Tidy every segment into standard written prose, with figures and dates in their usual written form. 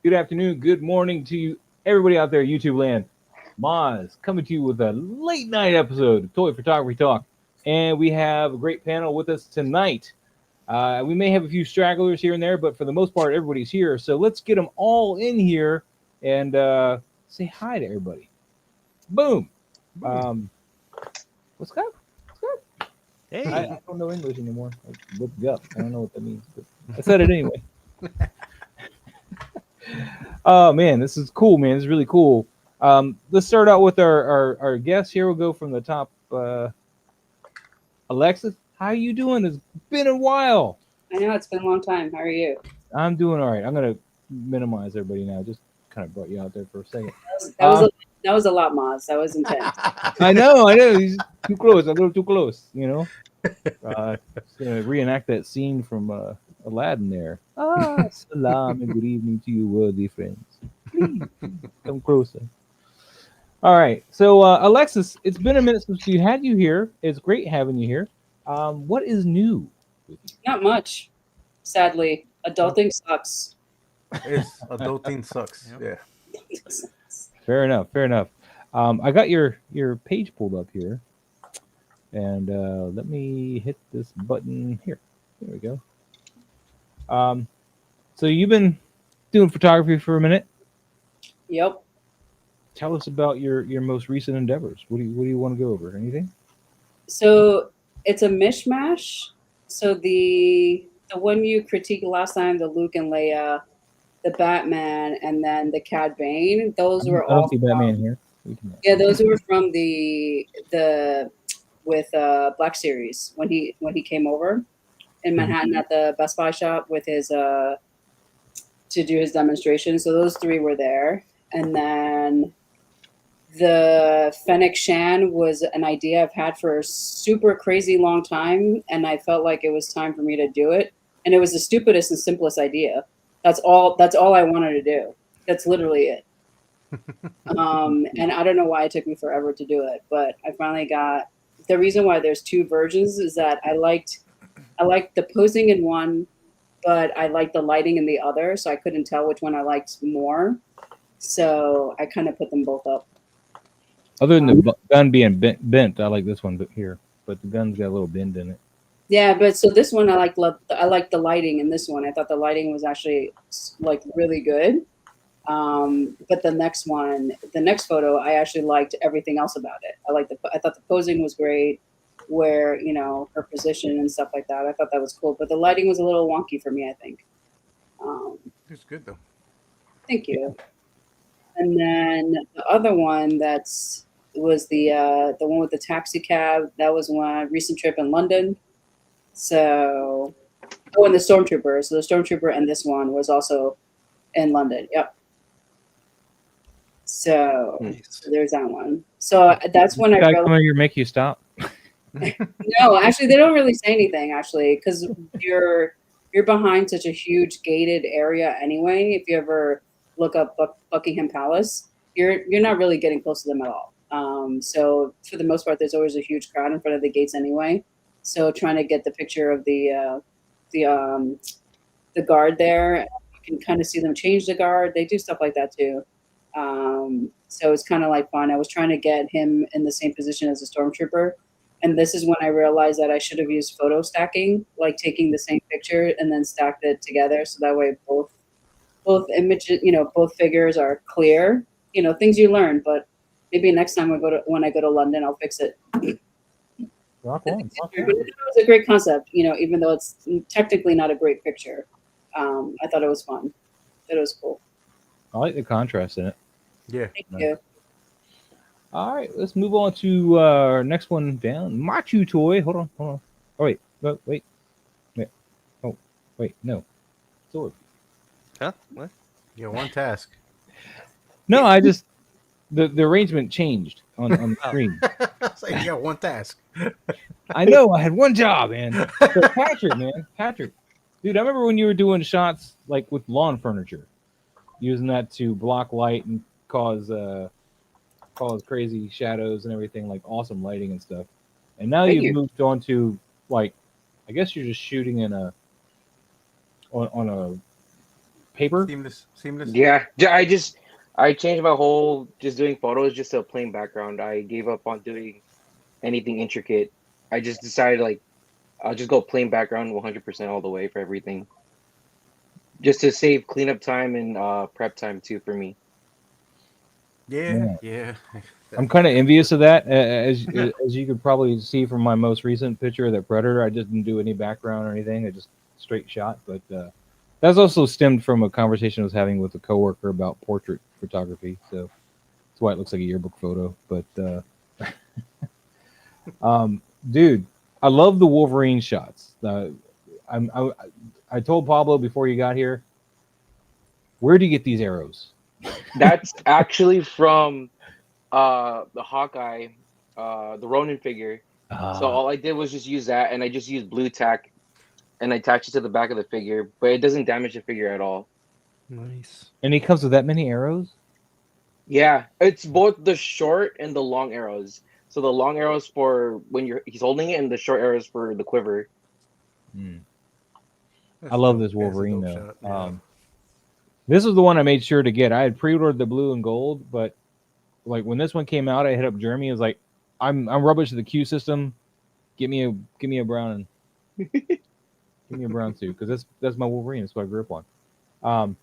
good afternoon, good morning to you, everybody out there, YouTube land. Moz coming to you with a late night episode of Toy Photography Talk, and we have a great panel with us tonight. We may have a few stragglers here and there, but for the most part, everybody's here. So let's get them all in here and say hi to everybody. Boom. What's up? Hey. I don't know English anymore. I looked it up. I don't know what that means, but I said it anyway. Oh man, this is cool, man. This is really cool. Let's start out with our guests here. We'll go from the top. Alexis, how you doing? It's been a while. I know it's been a long time. How are you? I'm doing all right. I'm gonna minimize everybody now. Just kind of brought you out there for a second. That was a lot, Moz. That was intense. I know. He's too close. A little too close. You know. Just gonna reenact that scene from Aladdin there. Salam and good evening to you, worthy friends. Please come closer. All right. So, Alexis, it's been a minute since we had you here. It's great having you here. What is new with you? Not much, sadly. Adulting sucks. Adulting sucks. Yep. Yeah. Fair enough. I got your page pulled up here, and let me hit this button here. There we go. So you've been doing photography for a minute. Yep. Tell us about your most recent endeavors. What do you want to go over? Anything? So it's a mishmash. So the one you critiqued last time, the Luke and Leia, the Batman, and then the Cad Bane. Those were I don't all see Batman here. Yeah, those were from the with Black Series when he came over in Manhattan at the Best Buy shop with his to do his demonstration. So those three were there, and then the Fennec Shan was an idea I've had for a super crazy long time, and I felt like it was time for me to do it. And it was the stupidest and simplest idea. That's all I wanted to do. That's literally it. And I don't know why it took me forever to do it, but I finally got. The reason why there's two versions is that I liked the posing in one, but I liked the lighting in the other, so I couldn't tell which one I liked more. So I kind of put them both up. Other than the gun being bent, I like this one here, but the gun's got a little bend in it. Yeah, but so this one I liked the lighting in this one. I thought the lighting was actually like really good. But the next photo, I actually liked everything else about it. I thought the posing was great, where her position and stuff like that. I thought that was cool, but the lighting was a little wonky for me, I think. It's good though. Thank you. And then the other one was the one with the taxi cab. That was one recent trip in London. So, and the Stormtrooper. So the Stormtrooper and this one was also in London. Yep. So there's that one. So that's when I guy come here make you stop. No, actually, they don't really say anything. Actually, because you're behind such a huge gated area anyway. If you ever look up Buckingham Palace, you're not really getting close to them at all. So for the most part, there's always a huge crowd in front of the gates anyway. So trying to get the picture of the guard there, you can kind of see them change the guard. They do stuff like that too. So it's kind of like fun. I was trying to get him in the same position as a Stormtrooper. And this is when I realized that I should have used photo stacking, like taking the same picture and then stacked it together. So that way both images, both figures are clear, things you learn, but maybe next time when I go to London, I'll fix it. Rock on. But it was a great concept, even though it's technically not a great picture. I thought it was fun. It was cool. I like the contrast in it. Yeah. Thank you. All right, let's move on to our next one down. Machu Toy. Hold on. Oh, wait. Oh, wait. Oh, wait. No. Sword. Huh? What? You got one task. No, I just the arrangement changed on the screen. It's like you got one task. I know. I had one job, man. So Patrick, dude. I remember when you were doing shots like with lawn furniture, using that to block light and cause crazy shadows and everything, like awesome lighting and stuff. And now you've moved on to like, I guess you're just shooting in on a paper. Seamless. Yeah, I changed my whole just doing photos just to a plain background. I gave up on doing anything intricate. I just decided like I'll just go plain background 100% all the way for everything, just to save cleanup time and prep time too for me. Yeah, Yeah. yeah. I'm kind of envious of that, as you could probably see from my most recent picture of that predator. I just didn't do any background or anything. I just straight shot. But that's also stemmed from a conversation I was having with a coworker about portrait photography. So that's why it looks like a yearbook photo. But dude, I love the Wolverine shots. I told Pablo before you got here, where do you get these arrows? That's actually from the Hawkeye, the Ronin figure. So Ah, all I did was just use that, and I just used blue tack and I attached it to the back of the figure, but it doesn't damage the figure at all. Nice. and he comes with that many arrows? Yeah, it's both the short and the long arrows. So the long arrows for when he's holding it, and the short arrows for the quiver. Hmm. I That's love dope. this That's a Wolverine dope though. shot. Yeah. This is the one I made sure to get. I had pre-ordered the blue and gold, but like when this one came out, I hit up Jeremy. I was like, I'm rubbish at the Q system. Give me a brown give me a brown suit because that's my Wolverine. That's what I grew up on.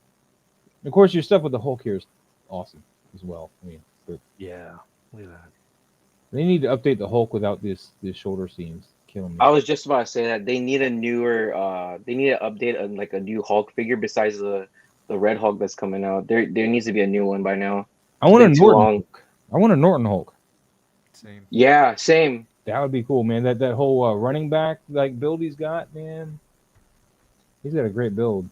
Of course, your stuff with the Hulk here is awesome as well. I mean, but Yeah. Look at that. they need to update the Hulk without these shoulder seams killing me. I was just about to say that they need a newer, they need to update like a new Hulk figure besides the Red Hulk that's coming out. There needs to be a new one by now. I It's want a been too Norton long. Hulk. I want a Norton Hulk. Same. Yeah, same. That would be cool, man. That whole running back like build he's got, man. He's got a great build.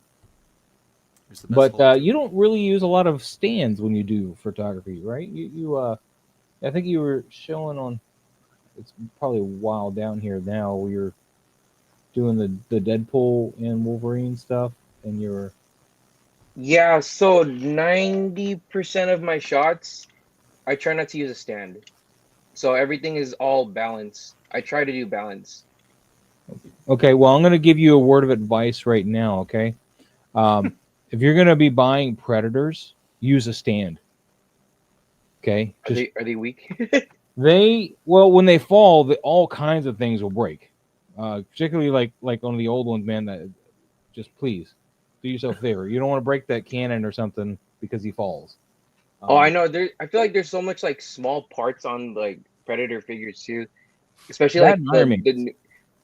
Here's the best But Hulk. you don't really use a lot of stands when you do photography, right? I think you were showing on. It's probably a while down here now. Where you're doing the Deadpool and Wolverine stuff, and you're Yeah, so 90% of my shots, I try not to use a stand. So everything is all balance. I try to do balance. okay. Well, I'm going to give you a word of advice right now. Okay, if you're going to be buying Predators, use a stand. Okay, just Are they weak? when they fall, all kinds of things will break. Particularly like on the old ones, man. That just please do yourself a favor. You don't want to break that cannon or something because he falls. Oh, I know. I feel like there's so much like small parts on like Predator figures too, especially That like and Iron Man.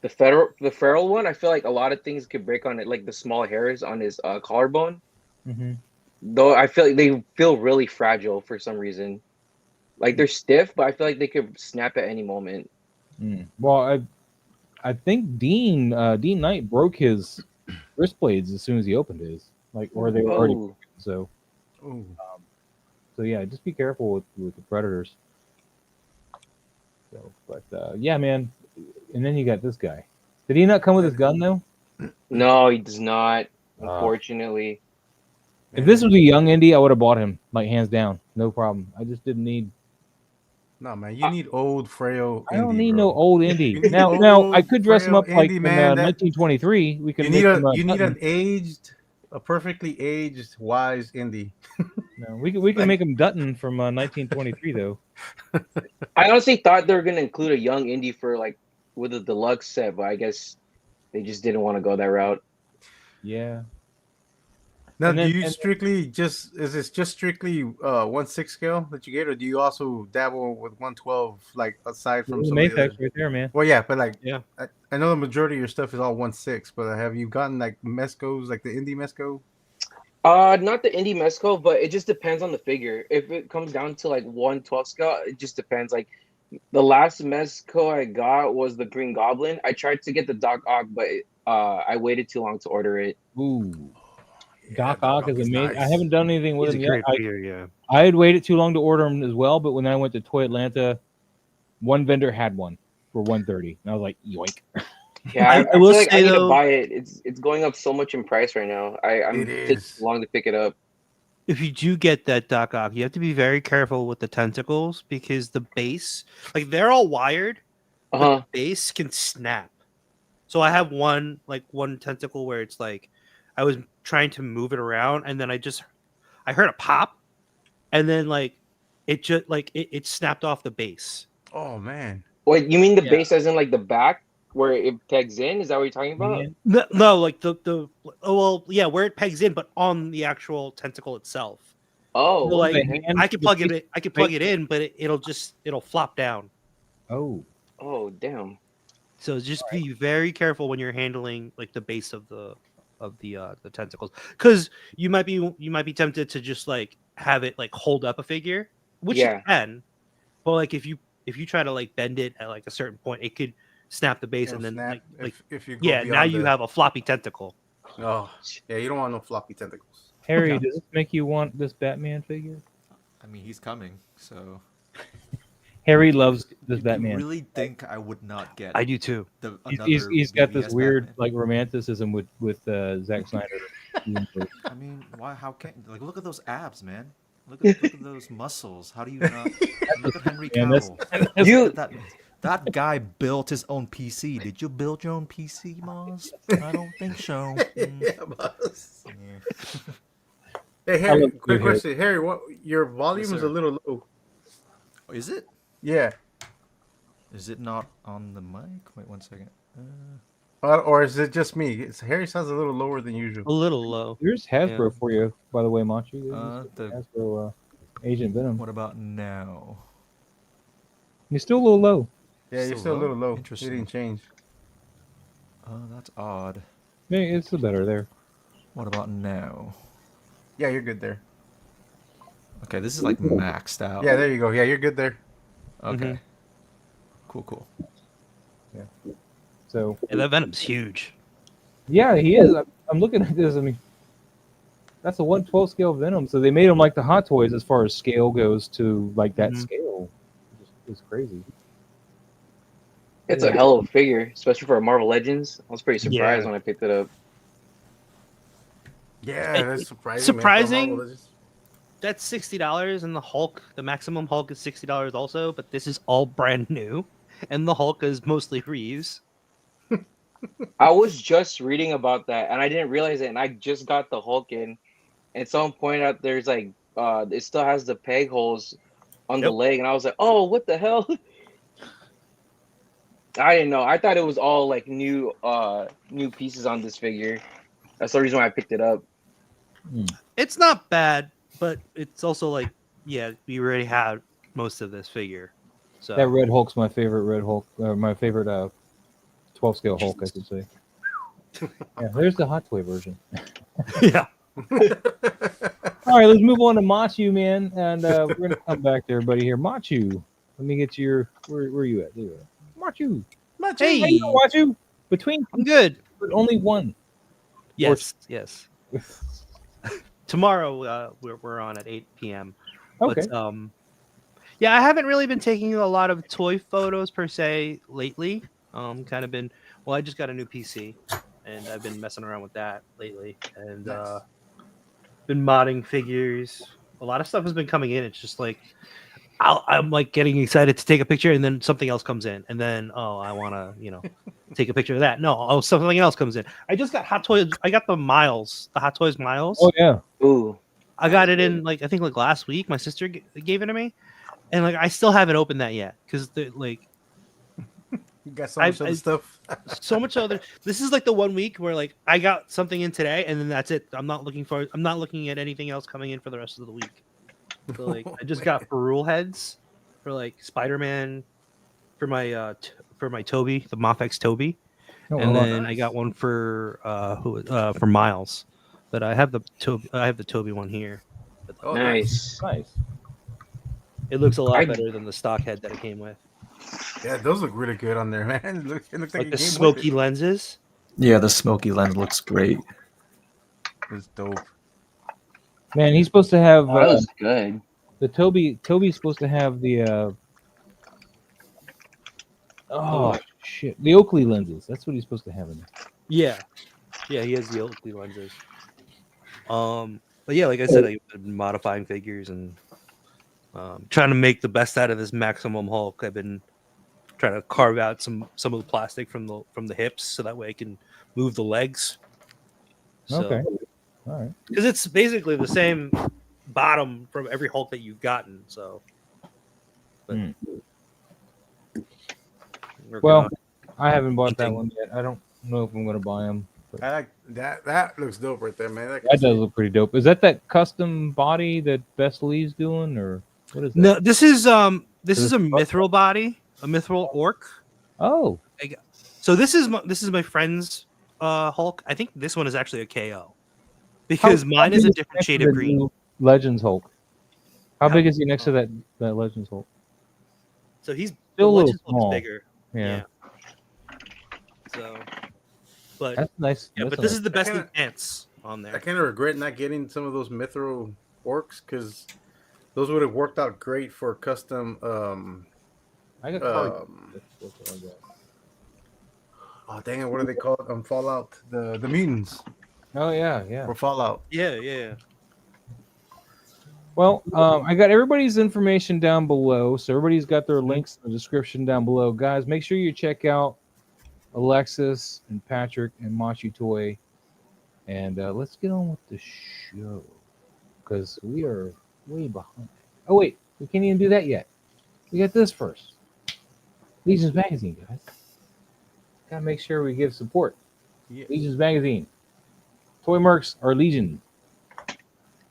the feral one. I feel like a lot of things could break on it, like the small hairs on his collarbone. Mm-hmm. Though I feel like they feel really fragile for some reason. Like they're stiff, but I feel like they could snap at any moment. Well, I think Dean Knight broke his wrist blades as soon as he opened his, like, or they were already Oh, broken. So Ooh. yeah, just be careful with the Predators. So, but yeah, man. And then you got this guy. Did he not come with his gun though? no, he does not. Uh, Unfortunately. if this was a young indie, I would have bought him, like hands down, no problem. I just didn't need. No, man, you need old frail I don't indie, need bro. no old indie. You need Now I old could dress him frail up like indie, in man. That 1923. We you can need make him you need Dutton. a perfectly aged, wise indie. No, we can make him Dutton from 1923 though. I honestly thought they were gonna include a young indie for like with a deluxe set, but I guess they just didn't want to go that route. Yeah. Now, And do then you and strictly just is this just strictly 1/6 scale that you get, or do you also dabble with 1/12, like aside from the some of the Maytex other? right there, man. Well, yeah, but like Yeah. I know the majority of your stuff is all 1/6, but have you gotten like Mescos, like the indie Mesco? Not the indie Mesco, but it just depends on the figure. If it comes down to like 1/12 scale, it just depends. Like the last Mesco I got was the Green Goblin. I tried to get the Doc Ock, but I waited too long to order it. Ooh, Yeah, Doc Doc Ock Ock is is amazing. I nice. haven't done anything with He's a him yet. great figure, yeah. I had waited too long to order him as well, but when I went to Toy Atlanta, one vendor had one for 130, and I was like, yoink. Yeah, I I will feel like I say need to though, buy it. It's going up so much in price right now. I'm It taking is. long to pick it up. if you do get that Doc Ock, you have to be very careful with the tentacles because the base, like they're all wired, but Uh-huh. the base can snap. So I have one tentacle where it's like I was trying to move it around, and then I heard a pop, and then like it just like it snapped off the base. Oh man. Wait, you mean the Yeah. base as in like the back where it pegs in? Is that what you're talking about? Man, No, like the yeah, where it pegs in, but on the actual tentacle itself. Oh, So, like the okay. hand- I could plug it in, but it'll flop down. Oh, Oh, damn. So just be very careful when you're handling like the base of the tentacles, because you might be tempted to just like have it like hold up a figure, which Yeah. you can, but like if you try to like bend it at like a certain point, it could snap the base, It'll and then snap like if you go yeah, now beyond you the... have a floppy tentacle. Oh yeah, you don't want no floppy tentacles. Harry, Yeah. does this make you want this Batman figure? I mean, he's coming, so. Harry loves this You Batman. really think I would not get I do too. He's got this BVS weird Batman? like romanticism with Zack Snyder. I mean, why? How can like look at those abs, man? Look at those muscles. How do you not look at Henry Man, that's- Cavill? You- Look at that guy built his own PC. Did you build your own PC, Moz? I don't think so. Yeah, boss. Yeah. Hey I Harry, love quick you, question. Harry, what your volume Yes, is sir. a little low. Oh, is it? Yeah. Is it not on the mic? Wait 1 second. Or is it just me? Harry sounds a little lower than A usual. little low. There's Hasbro for you, by the way, Machi. The Hasbro Agent Venom. what about now? You're still a little low. Yeah, you're Still still a low? little low. It Interesting. didn't change. Oh, that's odd. Yeah, it's still better there. What about now? Yeah, you're good there. Okay, this is like maxed out. Yeah, there you go. Yeah, you're good there. Okay. Cool. So Yeah, that Venom's huge. yeah, he is. I'm looking at this. I mean, that's a 1/12 scale Venom. So they made him like the Hot Toys as far as scale goes to like that Mhm. scale. It's crazy. It's a hell of a figure, especially for a Marvel Legends. I was pretty surprised Yeah. when I picked it up. Yeah, that's surprising. surprising. Man, for Marvel, That's $60, and the maximum Hulk is $60 also. But this is all brand new, and the Hulk is mostly reuse. I was just reading about that, and I didn't realize it. And I just got the Hulk in, and someone pointed out there's like it still has the peg holes on the Yep. leg, and I was like, oh, what the hell? I didn't know. I thought it was all like new pieces on this figure. That's the reason why I picked it up. It's not bad, but it's also like, yeah, we already had most of this figure. So That Red Hulk's my favorite Red Hulk. My favorite 12 scale Hulk, I should say. Yeah, there's the Hot Toy version. yeah. All right, let's move on to Machu, man, and we're gonna come back to everybody here. Machu, let me get your where are you at? There you are. Machu, Hey, how you doing, Machu? Between I'm good. but only one. Yes. Tomorrow we're on at 8 p.m. Okay. But, yeah, I haven't really been taking a lot of toy photos per se lately. Kind of been I just got a new PC, and I've been messing around with that lately, and Nice. been modding figures. A lot of stuff has been coming in. It's just like I'm like getting excited to take a picture, and then something else comes in, and then I want to take a picture of that. No, something else comes in. I just got Hot Toys. I got the Hot Toys Miles. Oh yeah. Ooh, I got it in I think last week. My sister gave it to me, and I still haven't opened that yet because You got so much other stuff. so much other. This is like the 1 week where I got something in today, and then that's it. I'm not looking at anything else coming in for the rest of the week. So I just got for rule heads for Spider-Man for my Toby, the Mofex Toby, and then I got one for Miles. But I have the Toby one here. Oh, nice. Nice. It looks a lot better than the stock head that it came with. Yeah, those look really good on there, man. It looks Like like the smoky lenses. Yeah, the smoky lens looks great. It's dope. Man, he's supposed to have That was good. the Toby's supposed to have the shit, the Oakley lenses. That's what he's supposed to have in there. Yeah, he has the Oakley lenses. But yeah, like I said, I've been modifying figures and trying to make the best out of this Maximum Hulk. I've been trying to carve out some of the plastic from the hips so that way I can move the legs. So, All right. Because it's basically the same bottom from every Hulk that you've gotten. So, but Hmm. we're Well, gonna- I haven't bought that Eating. one yet. I don't know if I'm going to buy them. I like that. That looks dope right there, man. That does look pretty dope. Is that custom body that Best Lee's doing, or what is that? no, this is a this- mithril body, a mithril orc. Oh, So this is my friend's Hulk. I think this one is actually a KO because mine is a big different next shade to of the green. new Legends Hulk? How How- big is he next to that Legends Hulk? So he's Still the a little Legends Hulk's small. bigger. Yeah, So, but that's nice. yeah, That's but a this nice- is the best kinda- pants on I there. kind of regret not getting some of those mithril orcs because those would have worked out great for custom. I got cards. Um, That's what I got. oh dang it! What are they called? Fallout. The mutants Oh yeah. for Fallout. Yeah. Well, I got everybody's information down below, so everybody's got their links in the description down below. Guys, make sure you check out Alexis and Patrick and Machi Toy, and let's get on with the show because we are way behind. Oh wait, we can't even do that yet. We got this first. Legion's Magazine, guys. Gotta make sure we give support. Yeah. Legion's Magazine. Toy Mercs are Legion.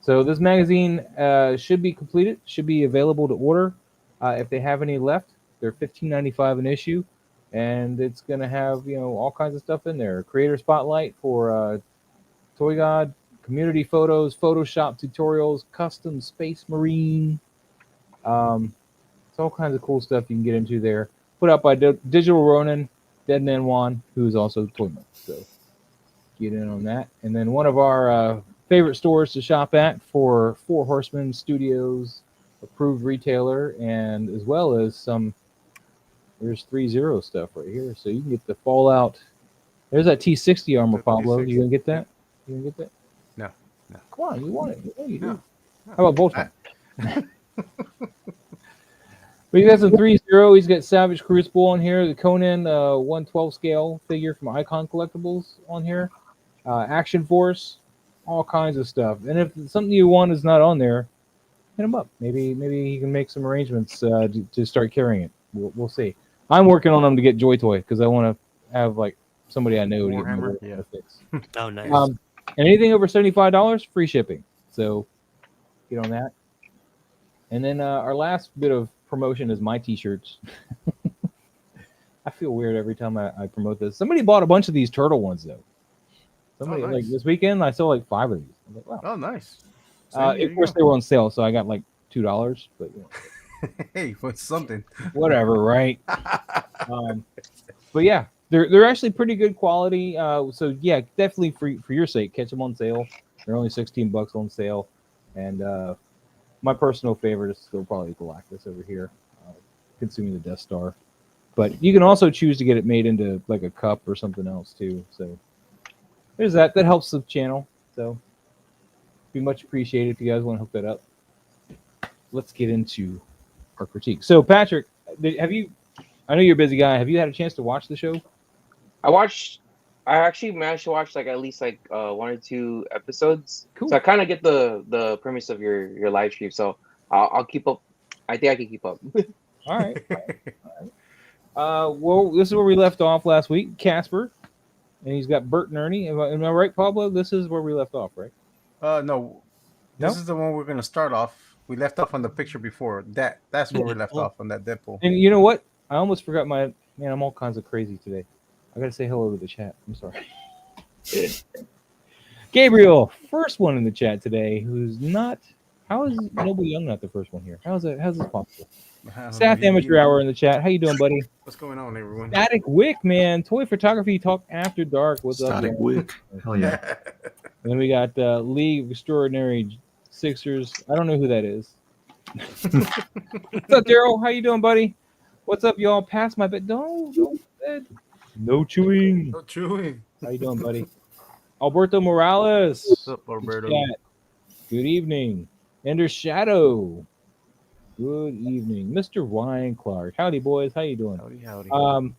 So this magazine should be completed, should be available to order. If they have any left, they're $15.95 an issue, and it's going to have all kinds of stuff in there. Creator spotlight for Toy God, community photos, Photoshop tutorials, custom Space Marine. It's all kinds of cool stuff you can get into there. Put out by Digital Ronin, Dead Man Juan, who is also Toy Merc. So get in on that. And then one of our favorite stores to shop at for Four Horsemen Studios, approved retailer, and as well as there's 3-0 stuff right here. So you can get the Fallout. There's that T60 armor, The Pablo. T60. You gonna get that? You gonna get that? No. Come on, you want it. Yeah, you do. No. How about Voltron? But you got some 3-0. He's got Savage Crucible on here. The Conan 112 scale figure from Icon Collectibles on here. Action Force. All kinds of stuff. And if something you want is not on there, hit him up. Maybe he can make some arrangements to start carrying it. We'll see. I'm working on them to get Joy Toy because I want to have like somebody I know to get my Warhammer? work Yeah. fix. Oh, nice. And anything over $75, free shipping. So get on that. And then our last bit of promotion is my T-shirts. I feel weird every time I promote this. Somebody bought a bunch of these turtle ones though. Somebody nice. like this weekend I saw like 5 of these. I was like, wow. Oh, nice. Of course they were on sale, so I got like $2. But Hey, what's something? whatever, right? But yeah, they're actually pretty good quality. So yeah, definitely for your sake, catch them on sale. They're only $16 on sale, and my personal favorite is still probably Galactus over here, consuming the Death Star. But you can also choose to get it made into like a cup or something else too. So there's that. That helps the channel. So be much appreciated if you guys want to hook that up. Let's get into our critique. So Patrick, have you? I know you're a busy guy. Have you had a chance to watch the show? I actually managed to watch like at least like 1 or 2 episodes. Cool. So I kind of get the premise of your live stream. So I'll keep up. I think I can keep up. All right. Well, this is where we left off last week. Casper, and he's got Bert and Ernie. Am I right, Pablo? This is where we left off, right? No. This No? is the one we're gonna start off. We left off on the picture before. That's where we left off on that Deadpool. And you know what? I almost forgot man. I'm all kinds of crazy today. I gotta say hello to the chat. I'm sorry. Gabriel, first one in the chat today, who's not. How is Noble Young not the first one here? How's this possible? Staff Amateur Hour in the chat. How you doing, buddy? What's going on, everyone? Static Wick, man. Toy Photography Talk After Dark. What's up? Static man? Wick. Hell yeah. And then we got League of Extraordinary Sixers. I don't know who that is. What's up, Daryl? How you doing, buddy? What's up, y'all? Pass my bed. No bed. No chewing. No chewing. How you doing, buddy? Alberto Morales. What's up, Alberto? Chat. Good evening. Ender Shadow. Good evening. Mr. Ryan Clark. Howdy, boys. How you doing? Howdy, howdy.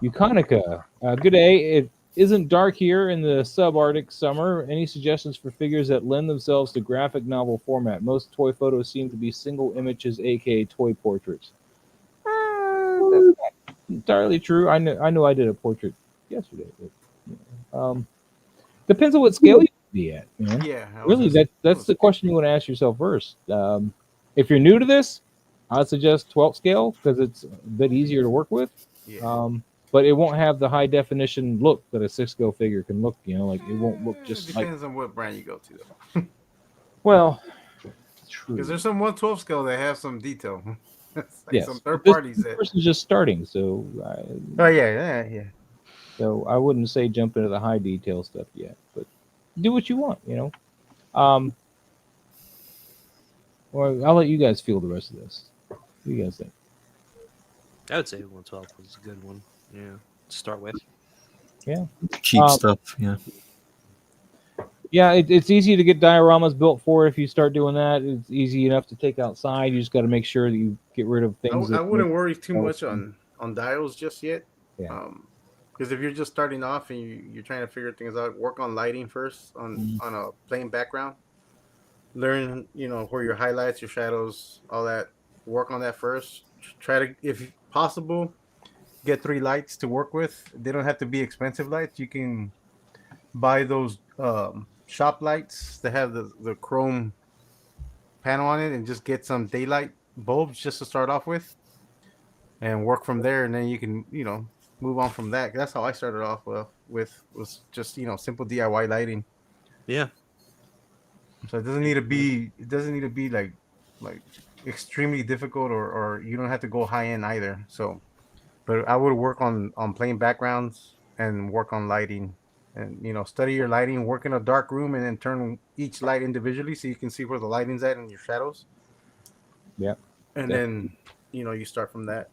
Euconica. Good day. Isn't dark here in the subarctic summer. Any suggestions for figures that lend themselves to graphic novel format? Most toy photos seem to be single images, aka toy portraits. That's not entirely true. I know I did a portrait yesterday. But, depends on what scale you be at, man. Yeah, Really, that's the question you want to ask yourself first. If you're new to this, I'd suggest 12 scale because it's a bit easier to work with. Yeah. But it won't have the high definition look that a 6 scale figure can look. Like it won't look just It like. depends on what brand you go to, though. Well, true. Because there's some 112 scale that have some detail. It's like Yes, some but third this parties that. person's just starting, so Oh yeah. so I wouldn't say jump into the high detail stuff yet. But do what you want, Well, I'll let you guys feel the rest of this. What do you guys think? I would say 112 was a good one. Yeah, to start with. Yeah. Cheap stuff. Yeah. Yeah, it's easy to get dioramas built for if you start doing that. It's easy enough to take outside. You just got to make sure that you get rid of things. I that wouldn't make- worry too much on dials just yet. Yeah. Because if you're just starting off and you're trying to figure things out, work on lighting first on a plain background. Learn, where your highlights, your shadows, all that. Work on that first. Try to, if possible, get 3 lights to work with. They don't have to be expensive lights. You can buy those shop lights that have the chrome panel on it and just get some daylight bulbs just to start off with and work from there. And then you can, move on from that. That's how I started off with was just, simple DIY lighting. Yeah. So it doesn't need to be like extremely difficult or you don't have to go high end either. So, but I would work on plain backgrounds and work on lighting and, study your lighting, work in a dark room and then turn each light individually so you can see where the lighting's at and your shadows. Yeah. And then, you start from that.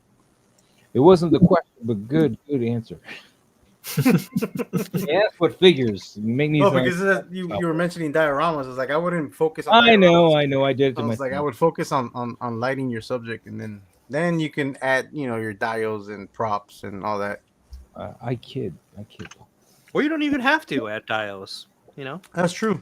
It wasn't the question, but good answer. Yeah, that's what figures make me. No, because you were mentioning dioramas. It's like I wouldn't focus on I dioramas. know. I did it to I was like, I myself. would focus on lighting your subject, and then you can add, your dials and props and all that. I kid. Or you don't even have to add dials. That's true.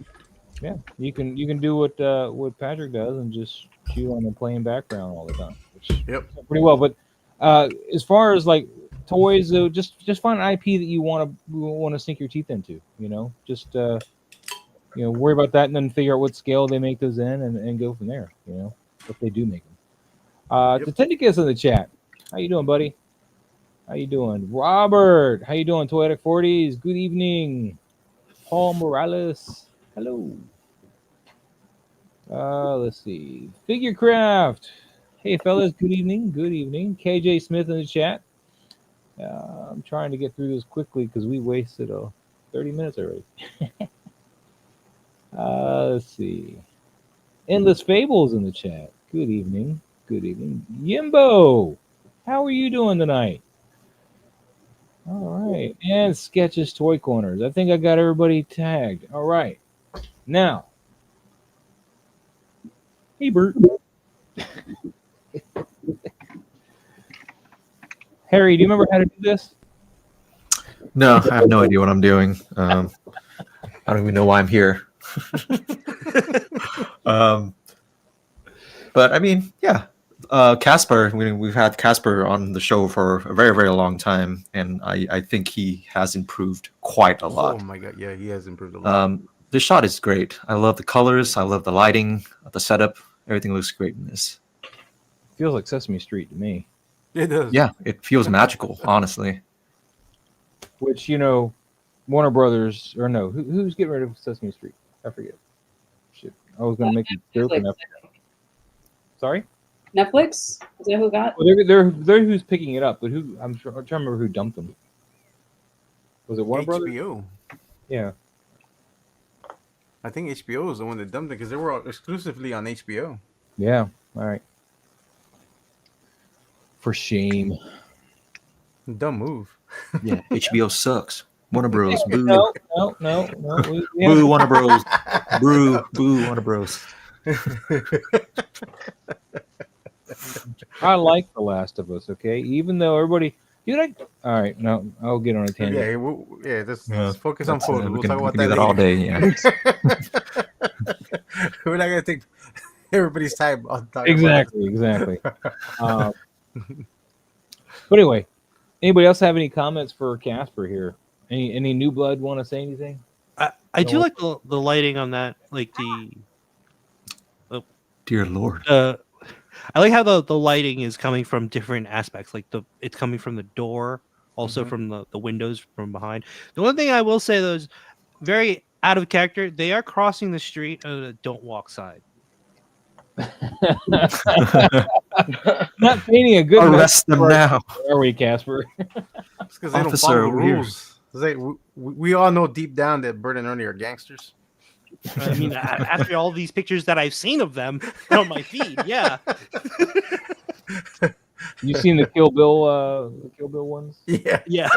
Yeah, you can do what Patrick does and just shoot on a plain background all the time, which Yep. pretty well. But as far as like toys, though, just find an IP that you want to sink your teeth into. Just worry about that and then figure out what scale they make those in and go from there. If they do make them. Tatendika's in the chat. How you doing, buddy? How you doing, Robert? How you doing, Toyetic 40s? Good evening, Paul Morales. Hello. Let's see. Figurecraft. Hey, fellas. Good evening. KJ Smith in the chat. I'm trying to get through this quickly because we wasted 30 minutes already. Let's see. Endless Fables in the chat. Good evening. Yimbo. How are you doing tonight? All right. And Sketches Toy Corners. I think I got everybody tagged. All right. Now. Hey, Bert. Harry, do you remember how to do this? No, I have no idea what I'm doing. I don't even know why I'm here. But I mean, yeah. Casper, we've had Casper on the show for a very, very long time, and I think he has improved quite a lot. Oh my god, yeah, he has improved a lot. The shot is great. I love the colors. I love the lighting, the setup. Everything looks great in this. Feels like Sesame Street to me. It does. Yeah, it feels magical, honestly. Which, Warner Brothers, or no, who's getting rid of Sesame Street? I forget. Shit. I was going to make a joke. Sorry? Netflix? Is that who got? Well, they're who's picking it up, but I'm trying to remember who dumped them. Was it Warner Brothers? HBO. Yeah. I think HBO is the one that dumped it because they were exclusively on HBO. Yeah. All right. For shame. Dumb move. Yeah, HBO sucks. Warner Bros. Boo. No. Boo, Warner Bros. Boo, Warner Bros. I like The Last of Us, okay? Even though everybody, Dude, all right, no, I'll get on a tangent. Let's focus on photos. We We'll can, talk we about can do that that all later. day. Yeah. We're not gonna take everybody's time on talking Exactly. But anyway, anybody else have any comments for Casper here? Any new blood want to say anything? I do like the lighting on that, like the Dear Lord. I like how the lighting is coming from different aspects. Like it's coming from the door, also from the windows from behind. The one thing I will say though is very out of character. They are crossing the street on a don't walk side. Not painting a good Arrest them message, now. are we, Casper? It's because they don't Officer follow the over here. rules. It's like, we all know deep down that Bert and Ernie are gangsters. I mean, after all these pictures that I've seen of them on my feed, yeah. You seen the Kill Bill ones? Yeah. Yeah.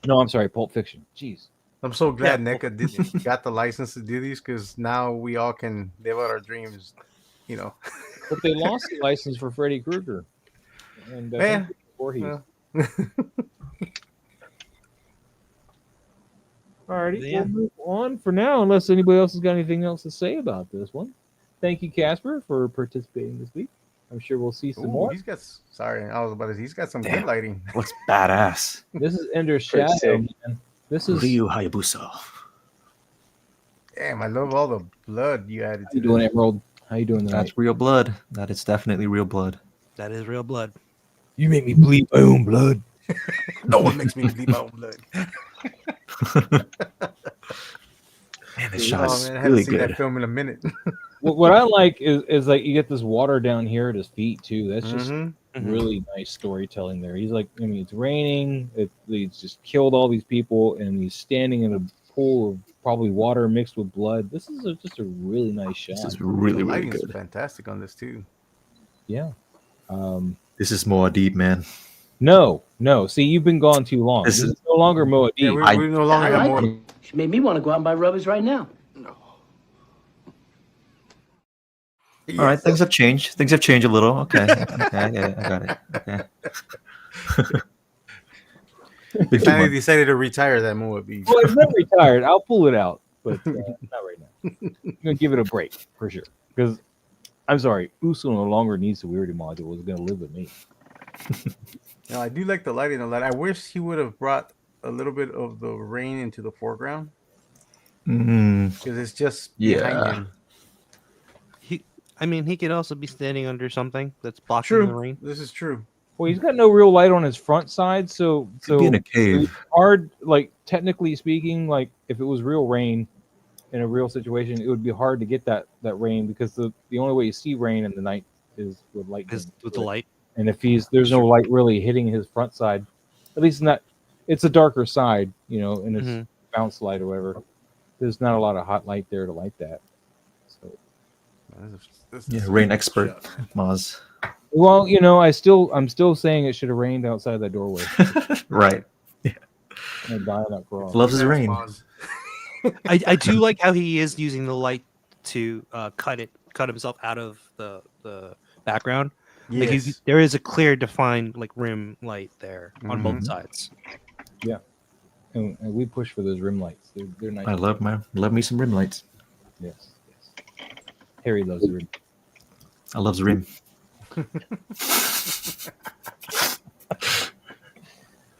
No, I'm sorry, Pulp Fiction. Jeez. I'm so glad NECA got the license to do these because now we all can live out our dreams, you know. But they lost the license for Freddy Krueger. And Yeah. Voorhees. Yeah. Alrighty, Yeah. we'll move on for now, unless anybody else has got anything else to say about this one. Thank you, Casper, for participating this week. I'm sure we'll see some Ooh, more. he's got he's got some Damn. good lighting. Looks badass. This is Ender's Pretty Shadow, sick. man. This is Ryu Hayabusa. Damn, I love all the blood you added how to you doing, this. Emerald? How you doing tonight? That's real blood. That is definitely real blood. That is real blood. You make me bleed my own blood. No one makes me bleed my own blood. Man, this shot is man, I haven't really seen that good. film in a minute. What I like is like you get this water down here at his feet too. That's just Mhm. really nice storytelling there. He's like, I mean, it's raining. He's just killed all these people, and he's standing in a pool of probably water mixed with blood. This is just a really nice shot. This is really, The really lighting is good. fantastic on this too. Yeah. This is more deep, man. No. See, you've been gone too long. This This is- is no longer Moa Yeah, Deep. we no longer got more. She made me want to go out and buy rubbers right now. All right, things have changed. Things have changed a little. Okay, I got it. Okay. We finally decided to retire that Moa beef. Well, it's not retired. I'll pull it out, but not right now. I'm gonna give it a break for sure. Because I'm sorry, Uso no longer needs the weirdie module. It's gonna live with me. No, I do like the lighting a lot. I wish he would have brought a little bit of the rain into the foreground because it's just behind Yeah. him. He could also be standing under something that's blocking True. the rain. This is true. Well, he's got no real light on his front side, so Could be in a it's cave. hard. Like technically speaking, like if it was real rain in a real situation, it would be hard to get that rain because the only way you see rain in the night is with light. Is getting with the through it. light. And if there's no light really hitting his front side, at least not. It's a darker side, in his Mhm. bounce light or whatever. There's not a lot of hot light there to light that. So, This Yeah, is rain good expert, shot. Maz. well, I'm still saying it should have rained outside that doorway. Right. I'm dying up for all. Loves his Yes, rain. Maz. I do like how he is using the light to cut himself out of the background. Like Yes. there is a clear defined like rim light there on both Mhm. sides. And we push for those rim lights. They're nice. I love me some rim lights. Yes. Harry loves the rim. I love the rim.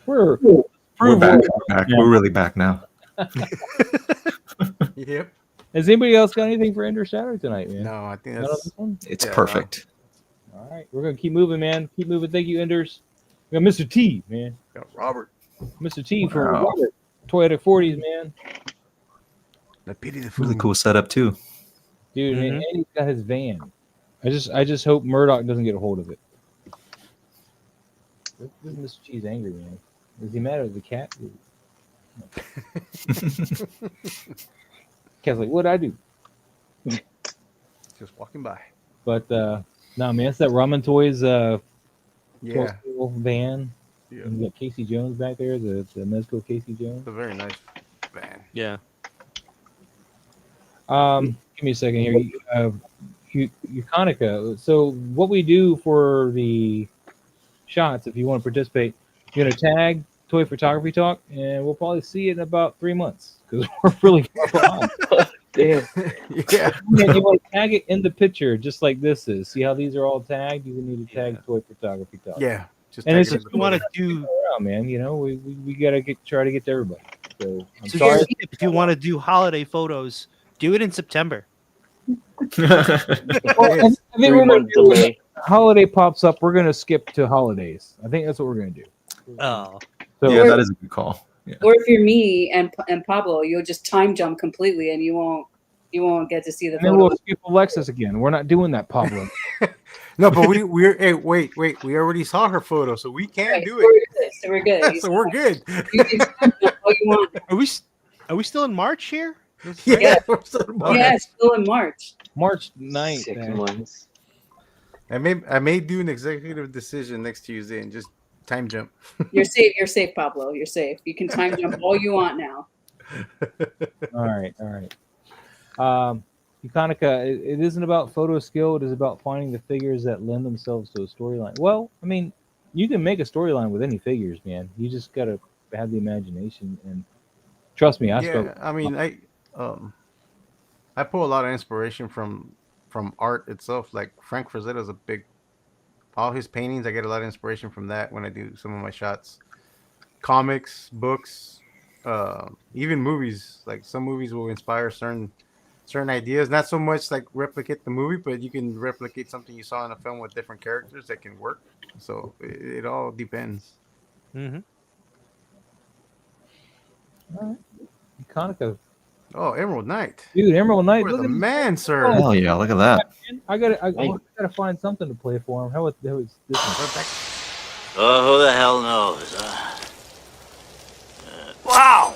We're We're back. it. We're back. Yeah. We're really back now. Yep. Has anybody else got anything for Ender Shadow tonight, man? No, I think Not on that's this one? It's Yeah, perfect. All right, we're gonna keep moving, man. Keep moving. Thank you, Enders. We got Mr. T, man. Robert. Mr. T for Wow. Robert. Toyota 40s, man. The pity the food. Really cool setup too. Dude, Mhm. and he's got his van. I just hope Murdoch doesn't get a hold of it. This is Mr. T's angry, man. Is he mad at the cat? Cat's like, what'd I do? Just walking by. But no, man, it's that Ramen Toys Yeah. Coastal van. Yeah. And you got Casey Jones back there, the Mezco Casey Jones. It's a very nice van. Yeah. Give me a second here. Yukonica. So what we do for the shots if you want to participate. You're gonna tag Toy Photography Talk, and we'll probably see it in about 3 months because we're really far behind. Damn. Yeah. You want to tag it in the picture, just like this is. See how these are all tagged? You need to tag Toy Photography Talk. Yeah. Just And tag it's it in just the You want photo. to do around, man. You know, we gotta try to get to everybody. So I'm so sorry. if you want to do holiday photos, do it in September. Well, I think what we're gonna 3-month do when delay. the holiday pops up, we're gonna skip to holidays. I think that's what we're gonna do. Oh, So Yeah, that is a good call. Yeah. Or if you're me and Pablo, you'll just time jump completely, and you won't get to see the and then we'll photo. skip Alexis again. We're not doing that, Pablo. No, but we're hey, wait. We already saw her photo, so we can Right, do we're it. good. So we're good. So we're good. You can time jump all you want. are we still in March here? Yeah, we're still in March. Yeah, it's still in March. March 9th. 6 man. months. I may do an executive decision next Tuesday and just time jump. You're safe. You're safe, Pablo. You're safe. You can time jump all you want now. All right. Econica, it isn't about photo skill. It is about finding the figures that lend themselves to a storyline. Well, I mean, you can make a storyline with any figures, man. You just gotta have the imagination and trust me. Yeah, I mean, I pull a lot of inspiration from art itself. Like Frank Frazetta's a big, all his paintings. I get a lot of inspiration from that when I do some of my shots. Comics, books, even movies. Like some movies will inspire certain ideas. Not so much like replicate the movie, but you can replicate something you saw in a film with different characters that can work. So it all depends. Mm-hmm. Econica, Oh, Emerald Knight. dude, Emerald Knight. You're Look the at this. man, sir. Oh, Hell yeah, look at that. I gotta find something to play for him. How about this one? Oh, who the hell knows, huh? Wow!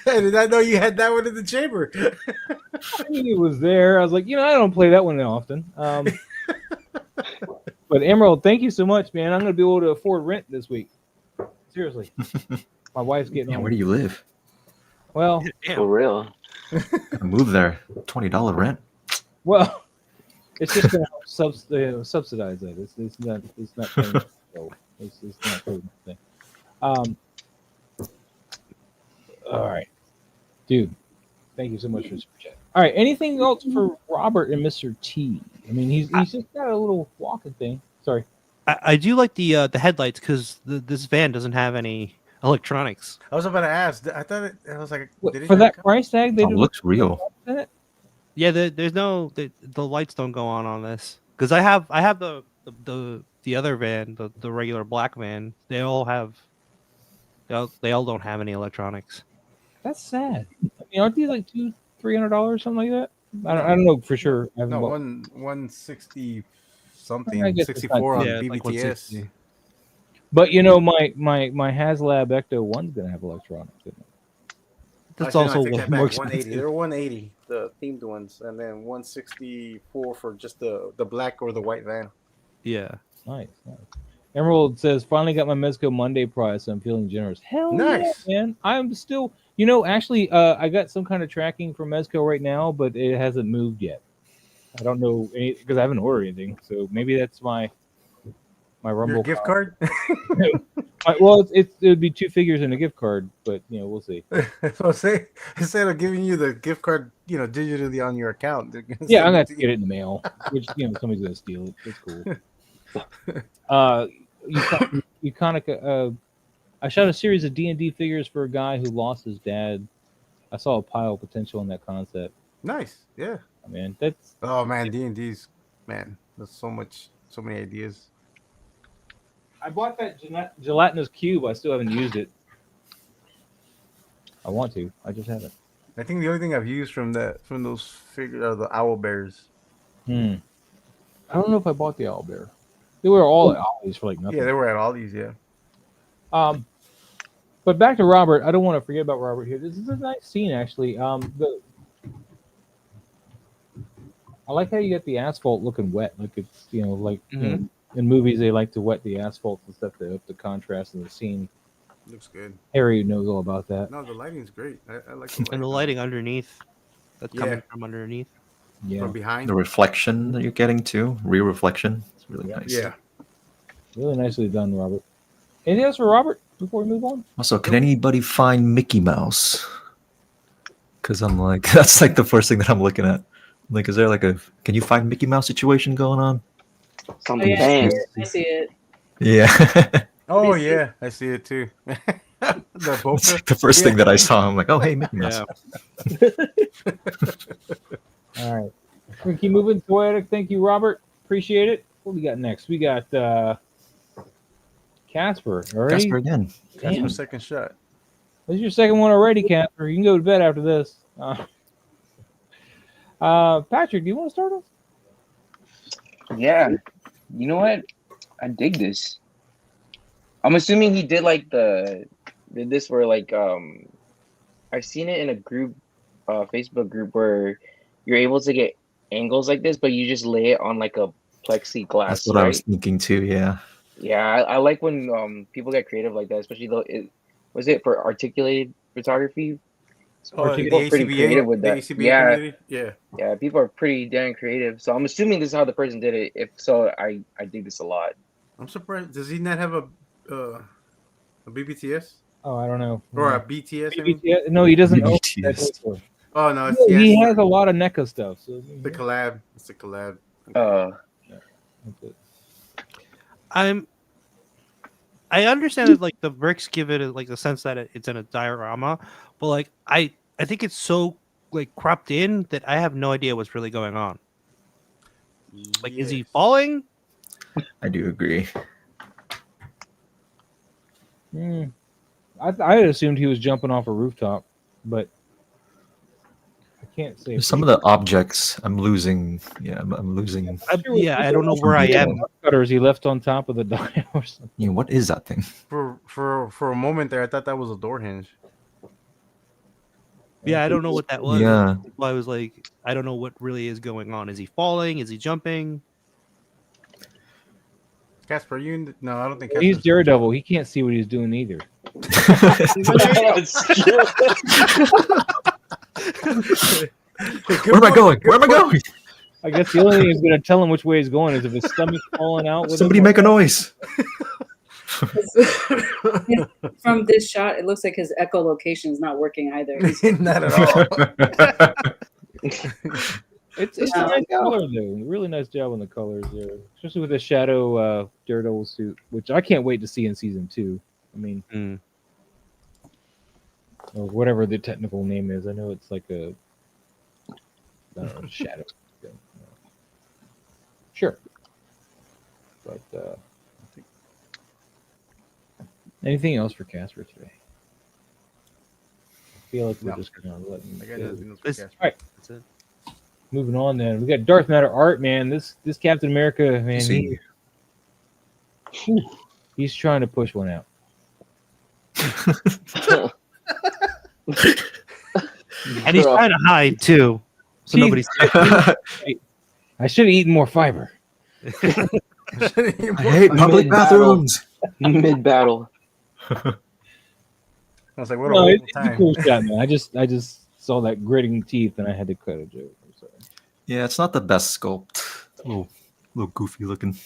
I did not know you had that one in the chamber. I knew it was there. I was like, I don't play that one often. But Emerald, thank you so much, man. I'm gonna be able to afford rent this week. Seriously, my wife's getting Yeah, home. where do you live? Well, For real. Gotta move there. $20 rent. well, it's just gonna help subsidize that. It's not paying, so it's not paying thing. All right, dude. Thank you so much for the super chat. All right, anything else for Robert and Mr. T? I mean, he's just got a little walking thing. Sorry. I do like the headlights because this van doesn't have any electronics. I was about to ask. I thought I was like, What, did it for that come? price tag, they Oh, do looks real. it? Yeah, there's no the lights don't go on this because I have the other van, the regular black van. They all don't have any electronics. That's sad. I mean, aren't these like $200-$300, something like that? I don't know for sure. I haven't No, bought- 160 I something, guess it's 64 on Yeah, like BBTS. 160. But my HasLab Ecto 1's gonna have electronics in it. That's Actually, no, also I take that back. more 180. expensive. They're 180, the themed ones, and then 164 for just the black or the white van. Yeah. Nice. Emerald says, finally got my Mezco Monday prize, so I'm feeling generous. Hell Nice. yeah, man. I'm still, actually, I got some kind of tracking for Mezco right now, but it hasn't moved yet. I don't know, because I haven't ordered anything, so maybe that's my Rumble Your gift card? well, it would be 2 figures and a gift card, but we'll see. So say instead of giving you the gift card, digitally on your account, they're gonna Yeah, send I'm gonna it have to to you. get it in the mail, which somebody's gonna steal it. It's cool. Econica, I shot a series of D&D figures for a guy who lost his dad. I saw a pile of potential in that concept. Nice, yeah. Man, that's Oh man, D&D's, man, there's so many ideas. I bought that gelatinous cube. I still haven't used it. I want to. I just haven't. I think the only thing I've used from those figures are the owl bears. I don't know if I bought the owlbear. They were all at Ollie's for like nothing. Yeah, they were at Aldi's, yeah. But back to Robert. I don't want to forget about Robert here. This is a nice scene, actually. I like how you get the asphalt looking wet, like it's in movies they like to wet the asphalt and stuff to up the contrast in the scene. Looks good. Harry knows all about that. No, the lighting's great. I like And the lighting underneath. That's Yeah. coming from underneath. Yeah, from behind. The reflection that you're getting too, rear reflection. It's really Yeah. nice. Yeah. really nicely done, Robert. Anything else for Robert before we move on? Also, can anybody find Mickey Mouse? Because I'm like, that's like the first thing that I'm looking at. Like, is there like a can you find Mickey Mouse situation going on? Oh Something yeah, I see bang. it. I see it. Yeah. Oh I see. yeah, I see it too. The That's Boca. like the first Yeah. thing that I saw. I'm like, oh hey, Mickey Mouse. Yeah. All right. We're going to keep moving. Poetic. Thank you, Robert. Appreciate it. What we got next? We got Casper. Already? Casper again. That's Damn. my second shot. This is your second one already, Casper. You can go to bed after this. Patrick, do you want to start us? Yeah. You know what? I dig this. I'm assuming he did like did this where like I've seen it in a group, Facebook group where you're able to get angles like this, but you just lay it on like a plexiglass, That's what I was right? thinking too. Yeah. Yeah, I like when people get creative like that, especially though was it for articulated photography? Oh, People are pretty creative with the that. ACBA Yeah, community. Yeah. yeah, people are pretty damn creative. So I'm assuming this is how the person did it. If so, I dig this a lot. I'm surprised. Does he not have a BBTS Oh, I don't know. or a BTS? I mean, BBTS? No, he doesn't own that BBTS. store. oh no, it's Yeah, he yes, has a lot of NECA stuff. So the collab. It's a collab. that's it. I understand that like the bricks give it like the sense that it's in a diorama, but like I think it's so like cropped in that I have no idea what's really going on. Like, is he Yes. falling? I do agree. I had assumed he was jumping off a rooftop, but I can't say. Some of the objects I'm losing. Yeah, I'm losing. I don't know where I am. Cutters he left on top of the dial or something. Yeah, what is that thing? For a moment there, I thought that was a door hinge. Yeah, I don't know what that was. Yeah. I was like, I don't know what really is going on. Is he falling? Is he jumping? Casper, no, I don't think He's Casper's- Daredevil. He can't see what he's doing either. Where am I going? Where am I going? I guess the only thing that's going to tell him which way he's going is if his stomach's falling out. With Somebody him. make a noise. From this shot, it looks like his echolocation is not working either. Not at all. It's a nice color though. Really nice job on the colors there, especially with the shadow Daredevil suit, which I can't wait to see in season 2. I mean, or whatever the technical name is. I know it's like a shadow. Sure, but anything else for Casper today? I feel like we're No. just gonna let him I got go. nothing else for This- Casper. All right. That's it. Moving on, then we got Darth Matter art, man. This Captain America, man, See. he's trying to push one out. And he's trying to hide too, so Jeez. nobody's. I should have eaten more fiber. I hate public Mid-battle. bathrooms. Mid battle. I was like, what a No, horrible it's a time. cool shot, man. I just saw that gritting teeth and I had to cut a joke. I'm sorry. Yeah, it's not the best sculpt. A little goofy looking.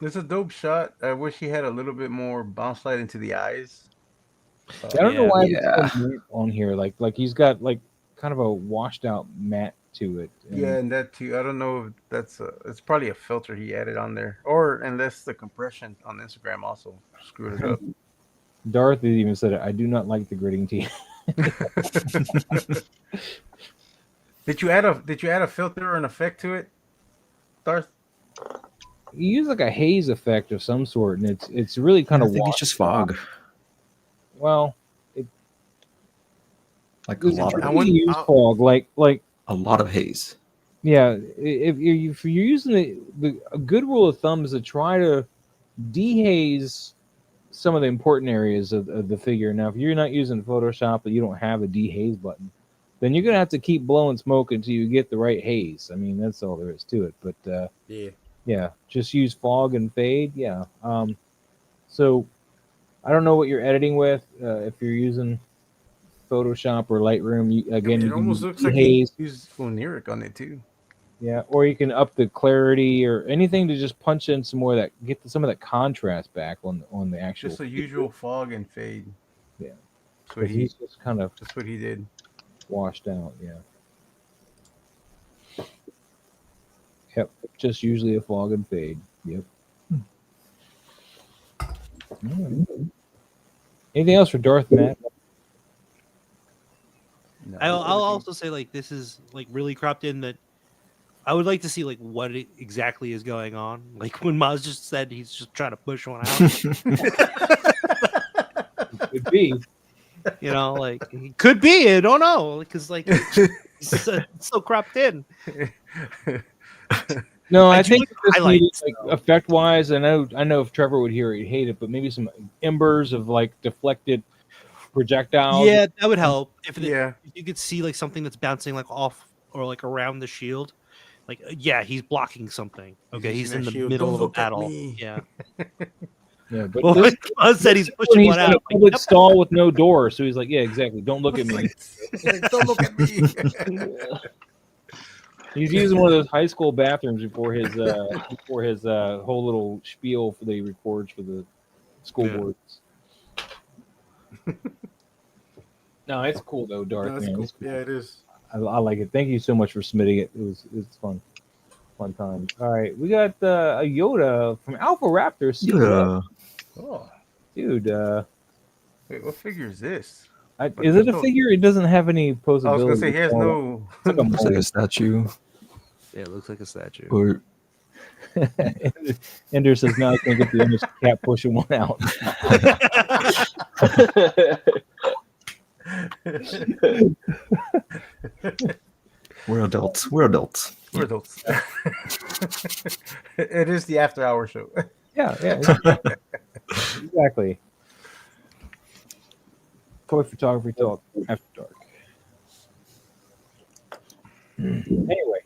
It's a dope shot. I wish he had a little bit more bounce light into the eyes. I don't know Yeah. why Yeah. it's so neat on here. Like he's got like kind of a washed out matte to it. And Yeah, and that too. I don't know if that's it's probably a filter he added on there, or unless the compression on Instagram also screwed it up. Darth even said it. I do not like the gritting teeth. Did you add a filter or an effect to it, Darth? He used like a haze effect of some sort, and it's really kind I of think it's just fog. Well, Like a lot I of want- use I'll- fog, like a lot of haze. yeah. If you're using a good rule of thumb is to try to dehaze some of the important areas of the figure. Now, if you're not using Photoshop, but you don't have a dehaze button, then you're gonna have to keep blowing smoke until you get the right haze. I mean, that's all there is to it. But yeah, just use fog and fade. Yeah. So I don't know what you're editing with. If you're using Photoshop or Lightroom, It you can almost use looks like he dehaze. used phoneric on it too. Yeah, or you can up the clarity or anything to just punch in some more of that, get some of that contrast back on the actual. Just the usual fog and fade. Yeah. That's what He's just kind of That's what he did. washed out. Yeah. Yep. Just usually a fog and fade. Yep. Alright. Anything else for Darth Matt? No, I'll everything- also say like this is like really cropped in that I would like to see like what exactly is going on. Like when Maz just said he's just trying to push one out. Could be. You know, like he could be. I don't know because like it's so cropped in. No, I I do think like the this needed, highlights, like though. effect wise. I know if Trevor would hear it, he'd hate it, but maybe some embers of like deflected projectiles. Yeah, that would help if Yeah. if you could see like something that's bouncing like off or like around the shield. Like yeah, he's blocking something. Okay, he's using in that the shield. middle Don't of a look at battle. me. Yeah. Yeah, but Well, this, Maz said he's when pushing he's one in out. a Like, public yep. stall with no door, so he's like, yeah, exactly. Don't look at me. Don't look at me. He's using one of those high school bathrooms before his whole little spiel that he records for the school Yeah. boards. No, it's cool though, Darth. No, that's man. cool. It's cool. Yeah, it is. I like it. Thank you so much for submitting it. It's fun time. All right, we got a Yoda from Alpha Raptor. Yeah. Oh, Dude, wait, what figure is this? is it a figure? It doesn't have any I was posability. gonna say he has no. It's like a Looks like mold. a statue. Yeah, it looks like a statue. Or Ender says now I can't get the Ender's cat pushing one out. we're adults. We're adults. We're adults. It is the after hour show. Yeah, exactly. Toy photography talk after dark. Anyway,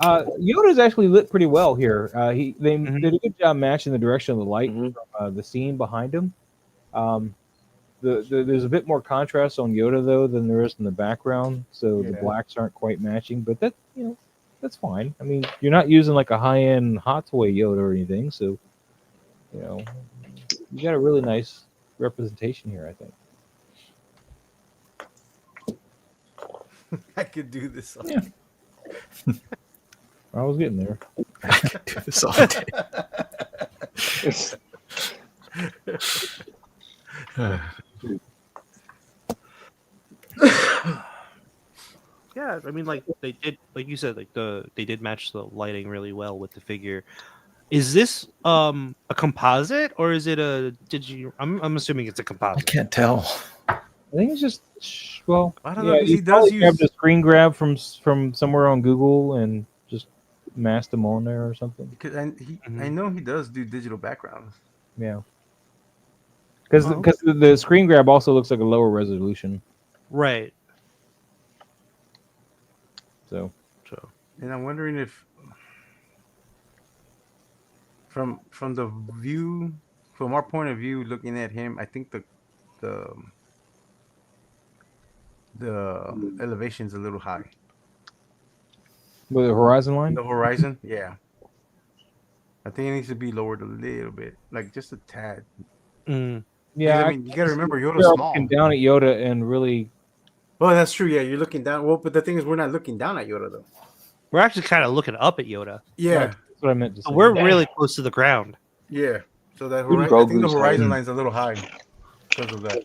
Yoda's actually lit pretty well here. They did a good job matching the direction of the light from the scene behind him. There's a bit more contrast on Yoda though than there is in the background, so the Yeah. blacks aren't quite matching. But that's fine. I mean, you're not using like a high-end hot toy Yoda or anything, so you got a really nice representation here, I think. I could do this. Yeah. I was getting there. Do this all day. Yeah, I mean, like they did, like you said, like they did match the lighting really well with the figure. Is this a composite or is it a? I'm assuming it's a I composite. can't tell. I think it's just I don't know, 'cause he he does probably grabbed use- a screen grab from somewhere on Google and just masked them on there or something. Because I know he does do digital backgrounds. Yeah, because Oh. the screen grab also looks like a lower resolution. Right. So And I'm wondering if from the view, from our point of view, looking at him, I think the elevation's a little high. with the horizon line. The horizon, yeah. I think it needs to be lowered a little bit, like just a tad. Mm. Yeah, I mean, you got to remember Yoda's you're small. looking down at Yoda and really. Well, that's true. Yeah, you're looking down. Well, but the thing is, we're not looking down at Yoda though. We're actually kind of looking up at Yoda. Yeah, That's what I meant to say. So we're really close to the ground. yeah. So that Grogu's I think the high. horizon line's a little high because of that.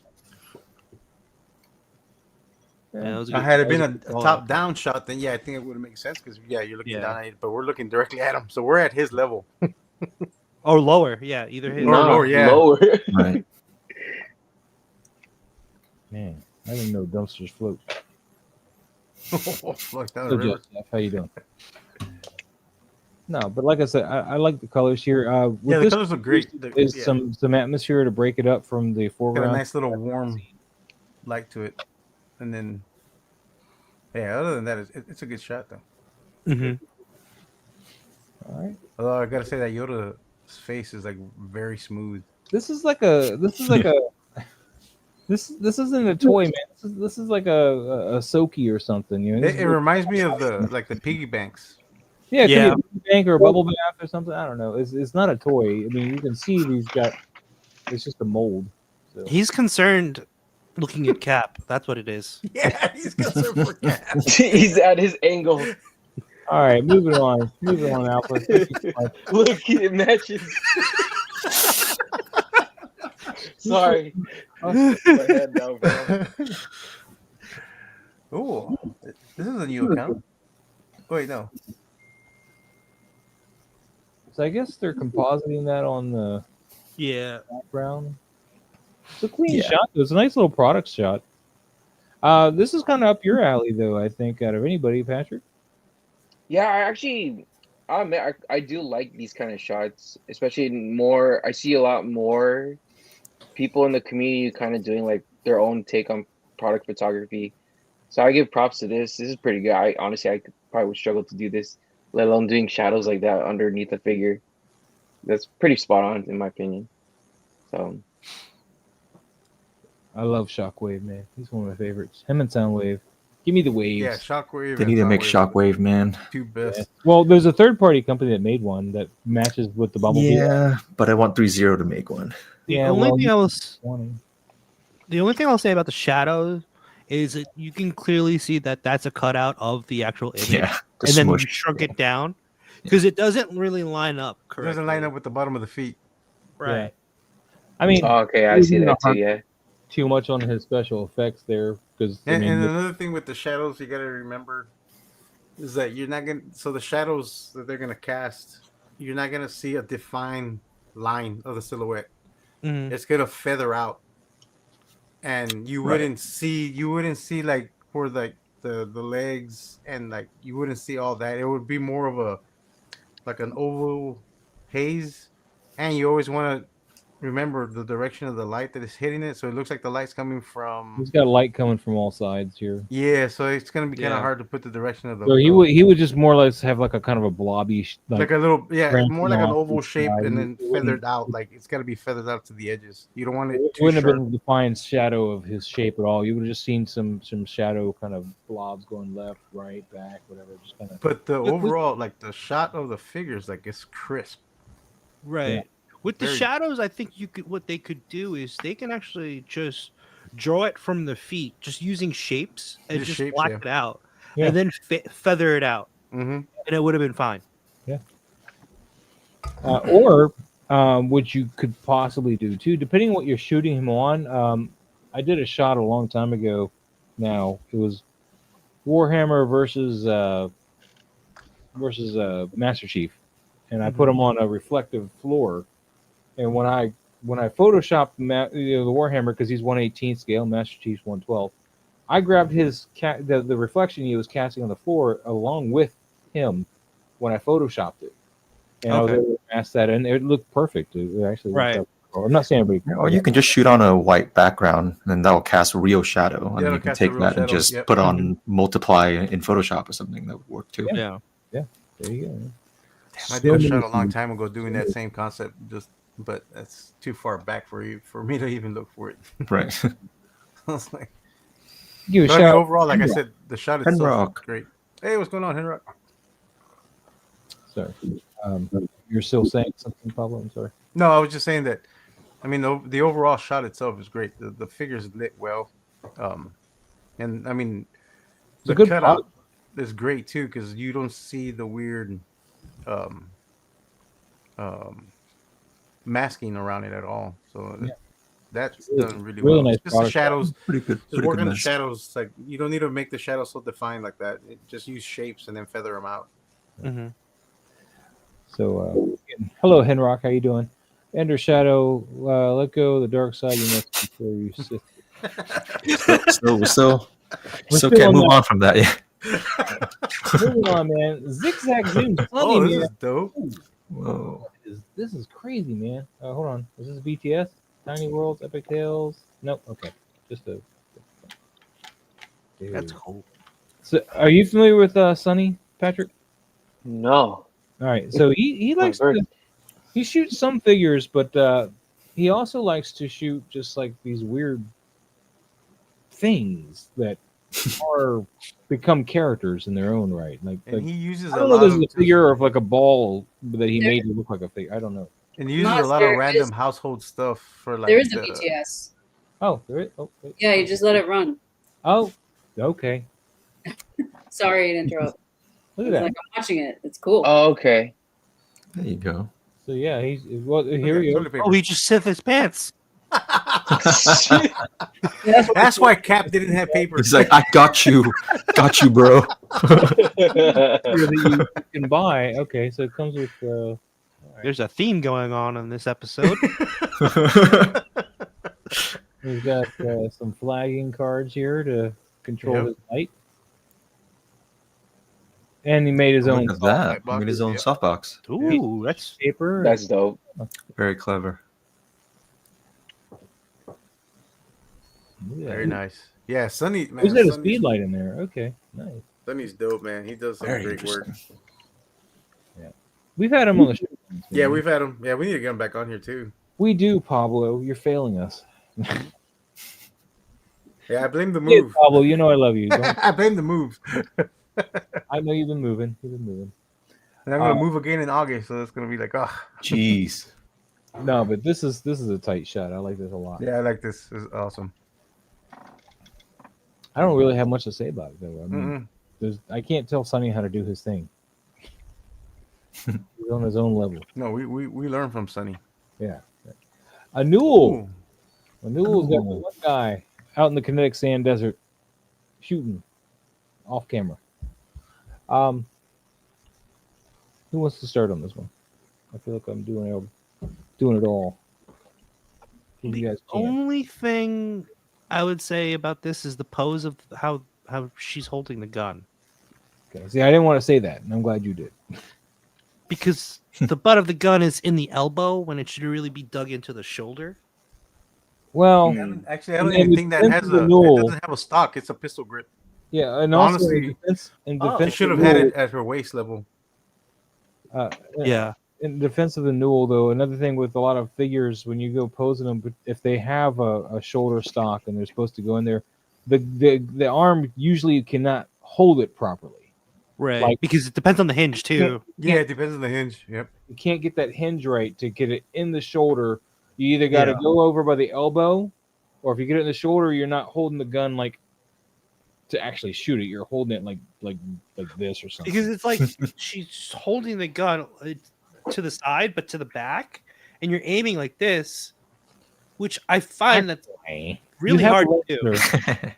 Yeah, that was a Now, good- had it that was been good a call. top-down shot, then yeah, I think it would make sense because you're looking Yeah. down at it, but we're looking directly at him, so we're at his level. or lower, yeah, either his. Or lower, yeah. Lower. Right. Man, I didn't know dumpsters float. Like down the So, river. Jeff, how you doing? No, but like I said, I like the colors here. With Yeah, the this, colors look great. There's Yeah. some atmosphere to break it up from the Got a foreground. nice little warm light to it, and then yeah. Other than that, it's a good shot though. Mhm. All right, Although I gotta say that Yoda's face is like very smooth. this is like a this isn't a toy, man. This is like a Soki or something. You know, It reminds me of the piggy banks Yeah, it Yeah. could be a bank or a bubble bath or something. I don't know. It's not a toy. I mean, you can see he's got. It's just a mold. So. He's concerned looking at Cap. That's what it is. Yeah, he's concerned for Cap. He's at his angle. All right, moving on. Moving on, Alpha. Thank you so much. Look, it matches. Sorry. I'll put my hand down, bro. Oh, this is a new account. Wait, no. So I guess they're compositing that on the Yeah. background. It's a clean Yeah. shot. Though. It's a nice little product shot. This is kind of up your alley, though. I think out of anybody, Patrick. Yeah, I do like these kind of shots, especially more. I see a lot more people in the community kind of doing like their own take on product photography. So I give props to this. This is pretty good. I probably would struggle to do this, let alone doing shadows like that underneath a figure. That's pretty spot on in my opinion. So I love Shockwave, man. He's one of my favorites. Him and Soundwave. Give me the waves. Yeah, Shockwave. They need to make Shockwave, man. Two best. Yeah. Well, there's a third-party company that made one that matches with the Bumblebee. Yeah, but I want 3-0 to make one. The Yeah, only well, thing I was wanting. the only thing I'll say about the shadows is that you can clearly see that that's a cutout of the actual image, Yeah, and then you smush. shrunk it down because it doesn't really line up It correctly. doesn't line up with the bottom of the feet. right. Yeah. I mean, oh, okay, I he's see that not too. Yeah. too much on his special effects there because And another thing with the shadows you got to remember is that you're not gonna. So the shadows that they're gonna cast, you're not gonna see a defined line of the silhouette. Mhm. It's gonna feather out, and you wouldn't see like for like the legs and like you wouldn't see all that. It would be more of a like an oval haze, and you always want to remember the direction of the light that is hitting it, so it looks like the light's coming from. he's got light coming from all sides here. Yeah, so it's gonna be kind of Yeah. hard to put the direction of the. So he would just more or less have like a kind of a blobby like a little, yeah, branching more like an off oval each shape side. and then It wouldn't- feathered out. Like it's got to be feathered out to the edges. You don't want it It too wouldn't have sharp. been a defined shadow of his shape at all. You would have just seen some shadow kind of blobs going left, right, back, whatever. Just kind of. But the With- overall, like the shot of the figures, like it's crisp. Right. Yeah. With the Very- shadows, I think what they could do is they can actually just draw it from the feet, just using shapes and Just just shapes, black yeah. it out, Yeah. and then feather it out, Mm-hmm. and it would have been fine. Or what you could possibly do too, depending on what you're shooting him on. I did a shot a long time ago. Now it was Warhammer versus Master Chief, and I put him on a reflective floor. And when I photoshopped the Warhammer because he's 1/18 scale, Master Chief's 1/12, I grabbed his the reflection he was casting on the floor along with him when I photoshopped it, and I was Okay. able to mask that, and it looked perfect. It actually worked Right. out. I'm not saying everybody. Or you can just shoot on a white background, and that'll cast a real shadow. And That'll you can cast a take real that and shadow, just yep. put on multiply in Photoshop or something. That would work too. Yeah. There you go. I did a shot a long time ago doing that same concept, but that's too far back for me to even look for it. Right. I was like, Give a but I mean, shout. overall, like I said, the shot itself Henrock. is great. Hey, what's going on, Henrock? Sorry, you're still saying something, Pablo. I'm sorry. No, I was just saying that. I mean, the overall shot itself is great. The figures lit well, and I mean, It's a the good cutout is great too because you don't see the weird masking around it at all. So Yeah. that's Really- done really really well. nice Just the product. shadows. Pretty good. Just Pretty work good on the mess. shadows. Like you don't need to make the shadows so defined like that. Just use shapes and then feather them out. Mm-hmm. So, hello, Henrock. How you doing? Ender Shadow, let go of the dark side. You must before you sit. We still still can't on move that. on from that. Yeah. Moving on, man. Zigzag Zoom. Oh, Sunny, this man. is dope. Whoa. This is crazy, man. Hold on. Is this BTS? Tiny Worlds, Epic Tales? Nope. Okay. Just a. That's Dude. cool. So, are you familiar with Sunny, Patrick? No. All right. So he likes bird. to. He shoots some figures, but he also likes to shoot just like these weird things that are become characters in their own right. And he uses I a don't know. lot There's of a figure of like a ball that he made to look like a figure. I don't know. and he uses a Not lot of there random is household stuff for there like is a the BTS. Oh, there is. Oh, wait. Yeah, you just let it run. Oh, okay. Sorry to interrupt. Look I at was that. like, I'm watching it. It's cool. Oh, okay. There you go. So yeah, he's well. Look Here at we go. toilet paper. Oh, he just sniffed his pants. That's why Cap didn't have paper. He's like, I got you, bro. That you can buy. Okay, so it comes with. There's a theme going on in this episode. We've got some flagging cards here to control Yep. his light, and he made his own Look at that. softbox. He made his own Yep. softbox. Ooh, that's paper. That's dope. Very clever. Yeah. Very nice. Yeah, Sunny man. Who's got a Sunny's- speed light in there? Okay, nice. Sunny's dope, man. He does some Very great work. interesting. We've had him on the show. once, Yeah, man. we've had him. Yeah, we need to get him back on here too. We do, Pablo. You're failing us. Yeah, I blame the Hey, move. Pablo, you know I love you. Don't, I blame the move. I know you've been moving. You've been moving. And I'm gonna move again in August, so it's gonna be like, oh, Jeez. No, but this is a tight shot. I like this a lot. yeah, I like this. It's awesome. I don't really have much to say about it though. I Mm-mm. mean, I can't tell Sonny how to do his thing. He's on his own level. No, we learn from Sunny. Yeah. A Newell. Ooh. A Newell's got one guy out in the kinetic sand desert shooting off camera. Who wants to start on this one? I feel like I'm doing it all. You the guys can. only thing I would say about this is the pose of how she's holding the gun. Okay. See, I didn't want to say that, and I'm glad you did. Because the butt of the gun is in the elbow when it should really be dug into the shoulder. Well, Actually, I don't And even then think that the has defense of a. the Newell- It doesn't have a stock. It's a pistol grip. yeah, and also Honestly, in Oh, They defense should of have had Newell, it at her waist level. Yeah. in defense of the Newell, though, another thing with a lot of figures, when you go posing them, but if they have a shoulder stock and they're supposed to go in there, the arm usually cannot hold it properly. Right. Like- because it depends on the hinge too. Yeah, it depends on the hinge. Yep. You can't get that hinge right to get it in the shoulder. You either got to Yeah. go over by the elbow, or if you get it in the shoulder, you're not holding the gun like to actually shoot it. You're holding it like this or something. Because it's like she's holding the gun to the side, but to the back, and you're aiming like this, which I find that's Hey, really you have hard a to do. listener.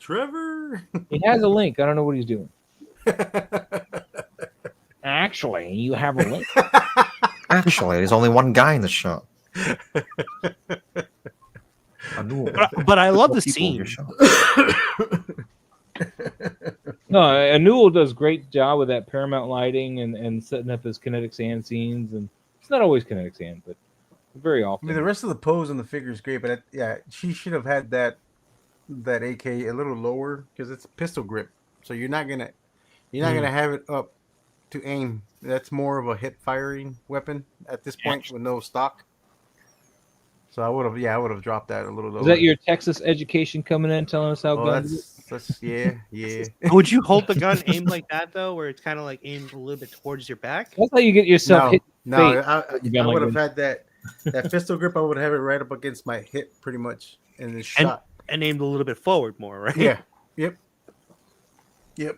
Trevor. He has a link. I don't know what he's doing. Actually, you have a link. Actually, there's only one guy in the shop. But I love the People in scene. your shop. No, Newell does great job with that Paramount lighting and setting up his kinetic sand scenes. And it's not always kinetic sand, but very I often. mean, the rest of the pose on the figure is great, but yeah, she should have had that AK a little lower because it's a pistol grip. So you're not gonna have it up to aim. That's more of a hip firing weapon at this point with no stock. So I would have dropped that a little lower. Is that your Texas education coming in telling us how Oh, guns? that's yeah. Would you hold the gun aimed like that though, where it's kind of like aimed a little bit towards your back? That's how you get yourself hit. No, face. I You got would like have this. had that pistol grip. I would have it right up against my hip, pretty much, and then shot. And aimed a little bit forward more, right? Yeah. Yep. Yeah,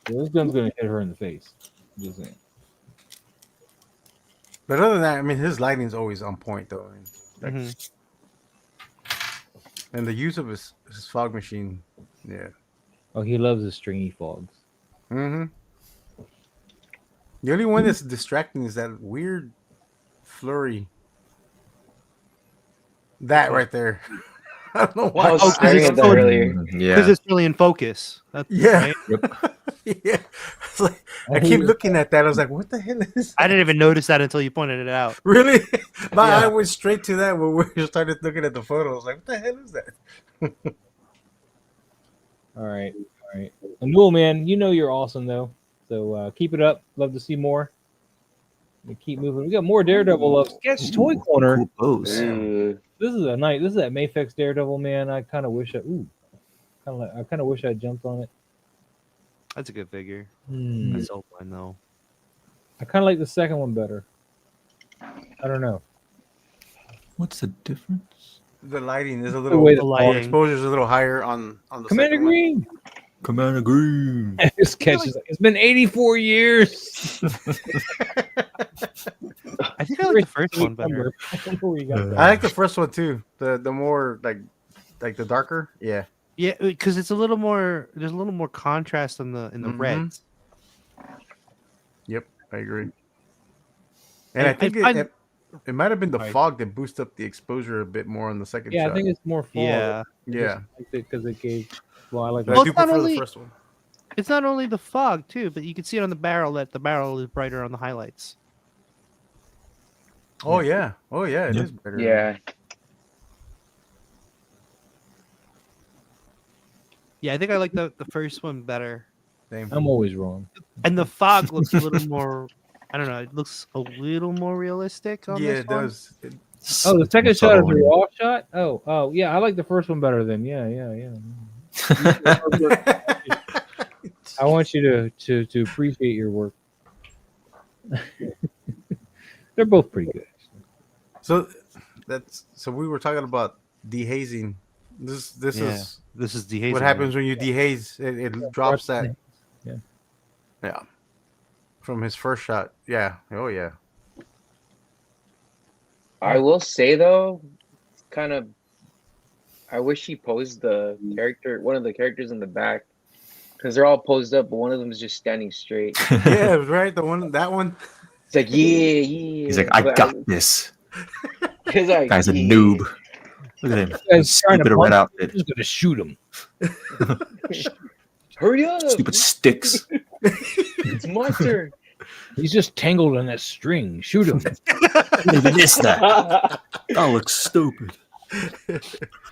this gun's gonna hit her in the face. Just saying. But other than that, I mean, his lighting's always on point, though. And the use of his fog machine, yeah. Oh, he loves his stringy fogs. Mm-hmm. The only one that's distracting is that weird flurry. That right there. I don't know why. I was Oh, 'cause staring it's at that so- earlier. Because Yeah. it's really in focus. That's, Yeah. right? Yeah. It's like, I keep looking at that. I was like, what the hell is that? I didn't even notice that until you pointed it out. Really? My Yeah. eye went straight to that when we started looking at the photo. I was like, what the hell is that? All right. Newell, man, you know you're awesome though. So keep it up. Love to see more. We keep moving. We got more Daredevil love. Sketch Toy Corner. Cool pose. This is a night. This is that Mayfix Daredevil, man. I kind of wish I. I kind of wish I jumped on it. That's a good figure. Hmm. I sold mine though. I kind of like the second one better. I don't know. What's the difference? The lighting is a The little. way The the lighting. Exposure is a little higher on the Commander second one. Green. Commander Green. Sketch is like, it's been 84 years. I think I like the first one better. I don't know where you got that. I like the first one too. The more like the darker. Yeah. Yeah, because it's a little more. There's a little more contrast in the Mhm. reds. Yep, I agree. And I think it might have been the Right. fog that boosted up the exposure a bit more on the second Yeah, shot. I think it's more fog. Yeah, Yeah. Because it gave. Well, I like. But Well, I do it's not prefer only- the first one. it's not only the fog too, but you can see it on the barrel that the barrel is brighter on the highlights. Oh yeah. Oh yeah, it Yep. is better. Yeah. Yeah, I think I like the first one better. Same. I'm always wrong. And the fog looks a little more. I don't know. It looks a little more realistic on Yeah, this it one. does. Oh, the second shot is Subtle the one. raw shot. Oh, yeah. I like the first one better than. Yeah. I want you to appreciate your work. They're both pretty good. So we were talking about dehazing. This Yeah. is This is dehazing. what happens when you dehaze. It drops that. Yeah. Yeah. From his first shot. Yeah. Oh yeah. I will say though, kind of, I wish he posed one of the characters in the back, because they're all posed up, but one of them is just standing straight. Yeah, right. That one. It's like yeah. He's like, I But got this. He's like, Guy's a yeah. noob. Look at him. Guy's trying to Stupid punch. red I'm outfit. just gonna shoot him. Hurry up! Stupid sticks. It's my turn. He's just tangled in that string. Shoot him. Maybe missed that. That looks stupid.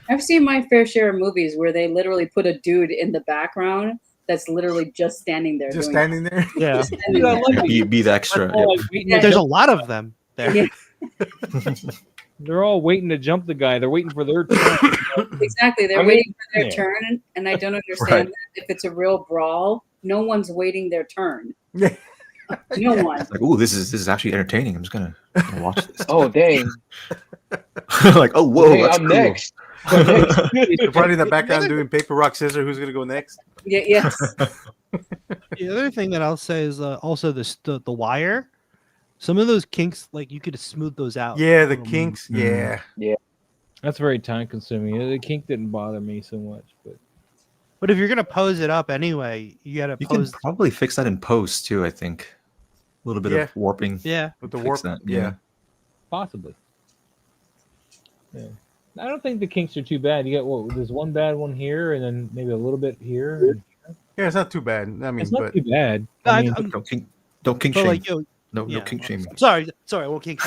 I've seen my fair share of movies where they literally put a dude in the background that's literally just standing there. Just doing standing there. Yeah. Just standing there. Be the extra. They're all, Yep. like, waiting Yeah. to There's a jump- lot of them there. Yeah. they're all waiting to jump the guy. They're waiting for their turn. Exactly. They're I mean- waiting for their Yeah. turn, and I don't understand Right. that. If it's a real brawl, no one's waiting their turn. Yeah. No one. Like, ooh, this is actually entertaining. I'm just gonna watch this. Oh dang! Like, oh, whoa, Hey, that's I'm cool. next. I'm next. You're probably in the background doing paper, rock, scissors. Who's gonna go next? Yeah, yes. The other thing that I'll say is also the wire. Some of those kinks, like you could smooth those out. Yeah, the Um, kinks. Mm. Yeah. That's very time consuming. The kink didn't bother me so much, but But if you're gonna pose it up anyway, you gotta You can pose. probably fix that in post too. I think a little bit Yeah. of warping. Yeah. With the Fix warp. that, Yeah. possibly. Yeah. I don't think the kinks are too bad. You got there's one bad one here, and then maybe a little bit here. Yeah, it's not too bad. I mean, It's not but too bad. No, I mean, Don't kink. Don't kink But shame. like, yo, no yeah. kink shaming. Sorry, I won't kink.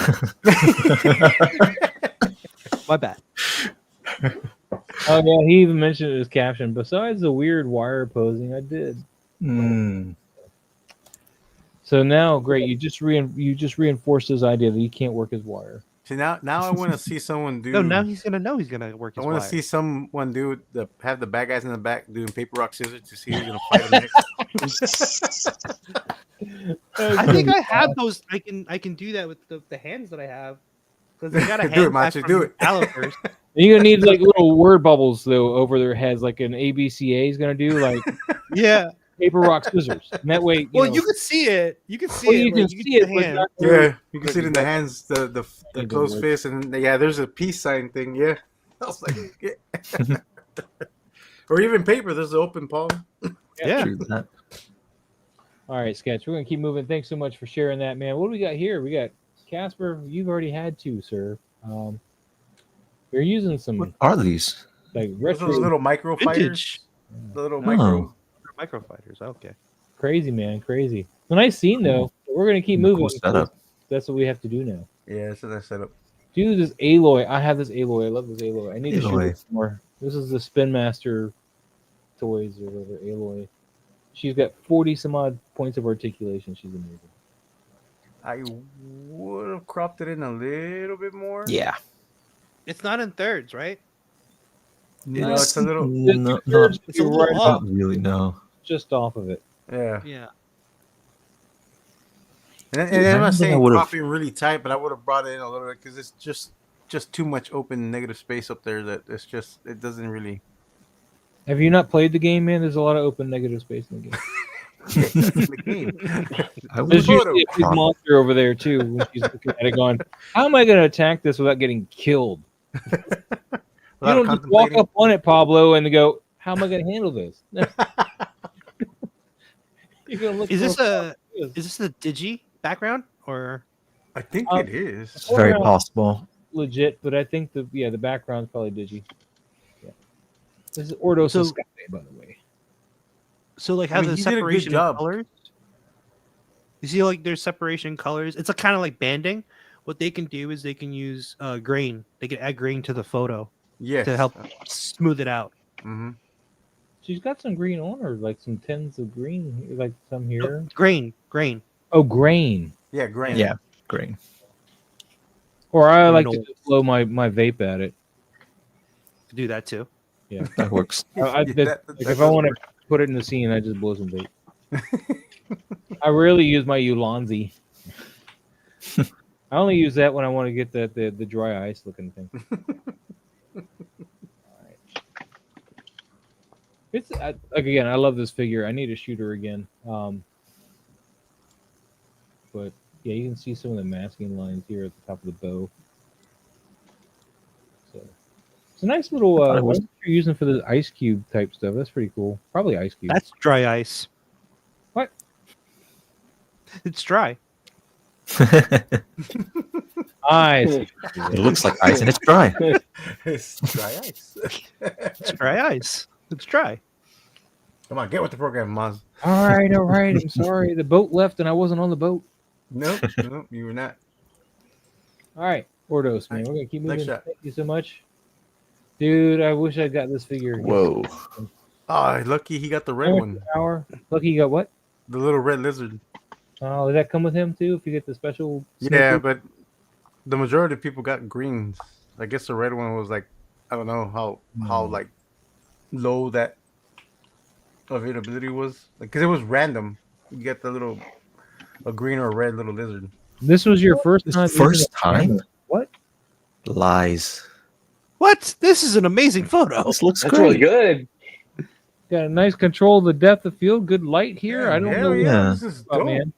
My bad. oh yeah, he even mentioned it in his caption. Besides the weird wire posing, I did. Mm. So now, great. You just reinforced his idea that he can't work his wire. see now I want to see someone do. No, now he's gonna know he's gonna work I his want to wire. see someone have the bad guys in the back doing paper, rock, scissors to see who's gonna fight him next. I think I have those. I can do that with the hands that I have. Because I got a Do hand it, Macho, do it. calipers. You're gonna need like little word bubbles though over their heads, like an ABCA is gonna do, like Yeah. paper, rock, scissors. And that way, Well, know, you can see it. You can see well, it. you can like, see see it, the but hand. not really- Yeah, you can see it in the hands, the Think closed it fist, and yeah, there's a peace sign thing. Yeah, I was like, yeah. Or even paper. There's the open palm. Yeah. True that. All right, Sketch. We're gonna keep moving. Thanks so much for sharing that, man. What do we got here? We got Casper. You've already had two, sir. You're using some What are these? like Those retro, little micro fighters. Vintage. The little Oh. micro. Microfighters. Okay. crazy, man, crazy. It's a nice scene though. But we're gonna keep moving. Cool setup. That's what we have to do now. Yeah, that's a nice setup. Dude, this Aloy. I have this Aloy. I love this Aloy. I need to shoot Aloy. it more. This is the Spin Master toys or whatever. Aloy. She's got 40 some odd points of articulation. She's amazing. I would have cropped it in a little bit more. Yeah. It's not in thirds, right? No, it's a little. No, Thirds It's a would be little right off. not really. No. just off of it. Yeah. Yeah. And Yeah, I I'm don't not think I saying would've- cropping really tight, but I would have brought it in a little bit because it's just too much open negative space up there that it doesn't really. Have you not played the game, man? There's a lot of open negative space in the game. Yeah, that's in the game. I would There's Photo usually a big crop. monster over there too when she's looking at it, going, "How am I going to attack this without getting killed?" You don't just walk up on it, Pablo, and go, "How am I going to handle this?" You're gonna look. Is this for is this a digi background or? I think Um, it is. It's very possible. legit? But I think the background's probably digi. Yeah. This is Ordos So- Escape, by the way. So like I how mean, the he did a good separation job. of colors. You see, like there's separation colors. It's kind of like banding. What they can do is they can use grain. They can add grain to the photo Yes. to help smooth it out. Mm-hmm. She's got some green on her, like some tins of green, like some here. Grain. Oh, grain. Yeah, grain. Yeah. Green. Or I like to Noise. just blow my vape at it. Do that too. That works. I, Yeah, like that if does I want to work. put it in the scene, I just blow some vape. I rarely use my Ulanzi. I only use that when I want to get the dry ice looking thing. Alright. It's like again, I love this figure. I need to shoot her again. But yeah, you can see some of the masking lines here at the top of the bow. So it's a nice little what you're using for the ice cube type stuff. That's pretty cool. Probably ice cube. That's dry ice. What? It's dry. Ice. It looks like ice and it's dry. It's dry ice. It's dry ice. It's dry. Come on, get with the program, Maz. All right. I'm sorry. The boat left and I wasn't on the boat. Nope, you were not. All right, Ordos, man. We're gonna keep moving. Next shot. Thank you so much, dude. I wish I got this figure. Whoa. Oh, lucky he got the red one. Lucky you got what? The little red lizard. Oh, does that come with him too? If you get the special. Yeah, smoker? but the majority of people got greens. I guess the red one was like, I don't know how like low that availability was. Like, cause it was random. You get a green or a red little lizard. This was your first time. First using a time? camera. What? Lies. What? This is an amazing photo. This looks That's really great. good. Got a nice control of the depth of field. Good light here. I don't Hell know. Yeah. This is Oh, dope. man.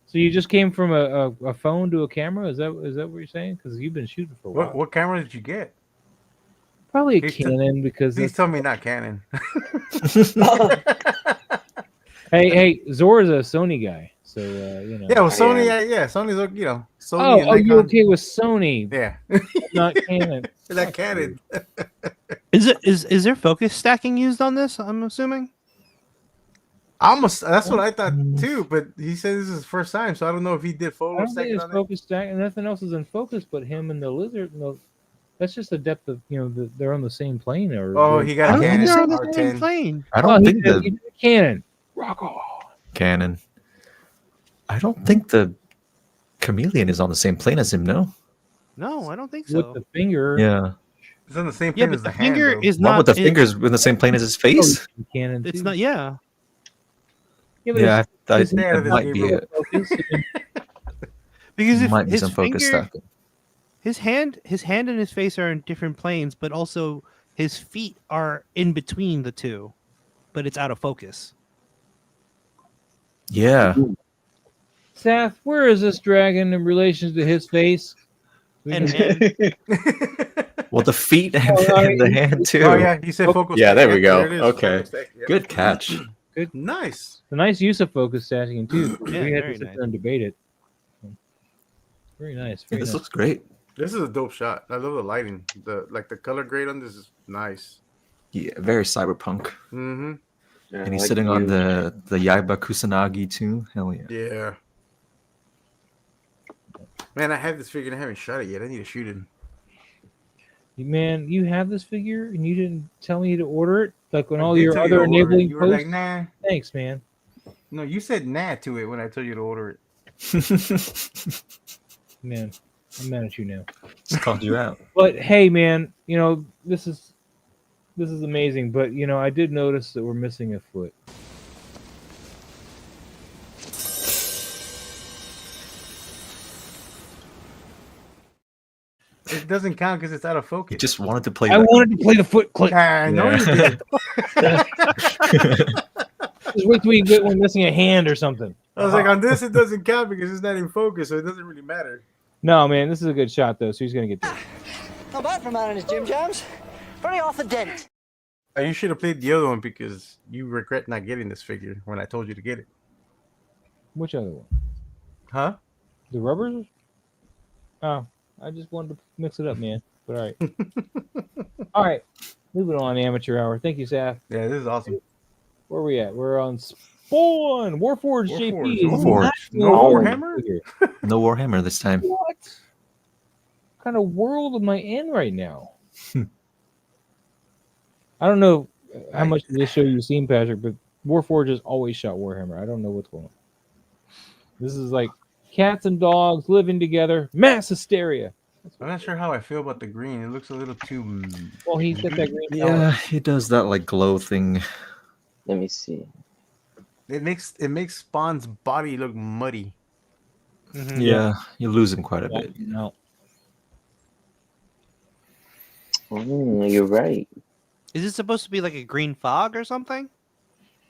So you just came from a phone to a camera? Is that what you're saying? Because you've been shooting for a while. What camera did you get? Probably a Please Canon because Please tell me not Canon. hey, Zor's a Sony guy, so you know. Yeah, well, Sony. am. Yeah, Sony's Sony. and Oh, you Nikon. okay with Sony, Yeah, not Canon? that Canon. Is there focus stacking used on this? I'm assuming. That's what I thought too. But he said this is his first time, so I don't know if he did I photo don't think stacking it's on it. focus stack, and nothing else is in focus but him and the lizard. No, that's just the depth of they're on the same plane. Or Oh, he got a They're Canon on the same R10. plane. I don't think he the did a Canon. Rock on. Canon. I don't think the chameleon is on the same plane as him, no? No, I don't think With so. the finger. Yeah. It's on the same Yeah, plane but as the the hand, finger though. is Not not with the it- fingers in the same plane as his face? Canon. It's too. not. Yeah, Yeah, but Yeah, it's- that Yeah, might be it. focus. because if Might be his some focus finger, stacking. his hand and his face are in different planes, but also his feet are in between the two, but it's out of focus. Yeah. Seth, where is this dragon in relation to his face? And hand, Well, the feet and, Alright. and the hand, too. Oh yeah, he said focus. Yeah, stack. there we go. it is, Okay. focus stack, yeah. Good catch. Nice. A nice use of focus stacking too. Yeah, we had to very sit nice. there and debate it. Very nice. Very This nice. looks great. This is a dope shot. I love the lighting. The color grade on this is nice. Yeah, very cyberpunk. Mm-hmm. Yeah, And he's like sitting on you. the Yaiba Kusanagi, too. Hell yeah. Yeah. Man, I have this figure and I haven't shot it yet. I need to shoot it. Man, you have this figure and you didn't tell me to order it? Like when I all did your tell you other to order it. enabling You were posts? like, nah. Thanks, man. No, you said nah to it when I told you to order it. Man, I'm mad at you now. Just called you out. But hey, man, this is amazing. But I did notice that we're missing a foot. It doesn't count because it's out of You focus. just wanted to play. I that. wanted to play the foot clip. I know you did. Just wait till we get one missing a hand or something. I was like, on this, it doesn't count because it's not in focus, so it doesn't really matter. No, man, this is a good shot though. So he's gonna get there. Not bad for a man in his gym jams. Very off the dent. You should have played the other one because you regret not getting this figure when I told you to get it. Which other one? Huh? The rubbers? Oh, I just wanted to mix it up, man. But all right. All right. Moving on, amateur hour. Thank you, Saf. Yeah, this is awesome. Where are we at? We're on Spawn. Warforged JP. is Warforged. not No the Warhammer? figure. No Warhammer this time. What kind of world am I in right now? I don't know how much of this show you've seen, Patrick, but Warforged has always shot Warhammer. I don't know what's going on. This is like cats and dogs living together, mass hysteria. I'm not sure how I feel about the green. It looks a little too. Well, he's got that green Yeah, color. he does that like glow thing. Let me see. It makes Spawn's body look muddy. Yeah, you're losing quite a Yeah, bit. no. Oh, you're right. Is it supposed to be like a green fog or something?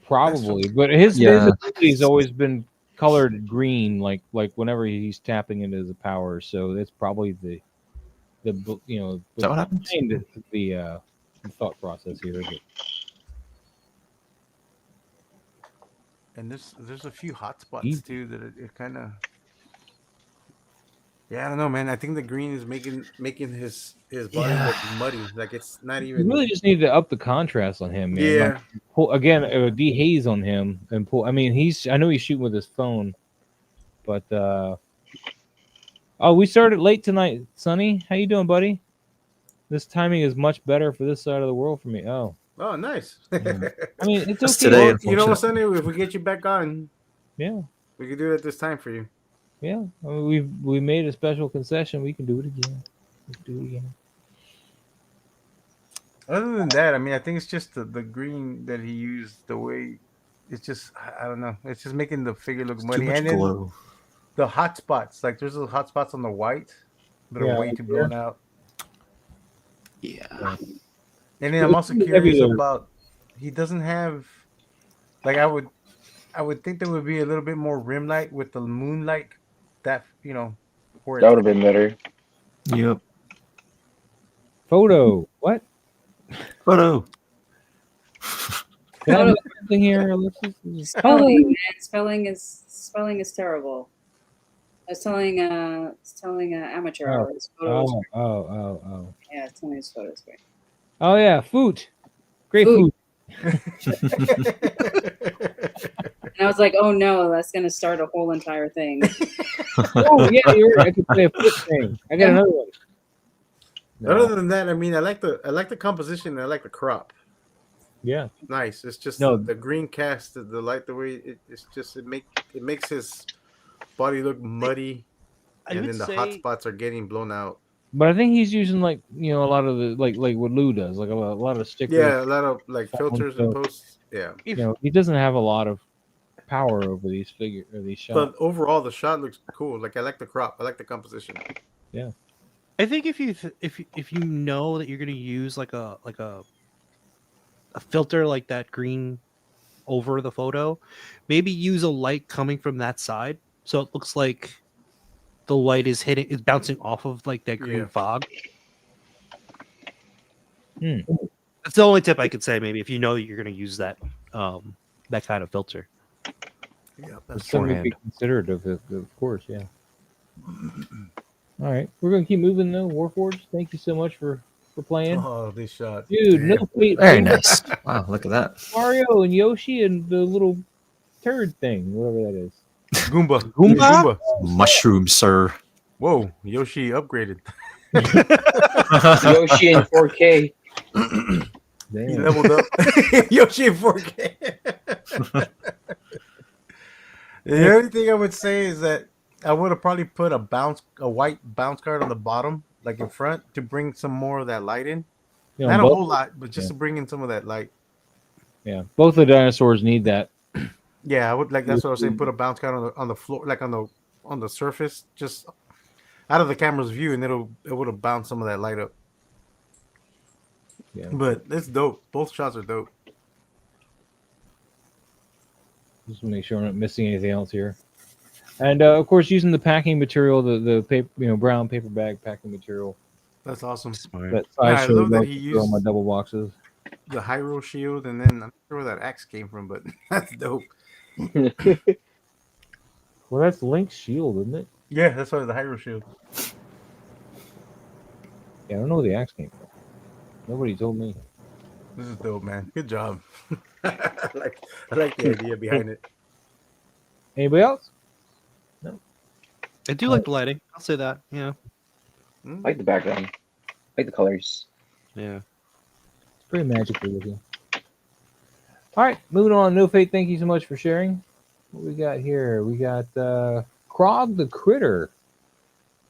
Probably, but his Yeah. ability's always been colored green, like whenever he's tapping into the power. So that's probably the Is that what happens? behind the thought process here. But And there's a few hot spots Easy. too that it kind of. Yeah, I don't know, man. I think the green is making his body Yeah. look muddy. Like it's not you even. really just need to up the contrast on him, man. Yeah. Like, pull again, dehaze on him and pull. I mean, I know he's shooting with his phone, but oh, we started late tonight, Sonny. How you doing, buddy? This timing is much better for this side of the world for me. Oh, Oh, nice. I mean, it's Just okay. today, You know what, Sonny? If we get you back on, Yeah, we can do it at this time for you. yeah. I mean, we made a special concession. We can do it again. We can do it again. Other than that, I mean, I think it's just the green that he used. The way it's just, I don't know. It's just making the figure look Too muddy. much And then glow. the hot spots, like there's those hot spots on the white that Yeah, are way like too here. blown out. Yeah. And then I'm also Heavy curious though. about he doesn't have like I would think there would be a little bit more rim light with the moonlight that where That would have been better. Yep. Photo. What? Photo. Can I do something here, Alexis? Spelling, man. Spelling is terrible. I was telling amateur hour his photos. Oh. Yeah, it's telling his photos great. Oh yeah, food. Great Food. food. And I was like, oh no, that's gonna start a whole entire thing. Oh yeah, you're right. I could play a foot thing. I got another one. Other than that, I mean, I like the composition. And I like the crop. Yeah. Nice. It's just No. the green cast, the light, the way it makes his body look muddy, I and would then the hot say- spots are getting blown out. But I think he's using a lot of the like what Lou does, like a lot of stickers. Yeah, a lot of like filters and So- posts. Yeah, He doesn't have a lot of power over these these shots. but overall the shot looks cool. Like I like the crop. I like the composition. I think if you know that you're gonna use like a filter like that green over the photo, maybe use a light coming from that side so it looks like the light is bouncing off of like that green Yeah. fog. Hmm. That's the only tip I could say. Maybe if you know that you're gonna use that that kind of filter. Yeah, It's something to be beforehand. considered of course, yeah. All right, we're gonna keep moving though. Warforged, thank you so much for playing, Oh, this shot, dude. Damn. No wait, Very nice. Wow, look at that. Mario and Yoshi and the little turd thing, whatever that is. Goomba. Goomba? Mushroom, sir. Whoa, Yoshi upgraded. Yoshi in 4K. He Damn. leveled up. Yoshi in 4K. The only thing I would say is that I would have probably put a white bounce card on the bottom, like in front, to bring some more of that light in. You know, Not a both, whole lot, but just yeah. to bring in some of that light. Yeah, both the dinosaurs need that. Yeah, I would like. That's what I was saying. Put a bounce card on the floor, like on the surface, just out of the camera's view, and it would have bounced some of that light up. Yeah, But it's dope. Both shots are dope. just to make sure I'm not missing anything else here. And of course, using the packing material, the paper, brown paper bag packing material. That's awesome. That Yeah, I Sideshow love that loves he to throw on used my double boxes. the Hyro shield, and then I'm not sure where that axe came from, but that's dope. Well, that's Link's shield, isn't it? Yeah, that's why the Hyro shield. Yeah, I don't know where the axe came from. Nobody told me. This is dope, man. Good job. I like the idea behind it. Anybody else? I do like the lighting. I'll say that. Yeah. I like the background. I like the colors. Yeah. It's pretty magical looking. All right, moving on. No Fate, thank you so much for sharing. What we got here? We got Krog the Critter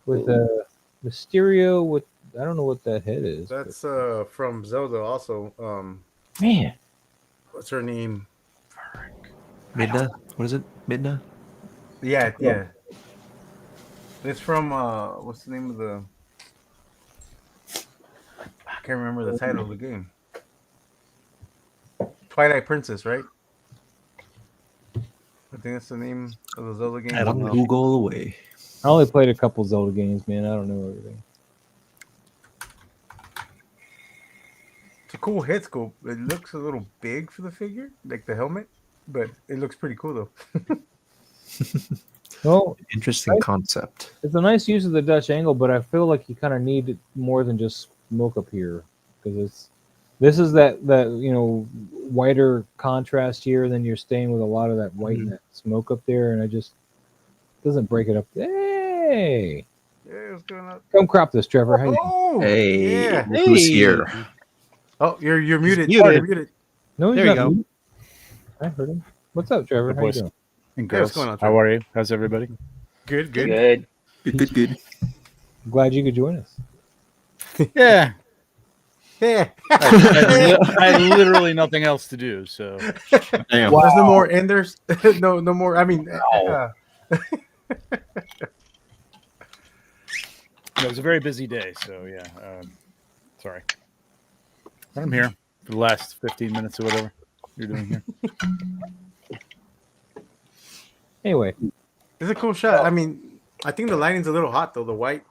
with Mysterio with, I don't know what that head is. That's from Zelda also. Man. What's her name? Midna? What is it? Midna? Yeah. It's from what's the name of the? I can't remember the title of the game. Twilight Princess, right? I think that's the name of the Zelda game. I don't know. Google away. I only played a couple Zelda games, man. I don't know everything. It's a cool head sculpt. It looks a little big for the figure, like the helmet, but it looks pretty cool though. Well, Interesting concept. it's a nice use of the Dutch angle, but I feel like you kind of need more than just smoke up here, because this is that whiter contrast here, and then you're staying with a lot of that white and that smoke up there, and it doesn't break it up. Hey, Yeah, what's going on? come crop this, Trevor. How you doing? Oh, Hey, yeah. who's here? Oh, you're muted. muted. You're muted. No, he's There you not go. muted. I heard him. What's up, Trevor? How you boys. doing? And Hey, what's girls, going on, how Trevor? are you? How's everybody? Good. Good. Good. I'm glad you could join us. Yeah. Yeah. I had literally nothing else to do, so Damn. There's no more enders. no more. I mean, it was a very busy day. So yeah, sorry. But I'm here for the last 15 minutes or whatever you're doing here. Anyway, it's a cool shot. I mean, I think the lighting's a little hot though. The white.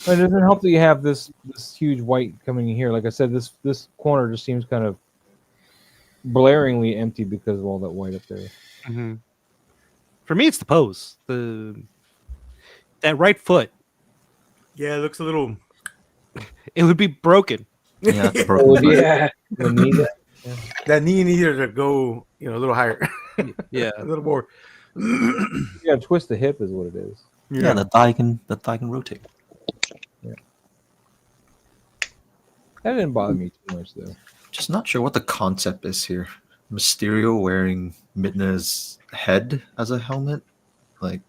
it doesn't help that you have this huge white coming in here. Like I said, this corner just seems kind of blaringly empty because of all that white up there. Mm-hmm. For me, it's the pose. That right foot. Yeah, it looks a little. It would be broken. Yeah, it's Oh, broken. Yeah. The knee there. That knee needed to go, a little higher, Yeah. a little more. You gotta twist the hip, is what it is. Yeah, the thigh can rotate. That didn't bother me too much though. Just not sure what the concept is here. Mysterio wearing Midna's head as a helmet, like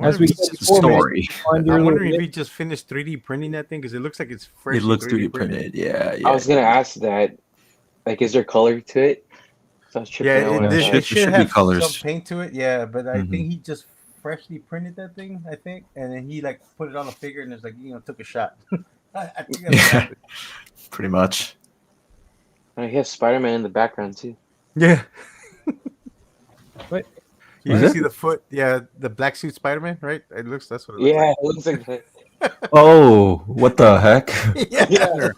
As we he said just, before, man, story. find your I'm little wondering if niche. he just finished 3D printing that thing because it looks like it's fresh. It looks 3D printed. Yeah. I was gonna ask that. Like, is there color to it? So I was tripping Yeah, out it, on it, that. it should should be have colors. some paint to it. Yeah, but I Mhm. think he just freshly printed that thing. I think, and then he like put it on a figure and it's like took a shot. I think that's what happened. Pretty much. And he has Spider-Man in the background too. Yeah. What? You Is can it? see the foot. Yeah, the black suit Spider-Man, right? It looks. That's what it looks Yeah, it looks like that. Oh, what the heck? like. Yeah. Yeah.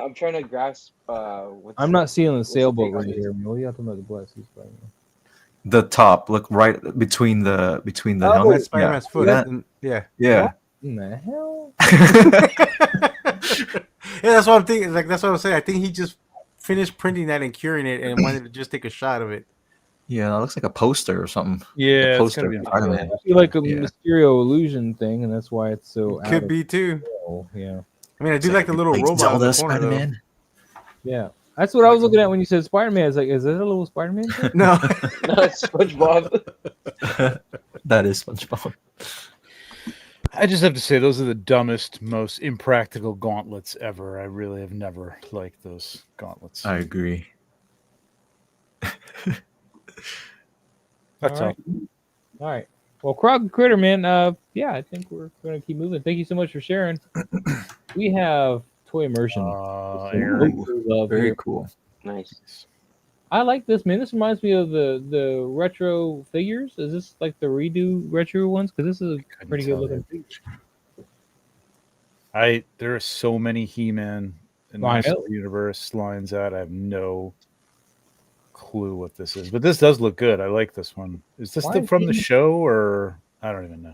I'm trying to grasp. I'm not seeing the what's the sailboat take right on it? here. What are you talking about? The black suit Spider-Man? The top. Look right between the Oh, helmet. That's Spider-Man's Yeah. foot. That- and- yeah. yeah. In the hell? Yeah, that's what I'm thinking. Like that's what I'm saying. I think he just finished printing that and curing it and wanted to just take a shot of it. Yeah, that looks like a poster or something. Yeah, a it's poster gonna be of in Spider-Man. I feel like a Yeah. Mysterio illusion thing, and that's why it's so Could be too. control. Yeah, I mean, I do like the little Like robot in Zelda the corner though. Spider-Man. yeah. That's what I was looking at when you said Spider-Man. It's like, is that a little Spider-Man? thing? No. No, it's SpongeBob. That is SpongeBob. I just have to say, those are the dumbest, most impractical gauntlets ever. I really have never liked those gauntlets. I agree. That's all. All right. Well, Krog and Critter, man. Yeah, I think we're going to keep moving. Thank you so much for sharing. We have toy immersion. Aaron. Very cool. Nice. I like this, man. This reminds me of the retro figures. Is this like the redo retro ones? Because this is a pretty good looking figure. There are so many He-Man in the I Master know. Universe lines out. I have no clue what this is, but this does look good. I like this one. Is this Why from the He-Man? show, or I don't even know?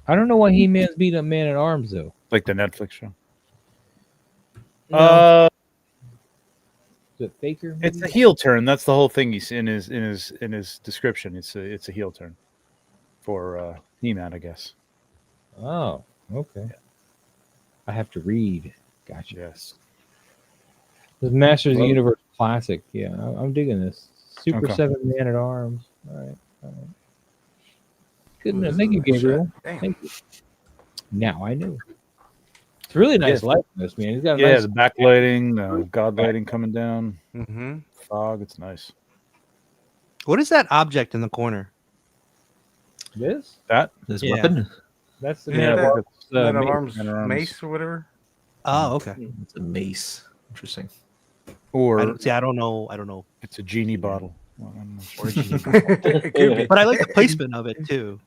I don't know why He-Man's beat up Man at Arms though. Like the Netflix show? No. Is it Faker? It's maybe? a heel turn. That's the whole thing. He's in his description. It's a heel turn for He-Man, I guess. Oh, okay. I have to read. Gotcha. Yes. This Masters of the Universe classic. Yeah, I'm digging this. Super Okay. 7 Man at Arms. All right. Good Ooh, enough. this Thank is you, a nice Gabriel. shot. Damn. Thank you. Now I knew. It's really nice Yeah. light in this, man. He's got a Yeah, nice the backlighting, the god lighting coming down, Mm-hmm. fog. It's nice. What is that object in the corner? this. That This Yeah. weapon. That's the Yeah, Man at that- Arms, Man of mace. Arms Man of Arms. mace or whatever. Oh, okay. It's a mace. Interesting. or I don't know. I don't know. it's a genie bottle. Well, I'm not sure. Or a genie. It could be. But I like the placement of it too.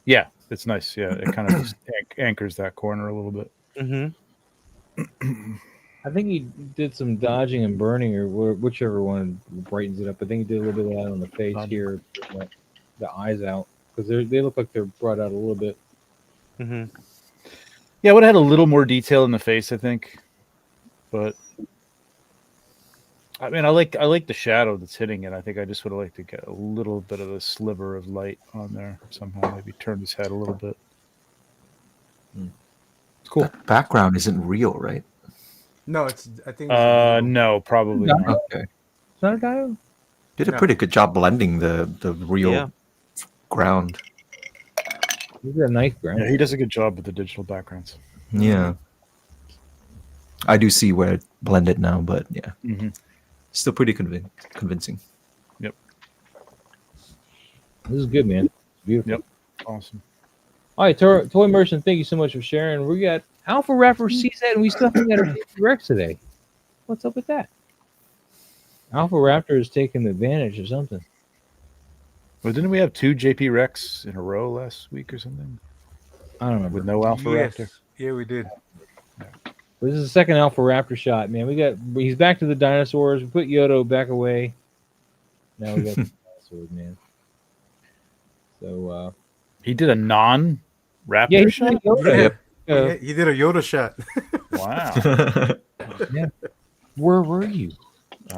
Yeah, it's nice. Yeah, it kind of just anchors that corner a little bit. Mm-hmm. I think he did some dodging and burning, or whichever one brightens it up. I think he did a little bit of that on the face here, like the eyes out, because they look like they're brought out a little bit. Mm-hmm. Yeah, I would have had a little more detail in the face, I think. But I mean, I like the shadow that's hitting it. I think I just would have liked to get a little bit of a sliver of light on there somehow. Maybe turn his head a little bit. It's cool. That background isn't real, right? No, it's. I think. No, probably No. not. Okay. Is that a diode? Did a No. pretty good job blending the real Yeah. ground. He's got a nice ground. Yeah, he does a good job with the digital backgrounds. Yeah. I do see where it blended now, but yeah, Mm-hmm. still pretty convincing. This is good, man. It's beautiful. Yep. Awesome. All right, Toy Merchant, thank you so much for sharing. We got Alpha Rapper CZ, and we still haven't got a Rex today. What's up with that? Alpha Raptor is taking advantage of something. Well, didn't we have 2 JP Rex in a row last week or something? I don't remember. With no Alpha Yes. Raptor? Yeah, we did. But this is the second Alpha Raptor shot, man. He's back to the dinosaurs. We put Yodo back away. Now we got the dinosaurs, man. So He did a non-Raptor yeah, he's shot? Yoda. Yeah, he did a Yoda shot. Wow. Yeah. Where were you?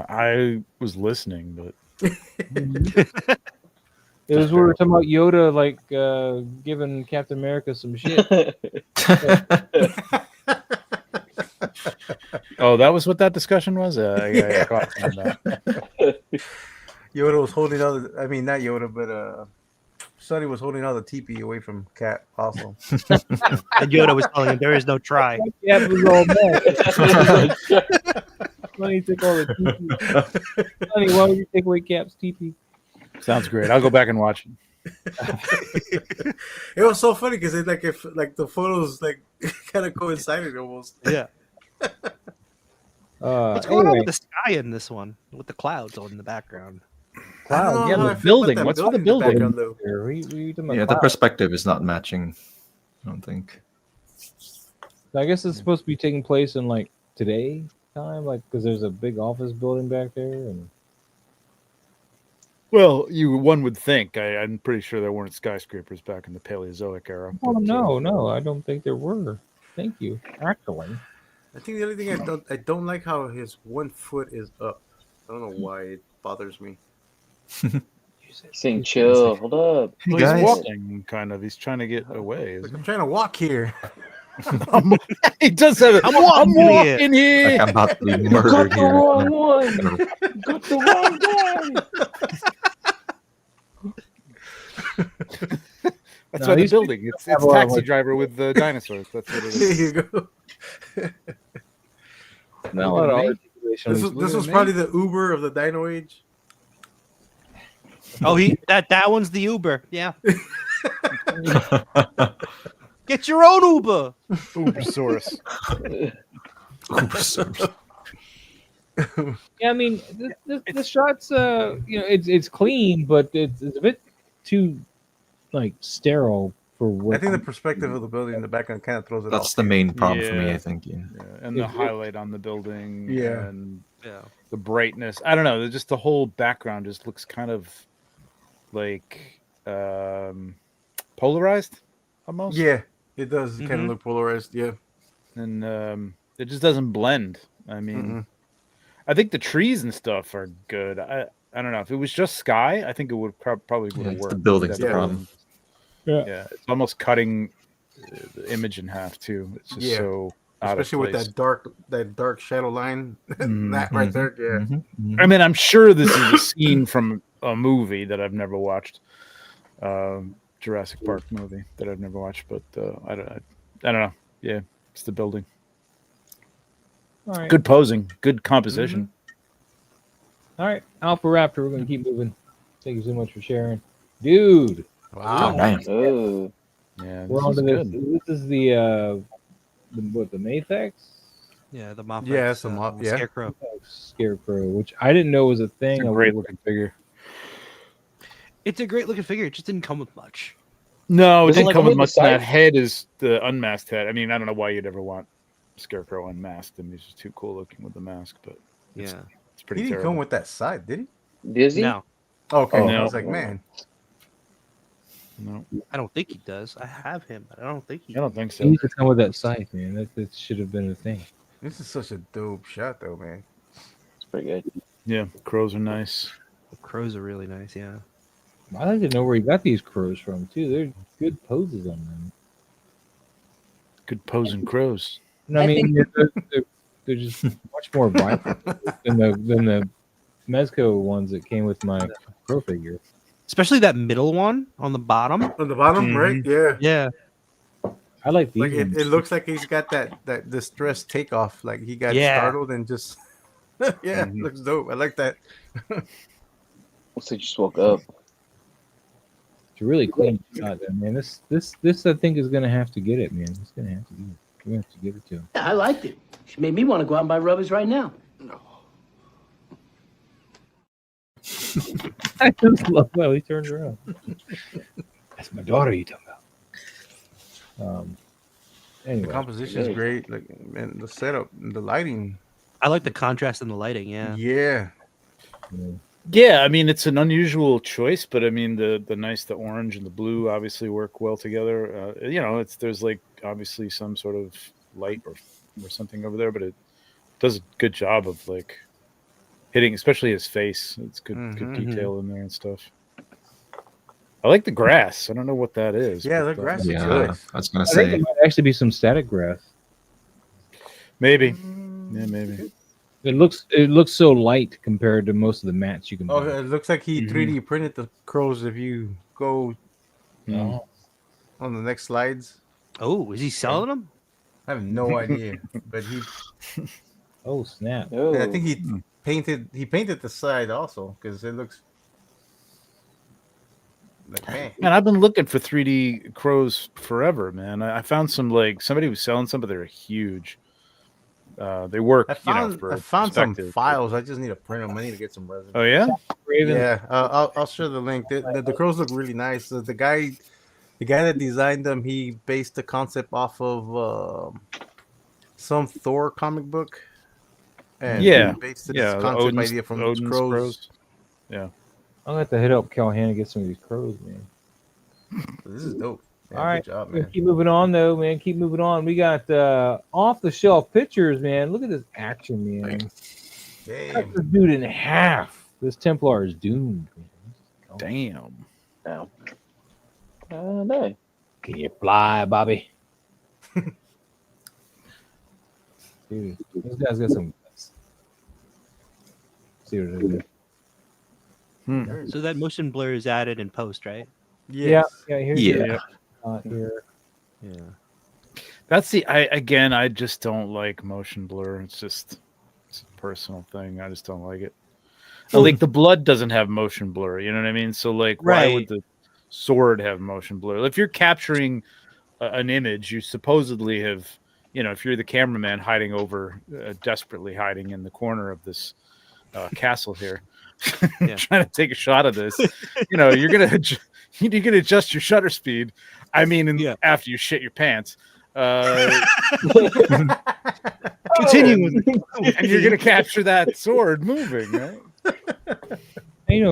I was listening, but It was we were talking about Yoda, like giving Captain America some shit. oh, that was what that discussion was? I caught some of that. Yoda was holding all the. I mean, not Yoda, but Sonny was holding all the teepee away from Cat. Also, And Yoda was telling him there is no try. Yeah, it was all bad. Sonny took all the TP. Sonny, why would you take away Cap's TP? Sounds great. I'll go back and watch it. it was so funny because it like the photos like kind of coincided almost. Yeah. What's going on Anyway, with the sky in this one? With the clouds on in the background. I don't know yeah, how the I feel about building. that What's with the in the building? background, though. Yeah, the perspective is not matching. I don't think. I guess it's supposed to be taking place in like today time, like because there's a big office building back there, and Well, one would think. I'm pretty sure there weren't skyscrapers back in the Paleozoic era. oh but, no, I don't think there were. Thank you. Actually, I think the only thing I don't like how his 1 foot is up. I don't know why it bothers me. Saying chill. Hold up. He's Guys. walking, kind of. He's trying to get away. Like, Isn't I'm he? trying to walk here. He does have it. I'm I'm walking walking here. Like I'm about to be murdered here. one. Got the wrong guy. That's No, why the these building. people It's have a lot of, Taxi like- Driver with the dinosaurs. That's what it There is. you go. Not a lot of me. articulation. This was probably the Uber of the Dino Age. Oh, that one's the Uber. Yeah. Get your own Uber. Ubersaurus. Yeah, I mean, the shots, it's clean, but it's a bit too like sterile for what. I think the perspective of the building in the background kind of throws it That's off. the main problem for me, Yeah. I think. Yeah. Yeah, and the highlight on the building. Yeah. And Yeah. the brightness. I don't know. Just the whole background just looks kind of like polarized almost. Yeah, it does kind of look polarized. Yeah. And it just doesn't blend. I mean, I think the trees and stuff are good. I don't know if it was just sky. I think it would probably would have It's worked. the building's That the problem. Yeah, it's almost cutting the image in half too. It's just so out especially of with place. that dark shadow line. That right there. Yeah. I mean, I'm sure this is a scene from a movie that I've never watched, Jurassic Park movie that I've never watched. But I don't know. Yeah, it's the building. All right. Good posing, good composition. All right, Alpha Raptor. We're gonna keep moving. Thank you so much for sharing, dude. Wow. Oh, damn. Oh. Yeah, We're this on is to this. good. This is the Maythex? Yeah, the Moth. Yeah, it's the Moth, yeah. Scarecrow. Scarecrow, which I didn't know was a thing. It's a great looking figure. It's a great looking figure. It just didn't come with much. No, it Was it didn't like come with only the much. That size? head is the unmasked head. I mean, I don't know why you'd ever want Scarecrow unmasked. I mean, he's just too cool looking with the mask. But it's Yeah. pretty He didn't terrible. come with that side, did he? Dizzy? No, Okay. Oh, I no. was like, man. No, I don't think he does. I have him, but I don't think he. I don't think He so. needs to come with that scythe, man. That should have been a thing. This is such a dope shot, though, man. It's pretty good. Yeah, crows are nice. The crows are really nice. Yeah. I'd like to know where he got these crows from too. They're good poses on them. Good posing crows. No, I I mean they're just much more vibrant than the Mezco ones that came with my crow figure. Especially that middle one on the bottom. On the bottom, right? Yeah. Yeah. I like these Like ones. it looks like he's got that distressed takeoff. Like he got Yeah. startled and just looks dope. I like that. Looks like you just woke up. It's a really clean shot, there, man. This I think is gonna have to get it, man. It's gonna have to get it. We're gonna have to give it to him. I liked it. She made me want to go out and buy rubbers right now. I just love how he turns around. That's my daughter you talking about. The Anyway, composition is great. Like, man, the setup, the lighting. I like the contrast in the lighting. Yeah. Yeah. Yeah, I mean it's an unusual choice, but I mean the orange and the blue obviously work well together. There's like obviously some sort of light or something over there, but it does a good job of like hitting, especially his face. It's good detail in there and stuff. I like the grass. I don't know what that is. Yeah, but, the grass is Yeah, nice. I was gonna I think say. it might actually be some static grass. maybe. Yeah, maybe. It looks so light compared to most of the mats you can buy. Oh, it looks like he 3D printed the crows. If you go Mm. on the next slides, Oh, is he selling them? I have no idea, but he. Oh snap! Oh. I think he painted the side also because it looks like man. Man, I've been looking for 3D crows forever, man. I found some like somebody was selling some, but they're huge. They work. I found for some perspective. files. I just need to print them. I need to get some resin. Oh yeah. Raven. Yeah, I'll share the link. The crows look really nice. The guy that designed them, he based the concept off of some Thor comic book. And Yeah, he based his yeah. the concept idea from Odin's crows. Yeah. I'm gonna have to hit up Callahan and get some of these crows, man. This is dope. Yeah, All right, good job, we're gonna man. keep moving on though, man. Keep moving on. We got off the shelf pictures, man. Look at this action, man. Cut Damn. this dude in half. This Templar is doomed. Man. Damn. No. No. Can you fly, Bobby? Dude, this guy's got some guts. See what I did there? So that motion blur is added in post, right? Yes. Yeah. Here's Yeah. here. Yeah. That's I just don't like motion blur. It's a personal thing. I just don't like it. Like the blood doesn't have motion blur. You know what I mean? So like, why would the sword have motion blur? If you're capturing an image, you supposedly have, if you're the cameraman hiding over, desperately hiding in the corner of this castle here, trying to take a shot of this, you're gonna adjust your shutter speed. I mean, after you shit your pants. Continuing with it. And you're gonna capture that sword moving, right?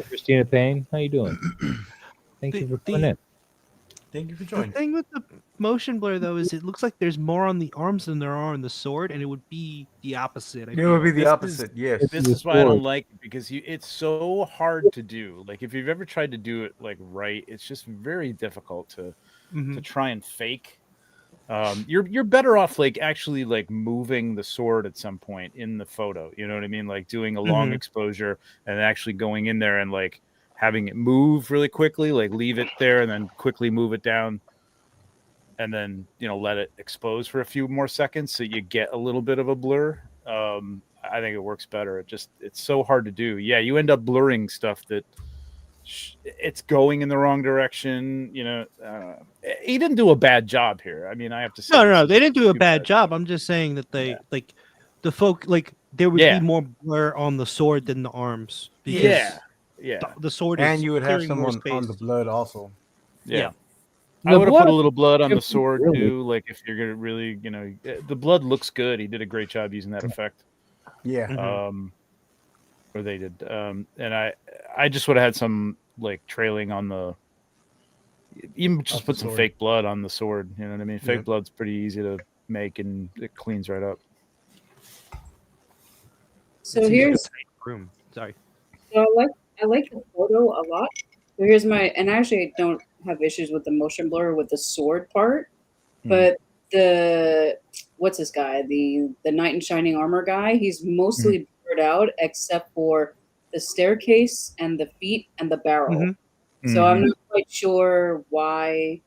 Christina Payne, how you doing? Thank you for coming in. Thank you for The joining. thing with the motion blur, though, is it looks like there's more on the arms than there are on the sword, and it would be the opposite. It would be the opposite. Yes. This is why I don't like it, because it's so hard to do. Like if you've ever tried to do it like right, it's just very difficult to try and fake. You're better off like actually like moving the sword at some point in the photo. You know what I mean? Like doing a long exposure and actually going in there and like having it move really quickly, like leave it there and then quickly move it down, and then let it expose for a few more seconds so you get a little bit of a blur. I think it works better. It's so hard to do. Yeah, you end up blurring stuff that it's going in the wrong direction. He didn't do a bad job here. I mean, I have to say, no, they didn't do a bad job. I'm just saying that they like the folk like there would be more blur on the sword than the arms. Because the sword is and you would have clearing more someone on the space. blood also. Yeah. I would have put a little blood on the sword too. Like if you're gonna really, the blood looks good. He did a great job using that effect. Yeah. Or they did. And I just would have had some like trailing on the. Even just put some fake blood on the sword. You know what I mean? Fake blood's pretty easy to make, and it cleans right up. So here's room. Sorry. So I like the photo a lot. So here's and I actually don't have issues with the motion blur with the sword part, but what's this guy? The knight in shining armor guy, he's mostly blurred out except for the staircase and the feet and the barrel. So I'm not quite sure why.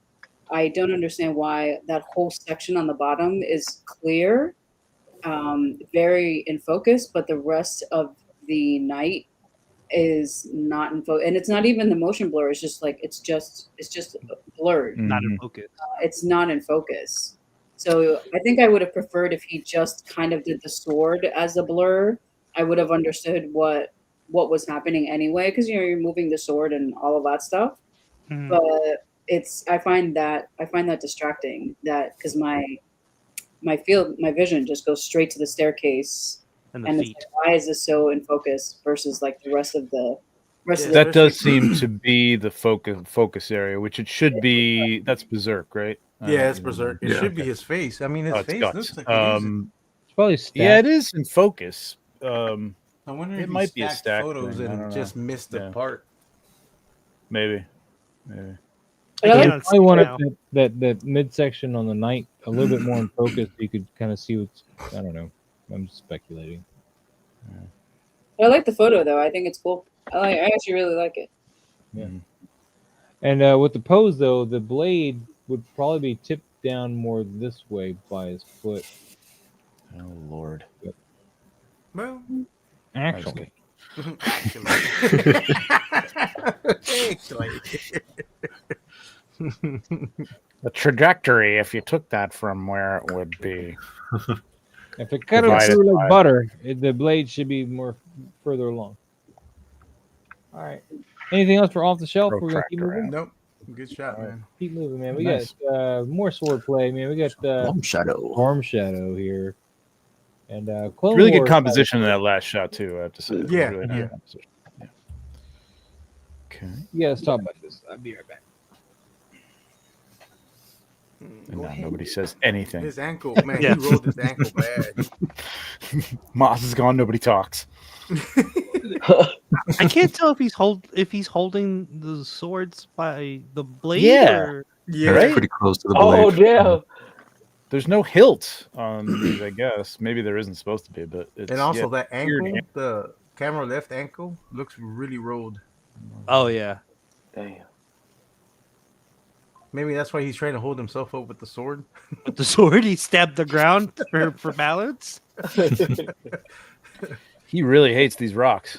I don't understand why that whole section on the bottom is clear, very in focus, but the rest of the knight is not in focus, and it's not even the motion blur. It's just like it's just blurred. Not in focus. It's not in focus. So I think I would have preferred if he just kind of did the sword as a blur. I would have understood what was happening anyway, because you're moving the sword and all of that stuff. But I find that distracting. That because my vision just goes straight to the staircase. And it's like, why is this so in focus versus like the rest of the that does seem to be the focus area, which it should be. That's Berserk, right? Yeah, it's Berserk. It should be his face. I mean, his face looks like it's probably stacked. Yeah, it is in focus. I wonder if it might be a stack photos thing. and just missed the part. Maybe. I wanted that midsection on the night a little bit more in focus, so you could kind of see what's. I don't know. I'm speculating. I like the photo though. I think it's cool. I actually really like it. Yeah. And with the pose though, the blade would probably be tipped down more this way by his foot. Oh Lord. Yep. Well, actually. The trajectory, if you took that from where it would be. If it cut it through like butter, the blade should be more further along. All right. Anything else for off the shelf? We're gonna keep moving. Nope. Good shot, man. Keep moving, man. We got more sword play, man. We got Storm Shadow here, and really good composition in that last shot too. I have to say. Yeah. Really nice composition. Yeah. Okay. Yeah, let's talk about this. I'll be right back. And now nobody says anything. His ankle, man. He rolled his ankle bad. Moss is gone. Nobody talks. I can't tell if he's holding the swords by the blade. Yeah, or... yeah, right? Pretty close to the blade. Oh damn! There's no hilt on these, I guess. Maybe there isn't supposed to be, but it's And also that weird ankle, the camera left ankle looks really rolled. Oh yeah. Damn. Maybe that's why he's trying to hold himself up with the sword. With the sword, he stabbed the ground for balance. He really hates these rocks.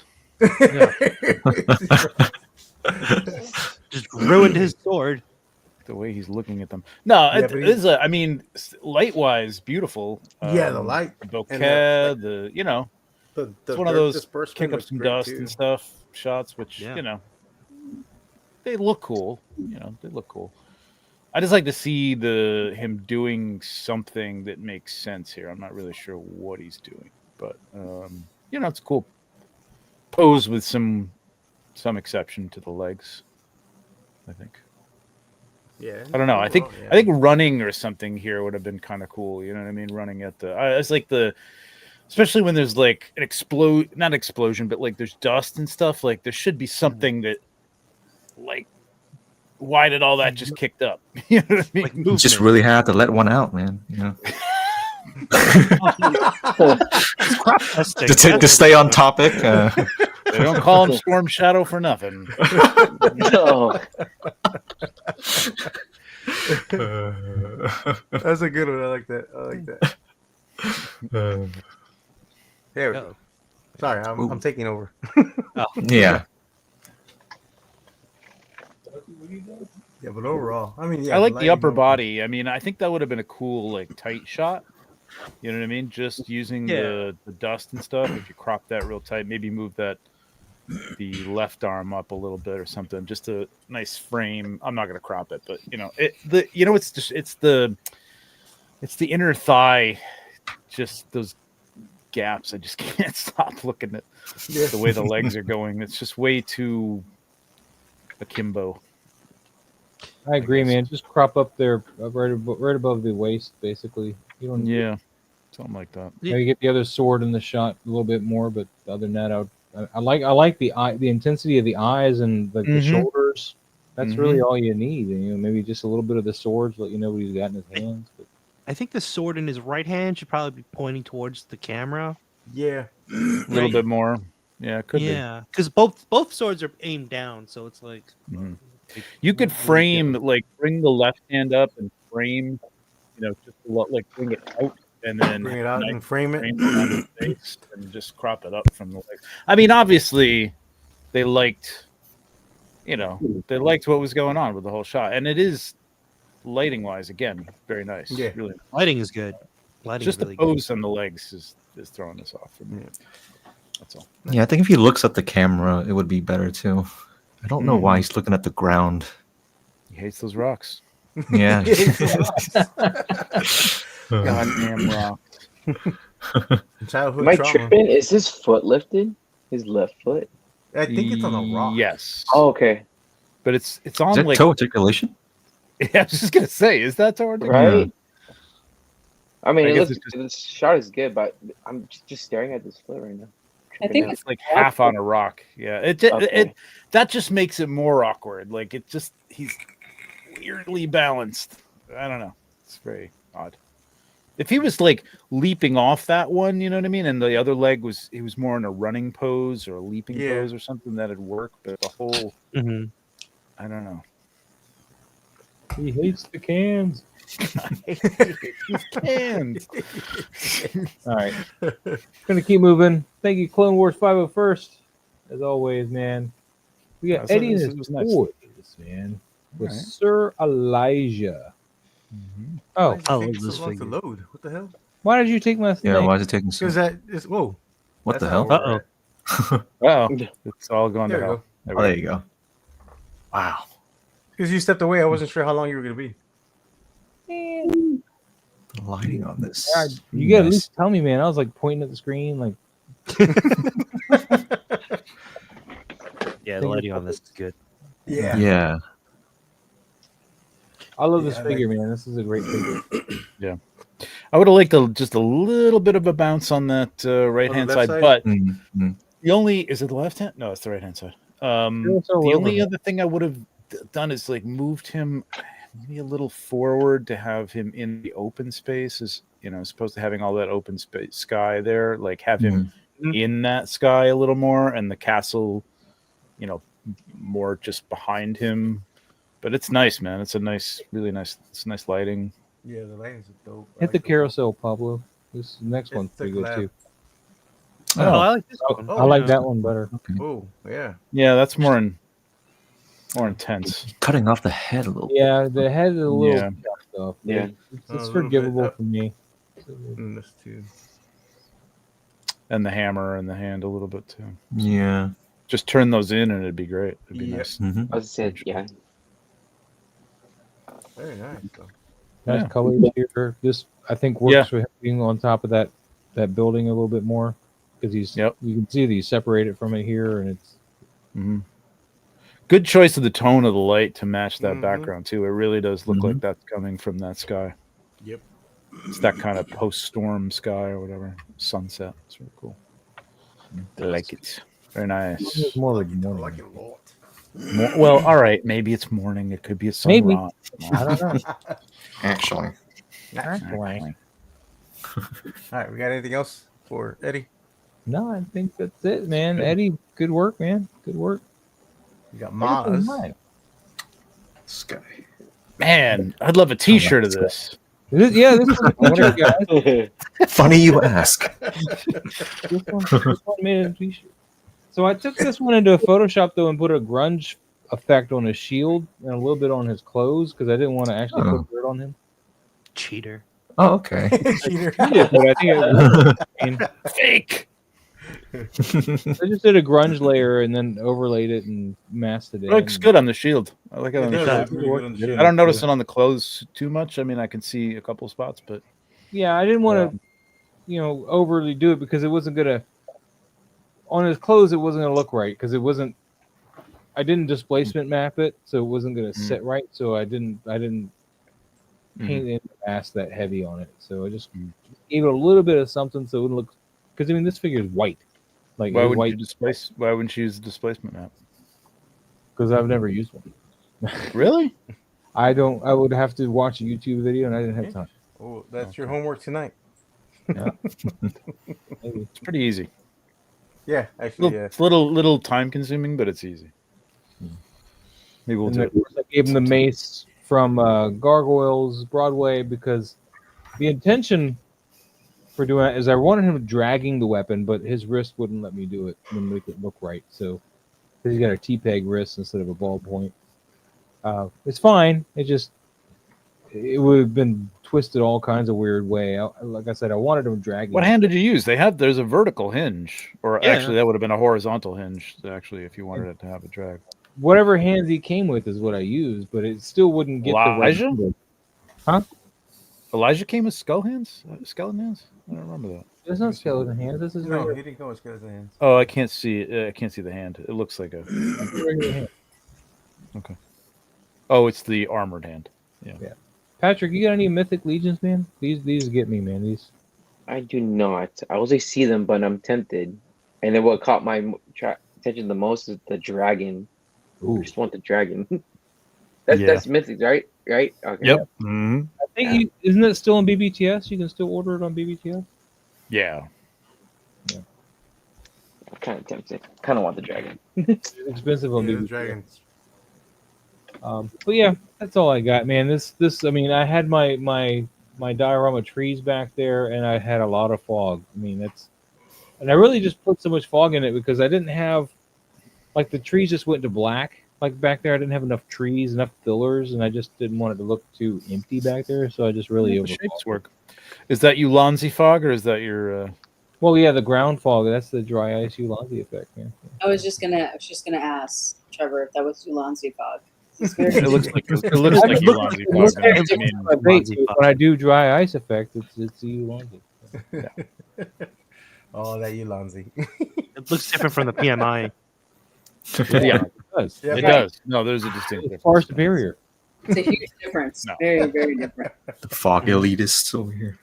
Just ruined his sword. The way he's looking at them. No, Yeah, it but is. I mean, light-wise, beautiful. Yeah, the light the bokeh, and the, the you know, the it's one of dirt those disbursement kick up looks some great, dust too. and stuff shots, which Yeah. you know, they look cool. You know, they look cool. I just like to see him doing something that makes sense here. I'm not really sure what he's doing, but you know, it's a cool pose with some exception to the legs, I think. Yeah, I don't know. I think overall, yeah. I think running or something here would have been kind of cool. You know what I mean? Running at it's like especially when there's like an not explosion, but like there's dust and stuff. Like there should be something that, like, why did all that just kicked up? You know what I mean? Like You just really had to let one out, man. You know, to stay on topic. They don't call him Storm Shadow for nothing. No. That's a good one. I like that. There we go. Sorry, I'm taking over. Yeah. Yeah, but overall, I mean, yeah, I like the lighting upper overall- body. I mean, I think that would have been a cool, like, tight shot. You know what I mean? Just using the dust and stuff. If you crop that real tight, maybe move the left arm up a little bit or something. Just a nice frame. I'm not gonna crop it, but you know, it's the inner thigh. Just those gaps. I just can't stop looking at the way the legs are going. It's just way too akimbo. I agree, man. Just crop up there, right above the waist, basically. You don't. Yeah, something like that. Maybe get the other sword in the shot a little bit more, but other than that, I like the intensity of the eyes and the Mhm. shoulders. That's Mhm. really all you need. And, you know, maybe just a little bit of the swords, let you know what he's got in his hands. But I think the sword in his right hand should probably be pointing towards the camera. Yeah, A little bit more. Yeah, it could Yeah, because both swords are aimed down, so it's like be. Mhm. You could frame, like, bring the left hand up and frame, you know, just like bring it out and then bring it out and frame it. on his face and just crop it up from the legs. I mean, obviously, they liked what was going on with the whole shot, and it is lighting wise, again, very nice. Yeah. Really nice. lighting is good. Lighting Just is really the pose on the legs is throwing this off for me. That's all. Yeah, I think if he looks at the camera, it would be better too. I don't know why he's looking at the ground. He hates those rocks. Yeah. Goddamn rocks. Childhood Am I trauma. tripping? Is his foot lifted? His left foot? I think it's on a rock. Yes. Oh, okay. But it's Is on that like toe articulation? Yeah, I was just gonna say, is that toe articulation? Right? I mean, I it guess looks, it's this shot is good, but I'm just staring at this foot right now. I think It's like half on a rock. Yeah, it that just makes it more awkward. Like he's weirdly balanced. I don't know. It's very odd. If he was like leaping off that one, you know what I mean, and the other leg he was more in a running pose or a leaping pose or something, that'd work. But the whole, I don't know. he hates the cans. He's canned. All right, gonna keep moving. Thank you, Clone Wars 501st. As always, man. We got Yeah, so Eddie and this his was nice. boys, man, with All right. Sir Elijah. Oh, Why does it I take love so this long to figure. load? What the hell? why did you take my Yeah, thing? why is it taking so Because that is whoa. What the That's how hell? we're at. Oh, it's all going There to we hell. go. Oh, there you go. Wow. Because you stepped away, I wasn't sure how long you were gonna be. The lighting on this. God, you gotta at Nice. least tell me, man. I was like pointing at the screen, like Yeah, the lighting on this is good. Yeah. Yeah. I love this Yeah, I figure, man. This is a great figure. I would have liked just a little bit of a bounce on that right hand left side, side? but Mhm. the only is it the left hand? No, it's the right hand side. it's all The over only him. other thing I would have done is like moved him. maybe a little forward to have him in the open space, as as opposed to having all that open space sky there. Like have him in that sky a little more, and the castle, more just behind him. But it's nice, man. It's a nice, really nice. It's nice lighting. Yeah, the lighting's dope. Hit the carousel, Pablo. This next one's pretty good too. Oh, I like this one. I like that one better. Oh, yeah. Yeah, that's more intense. Cutting off the head a little. Yeah, the head is a little Yeah. stuff. Yeah. It's forgivable for me. This too. And the hammer and the hand a little bit too. Yeah. Just turn those in and it'd be great. It'd be nice. Mhm. I was said, yeah. Very nice. Nice Yeah. colors here. This I think works with him being on top of that building a little bit more because you can see that he's separated from it here, and it's good choice of the tone of the light to match that background too. It really does look like that's coming from that sky. Yep. It's that kind of post-storm sky or whatever, sunset. It's really cool. I like it. Very nice. it's more like morning. I like it a lot. Well, all right. Maybe it's morning. It could be a sunrise. Maybe. I don't know. Actually. Actually. All right, we got anything else for Eddie? No, I think that's it, man. Eddie, good work, man. Good work. You got Maz. Sky. Man, I'd love a T-shirt of this. This is a picture, guys. Funny you ask. This one made a t-shirt. So I took this one into Photoshop though and put a grunge effect on his shield and a little bit on his clothes because I didn't want to actually put dirt on him. Cheater. Oh, okay. Cheater. But I think it was fake. I just did a grunge layer and then overlaid it and masked it in. It looks good on the shield. I like it on the does shield. look good on the shield. I don't notice it on the clothes too much. I mean, I can see a couple spots, but yeah, I didn't want to, overly do it because it wasn't gonna. On his clothes, it wasn't gonna look right because it wasn't. I didn't displacement map it, so it wasn't gonna sit right. So I didn't paint it mask that heavy on it. So I just gave it a little bit of something so it wouldn't look. Because this figure is white. Like why wouldn't white. you displace? Why wouldn't you use the displacement map? Because I've never used one. Really? I don't. I would have to watch a YouTube video, and I didn't have time. Oh, that's your homework tonight. Yeah. It's pretty easy. Yeah, actually, It's a little time consuming, but it's easy. Maybe we'll And do then, it. of course, I gave him the mace from Gargoyles Broadway because the intention for doing that is I wanted him dragging the weapon, but his wrist wouldn't let me do it and make it look right. So because he's got a T-peg wrist instead of a ballpoint. It's fine. It would have been twisted all kinds of weird way. Like I said, I wanted him dragging. What hand did you use? There's a vertical hinge, or actually that would have been a horizontal hinge. Actually, if you wanted it to have a drag. Whatever hands he came with is what I used, but it still wouldn't get Elijah? the right. Huh? Elijah came with skeleton hands. I don't remember that. There's no skeleton hands. This is No, regular, he didn't go with skeleton hands. Oh, I can't see. I can't see the hand. It looks like a. regular hand. Okay. Oh, it's the armored hand. Yeah. Patrick, you got any Mythic Legions, man? These get me, man. These. I do not. I always see them, but I'm tempted. And then what caught my attention the most is the dragon. Ooh. I just want the dragon. That's mythic, right? Right? Okay. Yep. Mm-hmm. I think isn't it still on BBTS? You can still order it on BBTS. Yeah. I'm kind of tempted. Kind of want the dragon. It's expensive on Yeah, BBTS. dragons. But yeah, that's all I got, man. This. I mean, I had my diorama trees back there, and I had a lot of fog. I mean, and I really just put so much fog in it because I didn't have, like, the trees just went to black. Like back there, I didn't have enough trees, enough fillers, and I just didn't want it to look too empty back there. So I just really The shapes work. Is that Ulanzi fog, or is that your? Well, yeah, the ground fog. That's the dry ice Ulanzi effect, man. I was just gonna ask Trevor if that was Ulanzi fog. It looks like Ulanzi fog. I mean, When I do dry ice effect, it's the Ulanzi. Oh, that Ulanzi. It looks different from the PMI. Yeah, it does. Yeah, it right. does. No, there's a distinct It's difference. far superior. It's a huge difference. No. Very, very different. The fog elitists over here.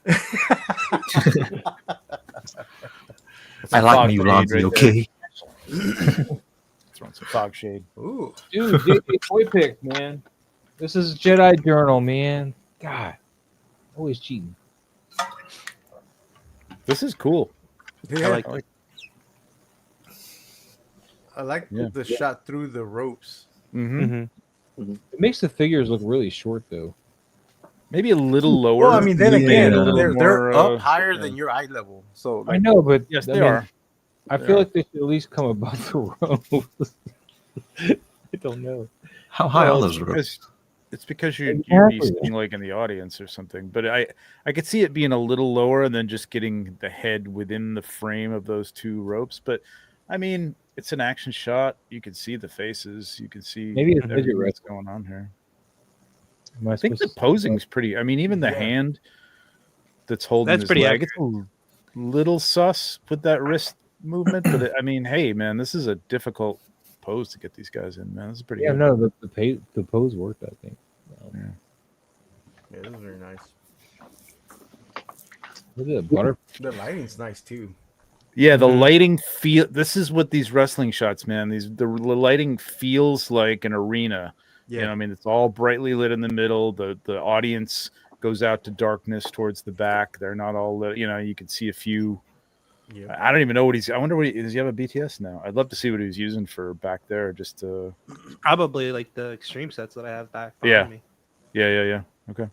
I like me Ulanzi, okay? Throwing some fog shade. Ooh. Dude, JJ Toy Pick, man. This is Jedi Journal, man. God, always cheating. This is cool. Yeah, I like Yeah. the shot through the ropes. Mm-hmm. It makes the figures look really short, though. Maybe a little lower. Well, I mean, then Maybe again, a little they're more, up higher yeah. than your eye level. So I like, know, but Yes, I they mean, are. I They feel are. like they should at least come above the ropes. I don't know. How high Well, are it's those ropes? because you'd be Exactly. sitting like in the audience or something. But I could see it being a little lower and then just getting the head within the frame of those two ropes. But I mean, it's an action shot. You can see the faces. You can see Maybe it's everything fidget that's wrestling. going on here. Am I I think supposed the to? posing's pretty. I mean, even the Yeah. hand that's holding That's his pretty leg, it's a little sus with that wrist movement. But I mean, hey, man, this is a difficult pose to get these guys in, man. This is pretty Yeah, good. no, the pose worked. I think. Yeah. yeah, this is very nice. Look at the butter. The lighting's nice too. Yeah, the lighting feel. This is what these wrestling shots, man. The lighting feels like an arena. Yeah, You know, I mean, it's all brightly lit in the middle. The audience goes out to darkness towards the back. They're not all lit. You know, you can see a few. yeah. I don't even know what he's. I wonder what does he have a BTS now? I'd love to see what he was using for back there. Just to. Probably like the extreme sets that I have back Yeah. behind me. Yeah. Okay.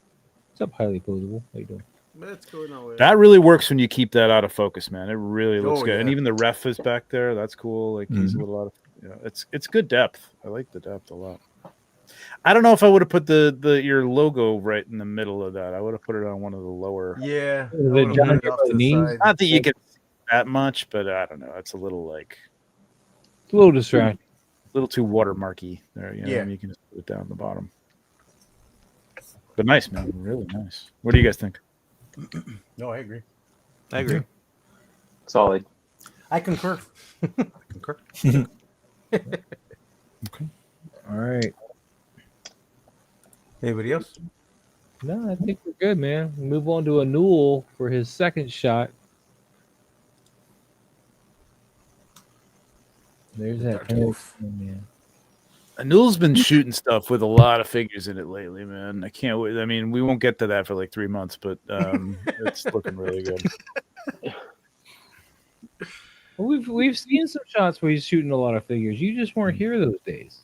What's up, highly posable? How you doing? Let's go now. That really works when you keep that out of focus, man. It really looks Oh, good. And yeah. even the ref is back there. That's cool. Like he's a little out of. Yeah, it's good depth. I like the depth a lot. I don't know if I would have put your logo right in the middle of that. I would have put it on one of the lower. Yeah, I The would've John moved it off to the knees? side. Not that you can see that much, but I don't know. It's a little like It's a little distracting. a little too watermarky there. You know, Yeah. you can just put it down the bottom. But nice, man. Really nice. What do you guys think? No, I agree. I agree. Solid. I concur. I concur. All right. Anybody else? No, I think we're good, man. Move on to Anul for his second shot. There's that man. Anul's been shooting stuff with a lot of figures in it lately, man. I can't wait. I mean, we won't get to that for like 3 months, but it's looking really good. Well, we've seen some shots where he's shooting a lot of figures. You just weren't here those days.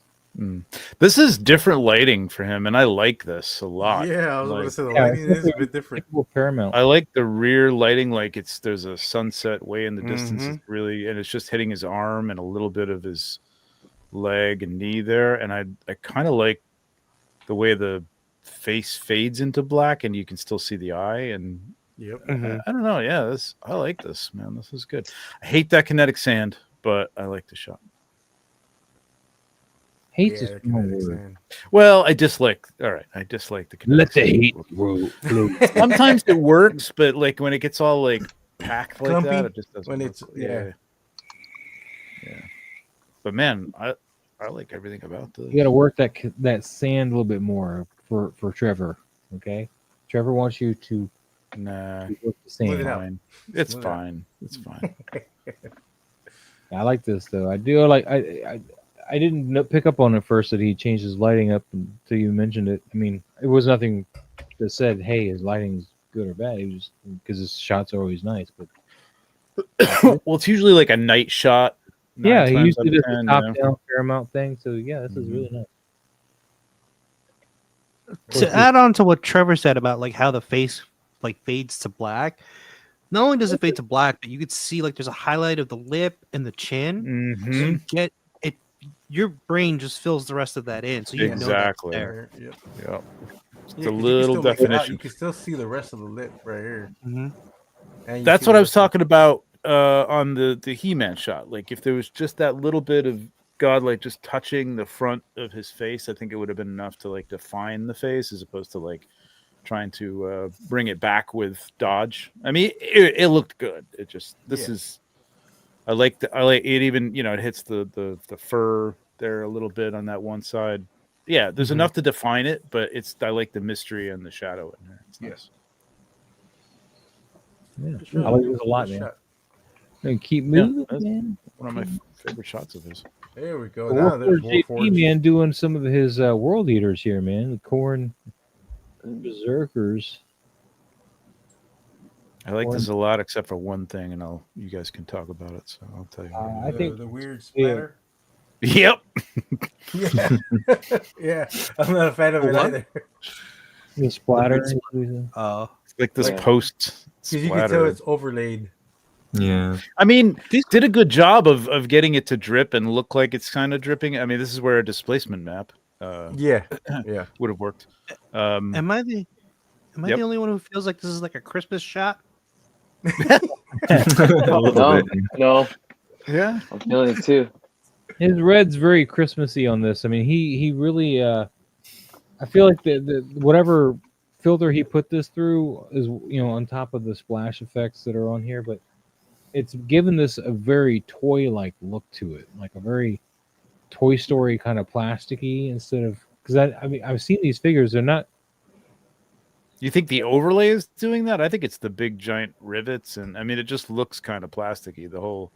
This is different lighting for him, and I like this a lot. Yeah, I was Like, going to say the Yeah, lighting is a bit different. Typical Paramount. I like the rear lighting, like there's a sunset way in the distance. Mhm. It's really, and it's just hitting his arm and a little bit of his leg and knee there. And I kind of like the way the face fades into black, and you can still see the eye. And Yep. I don't know. Yeah, I like this, man. This is good. I hate that kinetic sand, but I like the shot. Hate's Yeah, a the strong kinetic word. sand. Well, I dislike. All right, I dislike the kinetic Let the sand. hate flow. Sometimes it works, but like when it gets all like packed like Clumpy, that, it just doesn't. when work. it's- yeah. But man, I like everything about this. You got to work that sand a little bit more for Trevor. Okay, Trevor wants you to Nah, work the Smooth sand. it out. fine. It's Smooth it out. fine. It's fine. I like this though. I do like. I didn't pick up on it first that he changed his lighting up until you mentioned it. I mean, it was nothing that said, "Hey, his lighting's good or bad." It was just because his shots are always nice. But Well, it's usually like a night shot. yeah, 9 he times used out to of do 10, the you top know? down Paramount thing. So yeah, this is really nice. To add on to what Trevor said about like how the face like fades to black, not only does it fade to black, but you could see like there's a highlight of the lip and the chin. So Mhm. you get it. Your brain just fills the rest of that in, so you know Exactly. that's there. Yep. Yep. It's Yeah, a 'cause you can little still make it out. definition. You can still see the rest of the lip right here. Mm-hmm. And you That's see what the I was rest of- talking about on the He-Man shot. Like if there was just that little bit of God, like just touching the front of his face, I think it would have been enough to like define the face, as opposed to like trying to bring it back with dodge. I mean, it looked good. It just is. I like it. Even it hits the fur there a little bit on that one side. Yeah, there's enough to define it, but I like the mystery and the shadow in there. It's nice. Yeah, Sure, I like do this a lot, good man. shot. And keep Yeah, moving, that's man. one of my favorite shots of his. There we go. But Now we're there's JP, Warforged. man, doing some of his world eaters here, man. The corn berserkers. I like this a lot, except for one thing, and you guys can talk about it. So I'll tell you. I think the weird splatter. Yep. Yeah, yeah. I'm not a fan of it What? either. The splatter. Like this Yeah. post Because you can tell splatter. it's overlaid. Yeah. I mean, did a good job of getting it to drip and look like it's kind of dripping. I mean, this is where a displacement map Yeah, yeah. would have worked. Am I the Yep. only one who feels like this is like a Christmas shot? A little No, bit. no, Yeah. I'm feeling it too. His red's very Christmassy on this. I mean, he really. I feel like the whatever filter he put this through is on top of the splash effects that are on here, but it's given this a very toy-like look to it, like a very Toy Story kind of plasticky instead of because I mean I've seen these figures. They're not. You think the overlay is doing that? I think it's the big giant rivets, and I mean, it just looks kind of plasticky. The whole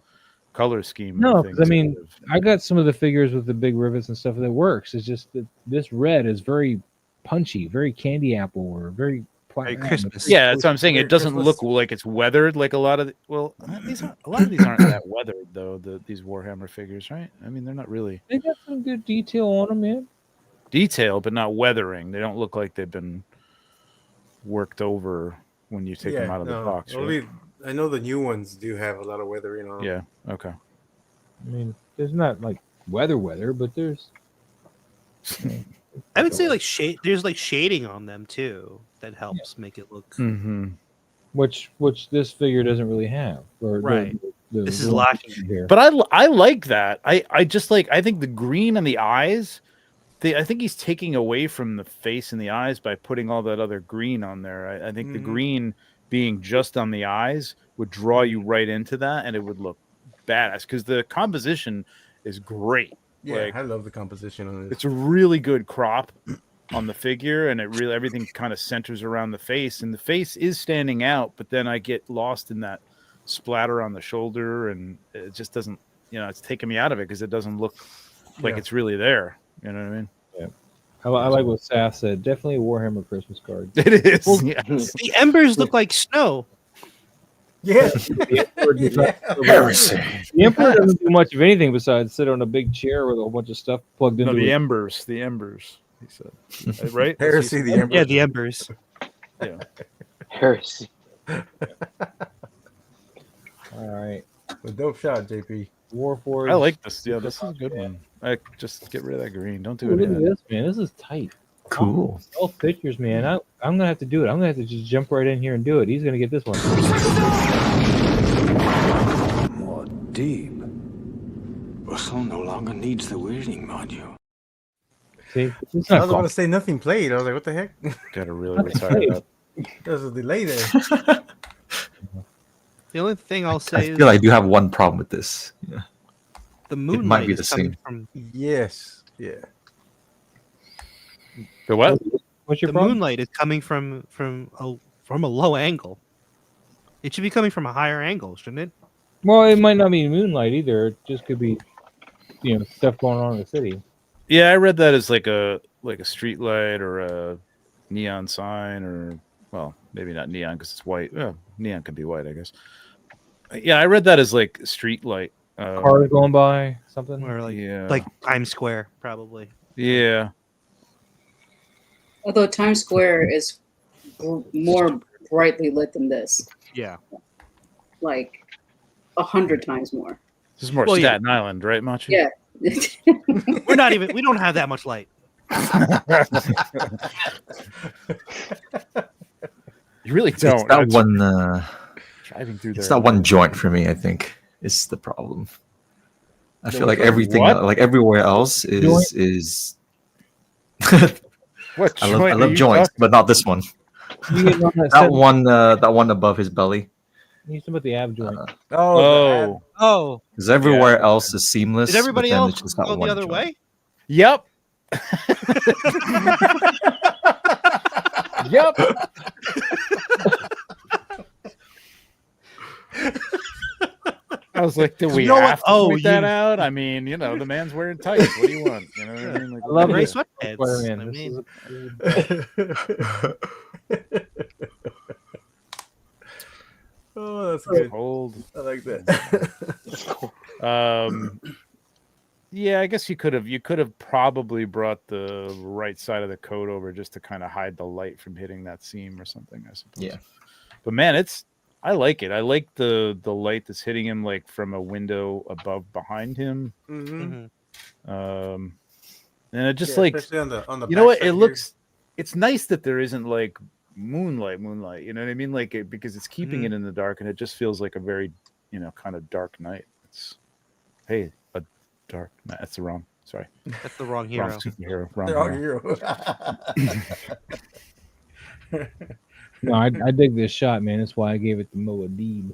color scheme. No, of 'cause things I mean, kind of- I got some of the figures with the big rivets and stuff that works. It's just that this red is very punchy, very candy apple, or very Very Christmas. yeah, that's what I'm saying. It Weird doesn't Christmas. look like it's weathered like a lot of. A lot of these aren't that weathered though. These Warhammer figures, right? I mean, they're not really They got some good detail on them, man. detailed, but not weathering. They don't look like they've been worked over when you take them out of the box. Right? Only I know the new ones do have a lot of weathering on them. Yeah. Okay. I mean, there's not like weather, but there's. I would say like shade. There's like shading on them too that helps make it look. Mm-hmm. Which this figure doesn't really have. Or Right. This is little lacking here. But I like that. I just like I think the green and the eyes. I think he's taking away from the face and the eyes by putting all that other green on there. I think the green being just on the eyes would draw you right into that, and it would look badass because the composition is great. Yeah, Like, I love the composition on this. it's a really good crop on the figure, and everything kind of centers around the face, and the face is standing out. But then I get lost in that splatter on the shoulder, and it just doesn't. It's taking me out of it because it doesn't look like it's really there. You know what I mean? Yeah. I like what Saf said. Definitely a Warhammer Christmas card. It is. Well, Yes. the embers look like snow. Yeah. The Emperor doesn't do much of anything besides sit on a big chair with a whole bunch of stuff plugged into No, it. the embers. The embers. He said, right? Heresy, the Emperor. Yeah, the embers. Yeah. Heresy. All right. A dope shot, JP. Warforged. I like this. Yeah, this is a good one. Just get rid of that green. Don't do Look it. at this, man. This is tight. Cool. All pictures, man. I'm gonna have to do it. I'm gonna have to just jump right in here and do it. He's gonna get this one. More deep. Russell no longer needs the wizarding module. See, it's I not was about called. to say nothing played. I was like, what the heck? Gotta really retire that. There's a delay there. The only thing I'll I say is feel I do have one problem with this. Yeah. the might moonlight be is the coming same. from Yes. Yeah. The what? What's your the problem? moonlight is coming from a low angle. It should be coming from a higher angle, shouldn't it? Well, it might not be moonlight either. It just could be, stuff going on in the city. Yeah, I read that as like a street light or a neon sign, or well, maybe not neon because it's white. Yeah, neon could be white, I guess. Yeah, I read that as like street light. Cars going by, something. Or Yeah. like Times Square, probably. Yeah. Although Times Square is more brightly lit than this, Yeah. like 100 times more. This is more Well, yeah. Staten Island, right, Machi? Yeah. We don't have that much light. You really It's don't. that It's one. driving through It's there. that one joint for me. I think is the problem. I The feel like what? everything, like everywhere else, is. What I joint are love you joints, talking- but not this one. You getting on that That set- one, that one above his belly. He's talking about the ab joint. Oh, Oh, Because everywhere else is seamless. did everybody but then else it's just go that the one other joint. way? yep. Yep. I was like, do we know what? have to point that out? I mean, you know, the man's wearing tights. What do you want? You know what I mean? Like, I love Gray it. sweatpants. Spider-Man. I This mean, Oh, that's good. Cold. I like that. Yeah, I guess you could have probably brought the right side of the coat over just to kind of hide the light from hitting that seam or something, I suppose. Yeah. But man, I like it. I like the light that's hitting him like from a window above behind him. Mm-hmm. And it just especially on the you know what? backside It here. looks it's nice that there isn't like moonlight, you know what I mean? Like because it's keeping it in the dark and it just feels like a very, kind of dark night. It's a dark night. That's the wrong. Sorry. That's the wrong hero. Wrong superhero. Wrong The wrong hero. No, I dig this shot, man. That's why I gave it to Moadib.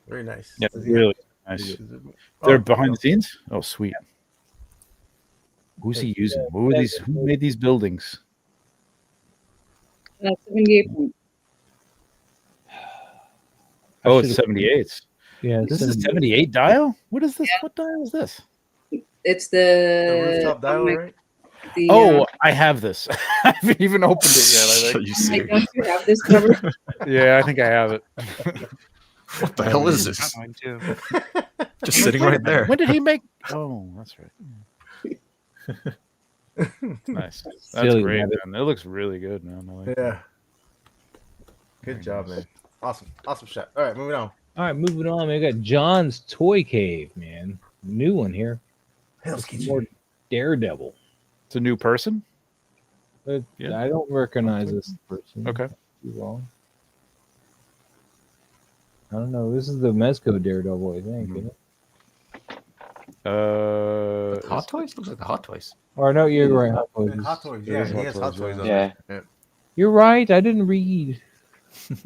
Very nice. Yeah, really nice. They're behind the scenes? Oh, sweet. Who's he using? Who made these buildings? 78 point. Oh, it's 78. Yeah, This is a 78 dial? What is this? What dial is this? It's The the rooftop dial, right? I have this. I haven't even opened it yet. Are you Like, serious? don't you have this covered? Yeah, I think I have it. What the hell is this? Mine too. Just sitting right there. When did he make? Oh, that's right. Nice. That's Silly great, rabbit. man. It looks really good, man. I like it. Yeah. Good job, man. Awesome shot. All right, moving on. All right, moving on. Man, we got John's Toy Cave, man. New one here. Hell's More Daredevil. It's a new person. Yeah. I don't recognize this person. Okay. Too long. I don't know. This is the Mezco Daredevil, I think. Isn't it? Hot Toys? Looks like the Hot Toys. Or no, you're right. Hot Toys. Hot Toys. Yeah, he has Hot Toys on Yeah. there. You're right. I didn't read. I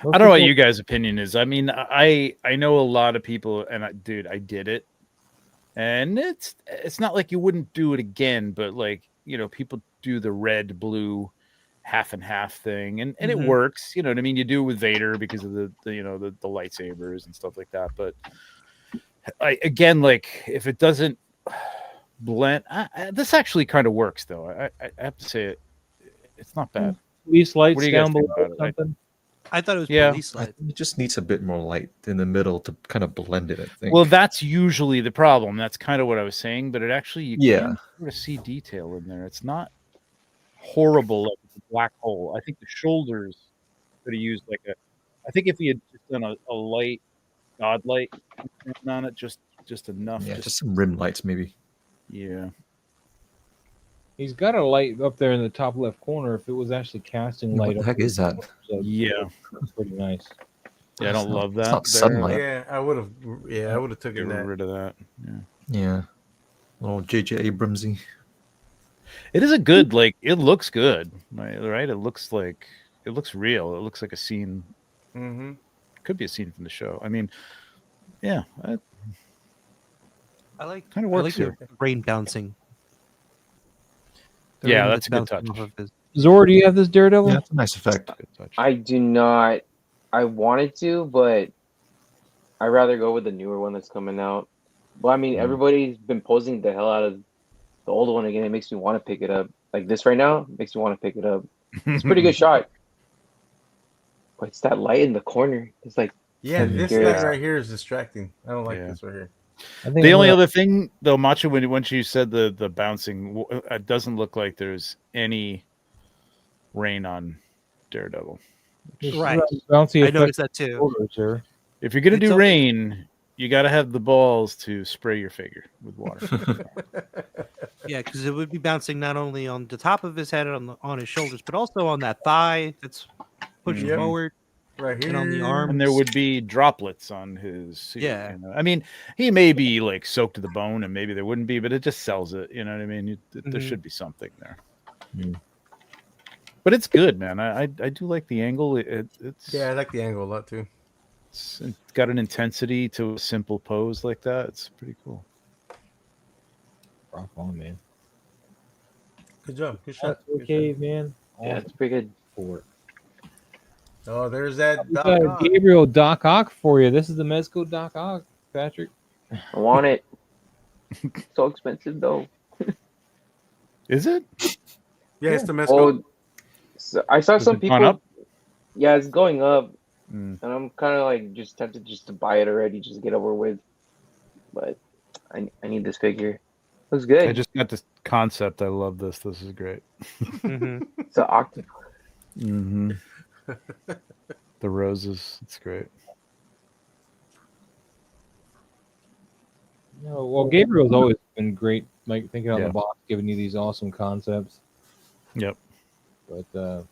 don't know what you guys' opinion is. I mean, I know a lot of people, and I did it, and it's not like you wouldn't do it again, but like people do the red blue half and half thing, and it works. You know what I mean? You do it with Vader because of the lightsabers and stuff like that. But again, like if it doesn't blend, this actually kind of works though. I have to say it's not bad. Least lights What do you guys down think below about it? something. I thought it was Yeah. police light. It just needs a bit more light in the middle to kind of blend it, I think. Well, that's usually the problem. That's kind of what I was saying, but it actually you can sort of see detail in there. It's not horrible like it's a black hole. I think the shoulders could have used I think if he had just done a light god light on it, just enough. Yeah, just some rim lights maybe. Yeah. He's got a light up there in the top left corner. If it was actually casting What light, the up heck there, is that? so Yeah. it's pretty nice. Yeah, I don't It's not- love that. it's not there. sunlight. Yeah, I would have. Yeah, I would have Get taken that. rid of that. Yeah. Yeah. Little J.J. Abramsy. It is a good, it looks good, right? It looks real. It looks like a scene. Mm-hmm. Could be a scene from the show. I mean, yeah, I like Kinda I works like the rain bouncing. The Yeah, rain that's a good bouncing touch. off of his- Zor, do you have this Daredevil? Yeah, that's a nice effect. good touch. I do not. I wanted to, but I'd rather go with the newer one that's coming out. Well, I mean, everybody's been posing the hell out of the old one again. It makes me want to pick it up. Like this right now makes me want to pick it up. It's a pretty good shot. But it's that light in the corner. It's like Yeah, this Yeah. light right here is distracting. I don't like Yeah. this right here. I think The I'm only gonna- other thing, though, Macho, once you said the bouncing, it doesn't look like there's any rain on Daredevil. Just Right. bouncy I effect noticed that too. shoulders here. If you're gonna It's do only- rain, you got to have the balls to spray your figure with water. Yeah, because it would be bouncing not only on the top of his head and on his shoulders, but also on that thigh that's pushing Yep. forward Right here. and on the arm. And there would be droplets on his suit. Yeah. You know? I mean, he may be like soaked to the bone, and maybe there wouldn't be, but it just sells it. You know what I mean? There should be something there. But it's good, man. I do like the angle. It's Yeah, I like the angle a lot too. it's got an intensity to a simple pose like that. It's pretty cool. Rock on, man. Good job. Good shot. That's okay, man. yeah, it's pretty good. For it. Oh, there's that. We Doc got Ock. Gabriel Doc Ock for you. This is the Mezco Doc Ock. Patrick? I want it. So expensive though. Is it? Yeah, it's the mezcal. Oh, so I saw Has some it gone people. up? Yeah, it's going up, Mm. and I'm kind of like just tempted just to buy it already, just get over with. But I need this figure. Looks I good. just got this concept. I love this. This is great. It's an octopus. Mm-hmm. The roses. It's great. No, well, Gabriel's always been great, like thinking out Yeah. the box, giving you these awesome concepts. Yep. But I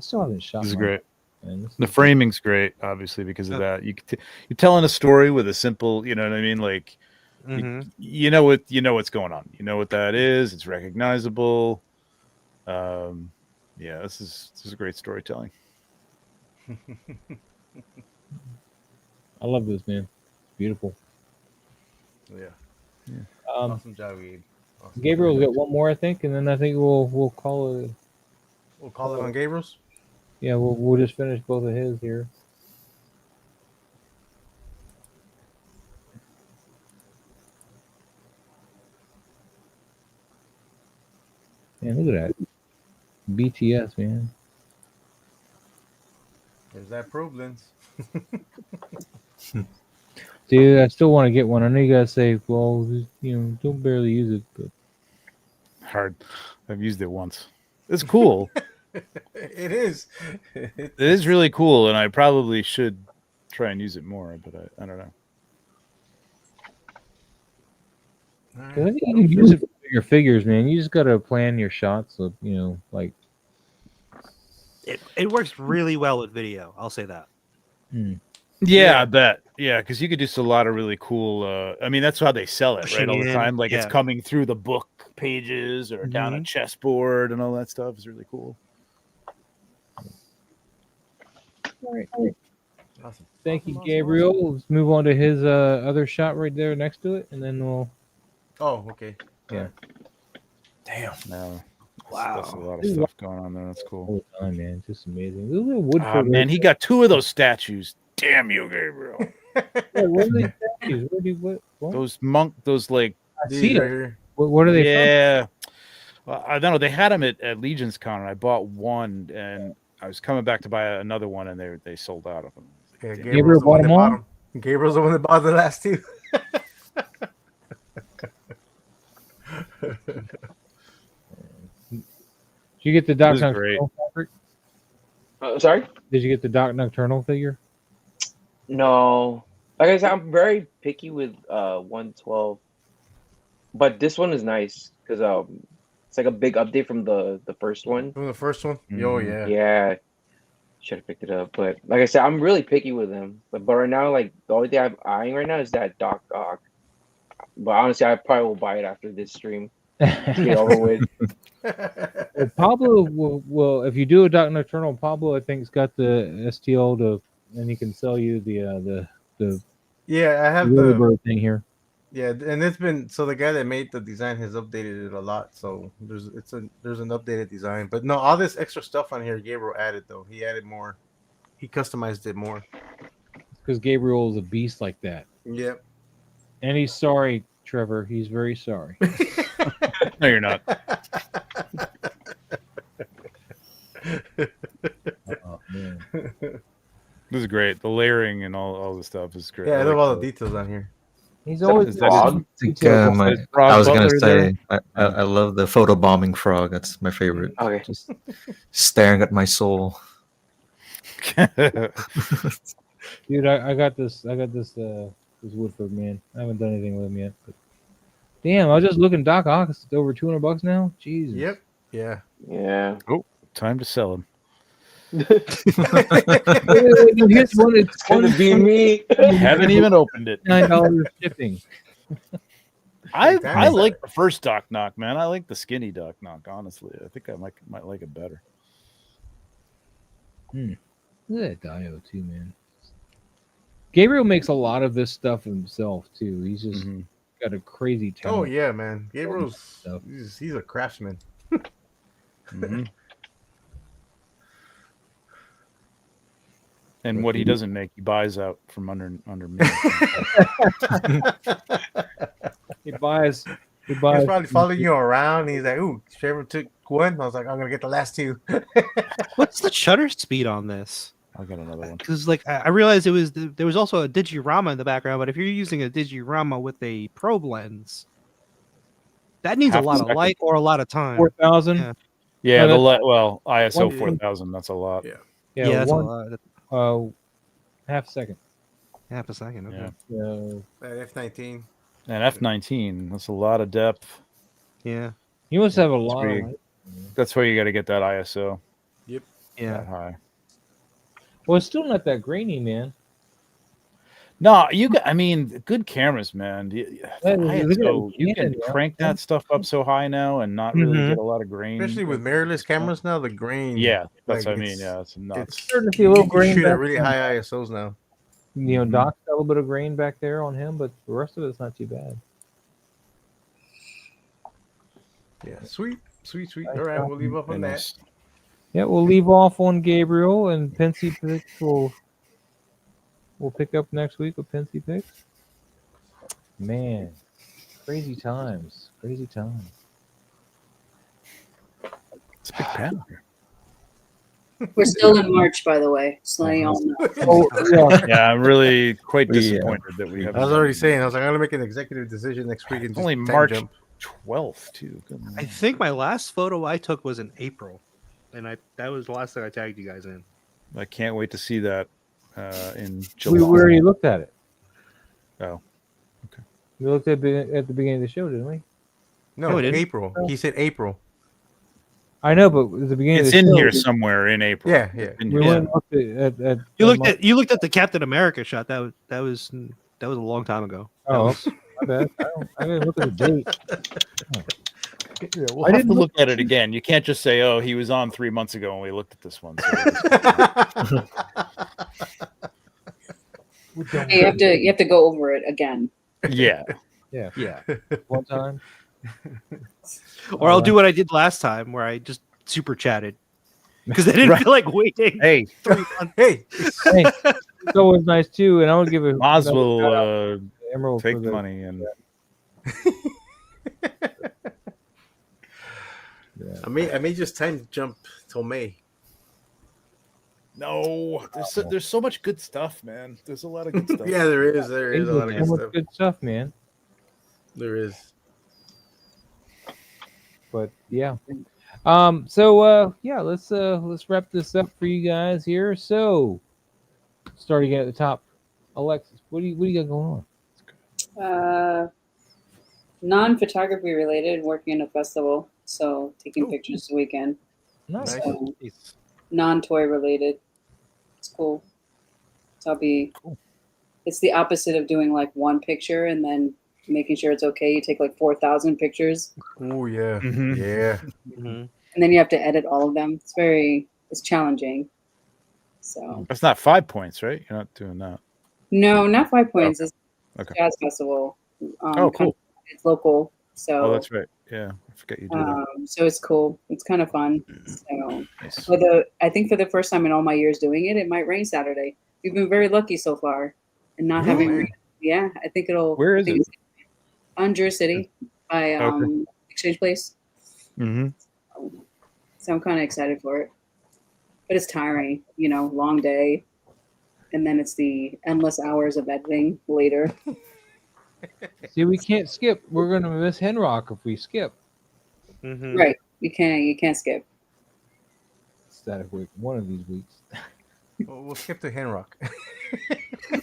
still haven't shot. This is mine, great. man. This The is- framing's great, obviously, because of that. You're telling a story with a simple, you know what I mean? Like, you know what's going on. You know what that is. It's recognizable. Yeah, this is great storytelling. I love this, man. It's beautiful. Yeah. Um, Awesome job, Gabe. Awesome Gabriel's job. got one more, I think, and then I think we'll call it. We'll call it on Gabriel's. Yeah, we'll just finish both of his here. Man, look at that. BTS, man. There's that probe lens. Dude, I still want to get one. I know you guys say, well, don't barely use it, but Hard. I've used it once. It's cool. It is. It is really cool, and I probably should try and use it more, but I don't know. 'cause I think you can use it for your figures, man. You just gotta plan your shots, so, like. It works really well with video. I'll say that. Yeah, I bet. Yeah, because you could do a lot of really cool. I mean, that's how they sell it, right? All the time. Like it's Yeah. coming through the book pages or down a chessboard and all that stuff is really cool. All right. Awesome. Thank you, Gabriel. Let's move on to his other shot right there next to it, and then we'll. Oh, okay. Yeah. Damn. No. Wow. That's a lot of stuff going on there. That's cool. All the time, man. Just amazing. Look at that wood. Oh, man, he got 2 of those statues. Damn you, Gabriel. Yeah, what are these statues? What? Those like. I see it. What are they? Yeah. Well, I don't know. They had them at Legion's Con, and I bought one, and I was coming back to buy another one, and they sold out of them. Yeah, Gabriel the one bought them that all? bought 'em. Gabriel's the one that bought the last 2. Did you get the Doc was great. Nocturnal, Patrick? Sorry? Did you get the Doc Nocturnal figure? No. Like I said, I'm very picky with 112, but this one is nice because it's like a big update from the first one. From the first one? Oh, yeah. Yeah. Should have picked it up, but like I said, I'm really picky with them. But right now, like the only thing I'm eyeing right now is that Doc Ock. But honestly, I probably will buy it after this stream. Get over with. Well, Pablo will if you do a Doc Nocturnal, Pablo I think's got the STL and he can sell you the Yeah, I have Lily the Bird thing here. Yeah, and it's been so the guy that made the design has updated it a lot. So there's an updated design, but no, all this extra stuff on here, Gabriel added though. He added more. He customized it more. Because Gabriel is a beast like that. Yep. And he's sorry, Trevor. He's very sorry. No, you're not. Oh man. This is great. The layering and all the stuff is great. Yeah, I love like all the details on here. He's always Is that his- I was gonna Butler say there? I love the photo bombing frog. That's my favorite. Okay. Just staring at my soul. Dude, I got this Woodford, man. I haven't done anything with him yet. But damn, I was just looking. Doc Ock is over $200 now. Jesus. Yep. Yeah. Yeah. Oh, time to sell him. Here's one. It's gonna be me. Haven't even opened it. $9 shipping. I like the first Doc Knock, man. I like the skinny Doc Knock. Honestly, I think I might like it better. Look at that Dio too, man. Gabriel makes a lot of this stuff himself too. He's just got a crazy talent. Oh yeah, man. Gabriel's he's a craftsman. And what he doesn't make, he buys out from under me. He buys. He was probably following you around. He's like, "Ooh, Trevor took one." I was like, "I'm gonna get the last two." What's the shutter speed on this? I'll get another one. Because like I realized there was also a digirama in the background, but if you're using a digirama with a probe lens, that needs Half a a lot of second. light or a lot of time. 4,000. Yeah. Yeah, No, well, ISO one- 4000. That's a lot. Yeah. Yeah, that's one. a lot. Half a second. Half a second. Okay. Yeah. That F19. And F19. That's a lot of depth. Yeah. You must have a That's lot where of you- light. That's where you got to get that ISO Yep. Yeah. that high. Well, it's still not that grainy, man. No, I mean, good cameras, man. Yeah, look at ISO, you Canon, can yeah. crank that stuff up so high now and not really Mhm. get a lot of grain. Especially with mirrorless cameras now, the grain. Yeah, that's like, what I mean. it's- Yeah, it's nuts. Starting to see a little You can grain shoot at back really there. high ISOs now. You know, Mhm. Doc's got a little bit of grain back there on him, but the rest of it's not too bad. Yeah, sweet. Nice All right, job. we'll leave off on that. Nice. Yeah, we'll leave off on Gabriel, and Pensy picks we'll pick up next week with Pensy picks. Man, crazy times. It's a big panel here. We're still in March, by the way. Just letting y'all know. Oh, yeah. Yeah, I'm really quite Yeah. disappointed that we have. I was already saying, I was like, I'm gonna make an executive decision next week and It's just only time March jump. 12th too. Good I Lord. think my last photo I took was in April, and that was the last thing I tagged you guys in. I can't wait to see that in We July. already looked at it. Oh, We looked at the beginning of the show, didn't we? No, No, it didn't. April. He said April. I know, but at the beginning it's of the in show, here somewhere in April. Yeah. It's in we here. went and looked at You looked at the Captain America shot. That was a long time ago. Oh, my bad. I didn't look at the date. Yeah, we'll I have didn't to look at it again. You can't just say, "Oh, he was on 3 months ago," and we looked at this one. So Hey, you have to go over it again. yeah, Yeah, one time. Or I'll do what I did last time, where I just super chatted because I didn't Right. feel like waiting. hey, 3 months. Hey, Hey, it's always nice too, and I would give a Maz another will shout out to Emerald take for the money and I may just time jump till May. no. There's so much good stuff, man. There's a lot of good stuff. Yeah, there is a lot of so good much stuff. good stuff, man. There is. But yeah. Yeah, let's wrap this up for you guys here. So starting at the top, Alexis, what do you got going on? Non-photography related, working in a festival, so taking pictures this weekend. Nice. So, non-toy related. It's cool. So I'll be. Cool. It's the opposite of doing like one picture and then making sure it's okay. You take like 4,000 pictures, Oh yeah, Mhm. yeah. Mhm. and then you have to edit all of them. It's challenging. So That's not 5 points, right? You're not doing that. no, not 5 points. It's Okay. a jazz festival. Oh, cool. It's local, so Oh, that's right. Yeah, I forget you do that. so it's cool. It's kind of fun. So Nice. I think for the first time in all my years doing it, it might rain Saturday. We've been very lucky so far, and not having. man. rain. Yeah, I think it'll. Where I is think it? it's on Drew City by Exchange Place. Mm-hmm. So I'm kind of excited for it, but it's tiring. Long day, and then it's the endless hours of editing later. See, we can't skip. We're gonna miss Henrock if we skip. Mhm. Right? You can't skip. Static week, one of these weeks. We'll skip to Henrock.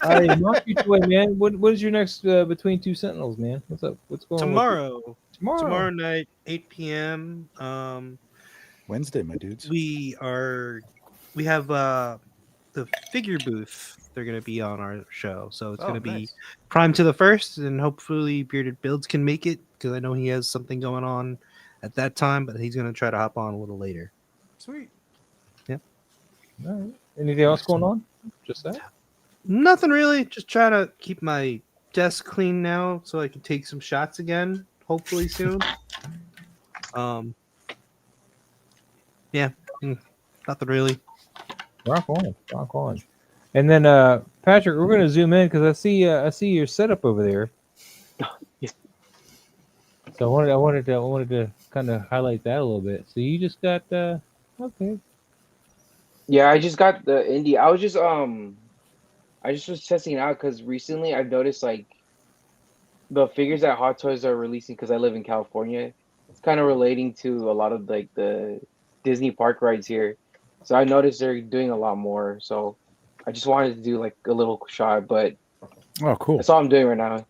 All right, Mark, you away, man. What is your next Between Two Sentinels, man? What's up? What's going on? Tomorrow night, 8 p.m. Wednesday, my dudes. We have the figure booth. They're going to be on our show, so it's going to be nice. Prime to the First, and hopefully Bearded Builds can make it because I know he has something going on at that time, but he's going to try to hop on a little later. Sweet. All right. Anything else going on? Just that? Nothing really. Just trying to keep my desk clean now so I can take some shots again, hopefully soon. Yeah, nothing really. Rock on. And then Patrick, we're gonna zoom in because I see your setup over there. So I wanted to kind of highlight that a little bit. So you just got okay. Yeah, I just got the indie. I just was testing it out because recently I've noticed like the figures that Hot Toys are releasing because I live in California. It's kind of relating to a lot of like the Disney park rides here. So I noticed they're doing a lot more. So I just wanted to do like a little shot, but Oh, cool. that's all I'm doing right now.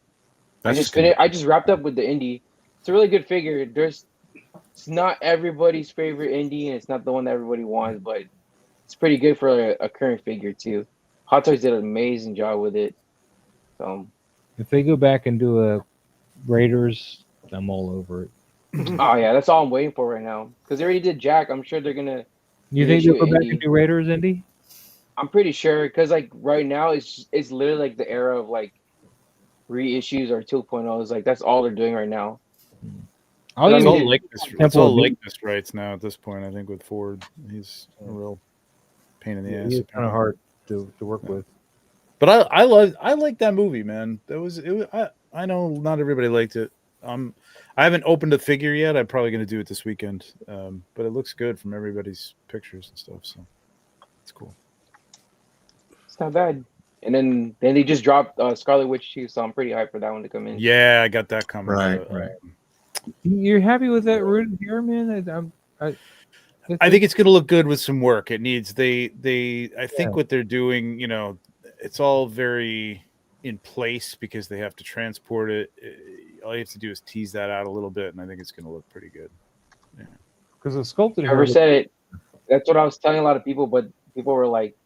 That's good. I just wrapped up with the indie. It's a really good figure. It's not everybody's favorite indie, and it's not the one that everybody wants, but it's pretty good for a current figure too. Hot Toys did an amazing job with it. So If they go back and do a Raiders, I'm all over it. oh yeah, that's all I'm waiting for right now. Because they already did Jack. I'm sure they're gonna You think they'll reissue go back and Indy. do Raiders, Indy? I'm pretty sure because like right now it's literally like the era of like reissues or 2.0s. Like that's all they're doing right now. I'll I It's even all mean, likeness. It's Temple all of Doom. likeness rights now at this point. I think with Ford, he's a real pain in the ass. He's kind apparently. of hard to work with. But I like that movie, man. I know not everybody liked it. I haven't opened a figure yet. I'm probably going to do it this weekend. But it looks good from everybody's pictures and stuff. So it's cool. it's not bad. And then they just dropped Scarlet Witch too, so I'm pretty hyped for that one to come in. Yeah, I got that coming. Right, right. You're happy with that rooted here, man? I think it's going to look good with some work. It needs I think Yeah. what they're doing, it's all very in place because they have to transport it. All you have to do is tease that out a little bit, and I think it's going to look pretty good. Yeah. Because the sculpted Whoever said it, that's what I was telling a lot of people, but people were like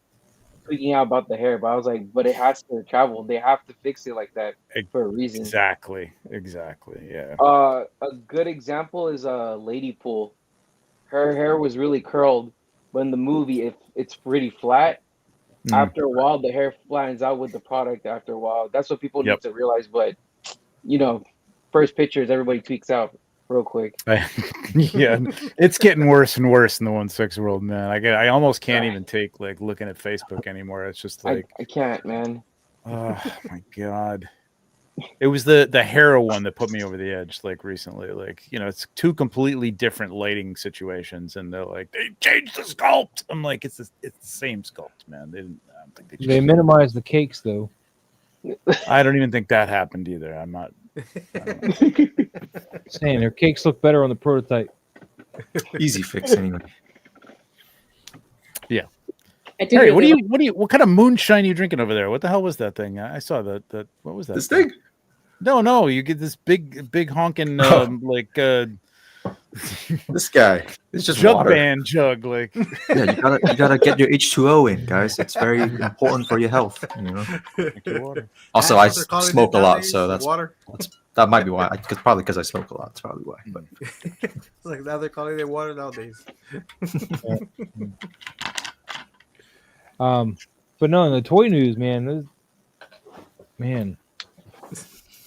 freaking out about the hair. But I was like, but it has to travel. They have to fix it like that for a reason. Exactly. Yeah. A good example is Lady Pool. Her hair was really curled, but in the movie, it's pretty flat. After a while, the hair flattens out with the product. After a while, that's what people need to realize. But first pictures, everybody tweaks out real quick. Yeah, it's getting worse and worse in the 1/6 world, man. I almost can't even take like looking at Facebook anymore. It's just like I can't, man. Oh my god. It was the Hera one that put me over the edge like recently. Like, it's two completely different lighting situations, and they're like, they changed the sculpt. I'm like, it's the same sculpt, man. I don't think they minimize the cakes though. I don't even think that happened either. I'm not saying their cakes look better on the prototype. Easy fix anyway. Yeah. Harry, what kind of moonshine are you drinking over there? What the hell was that thing? I saw that what was that? This thing? No, you get this big honking this guy. It's just jug water. band jug, like Yeah, you gotta get your H2O in, guys. It's very important for your health. Also, I smoke a lot, so that might be why. Probably because I smoke a lot. That's probably why. But It's like now they're calling it water nowadays. But no, in the toy news, man,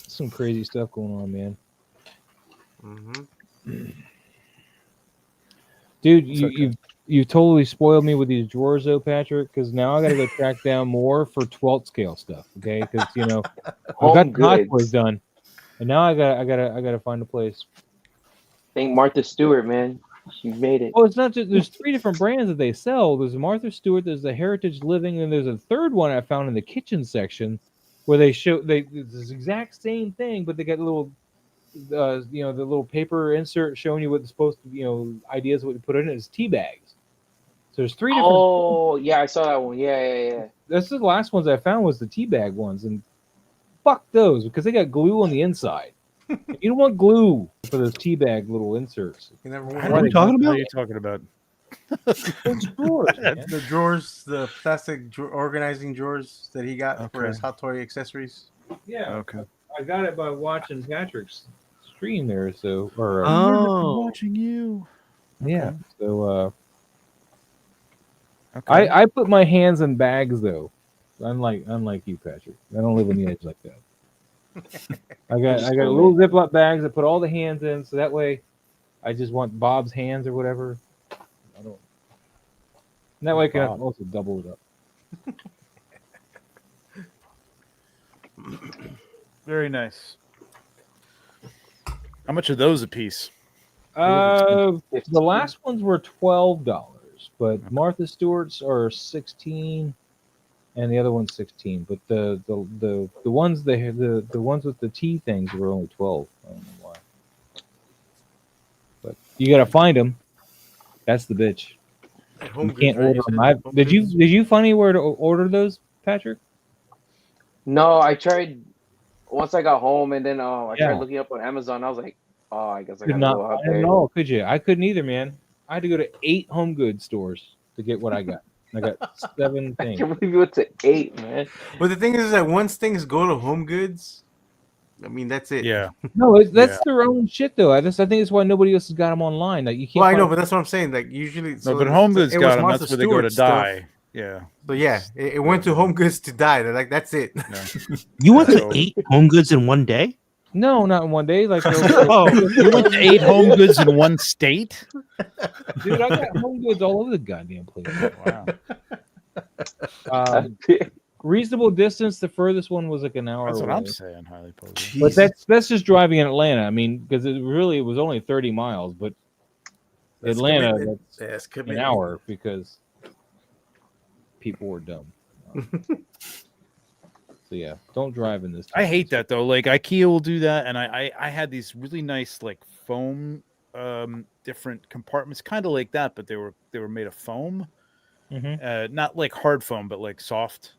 some crazy stuff going on, man. Mm-hmm. Dude, you totally spoiled me with these drawers, though, Patrick. Because now I got to go track down more for 12th scale stuff. Okay, because I've got the Hot Toys done, and now I gotta find a place. Thank Martha Stewart, man. She made it. Oh, it's not just. There's 3 different brands that they sell. There's Martha Stewart. There's the Heritage Living, and there's a third one I found in the kitchen section, where it's this exact same thing, but they got little, the little paper insert showing you what's supposed to, ideas of what you put in it is tea bags. So there's 3 different. Oh yeah, I saw that one. Yeah. That's the last ones I found was the tea bag ones, and fuck those because they got glue on the inside. You don't want glue for those tea bag little inserts. What are you talking about? What are you talking about? Drawers, the drawers, the plastic organizing drawers that he got for his Hot Toy accessories. Yeah. Okay. I got it by watching Patrick's stream there. So, or watching you. Yeah. Okay. So, okay. I put my hands in bags though. Unlike you, Patrick. I don't live on the edge like that. I got little Ziploc bags. I put all the hands in, so that way, I just want Bob's hands or whatever. I don't. And that way, I can also double it up. Very nice. How much are those a piece? The last ones were $12, but Martha Stewart's are 16, and the other one's 16. But the ones the ones with the T things were only 12. I don't know why. But you gotta find them. That's the bitch. You can't order them. Did you find anywhere to order those, Patrick? No, I tried once I got home, and then I Yeah. tried looking up on Amazon. I was like, oh, I guess I Could gotta not go out find them there. at all, could you? I couldn't either, man. I had to go to 8 home goods stores to get what I got. I got 7 I things. can't believe you went to 8, man. But the thing is that once things go to Home Goods, I mean that's it. Yeah. No, that's their own shit though. I think it's why nobody else has got them online. Like you can't. Well, I know, find- but that's what I'm saying. Like usually, No, but Home Goods it got was them. Martha That's where they go to Stewart stuff. die. Yeah. So yeah, it went to Home Goods to die. They're like, that's it. You went to 8 Home Goods in one day? No, not in one day. Like Oh, you went to 8 Home Goods in one state? dude, I got Home Goods all over the goddamn place. Wow. Reasonable distance. The furthest one was like an hour. That's what away. I'm saying. Highly positive. But that's just driving in Atlanta. I mean, because it was only 30 miles, but That's Atlanta commitment. that's That's an commitment. hour because people were dumb. So yeah, don't drive in this. I hate that though. Like IKEA will do that, and I had these really nice like foam different compartments, kind of like that, but they were made of foam, not like hard foam, but like soft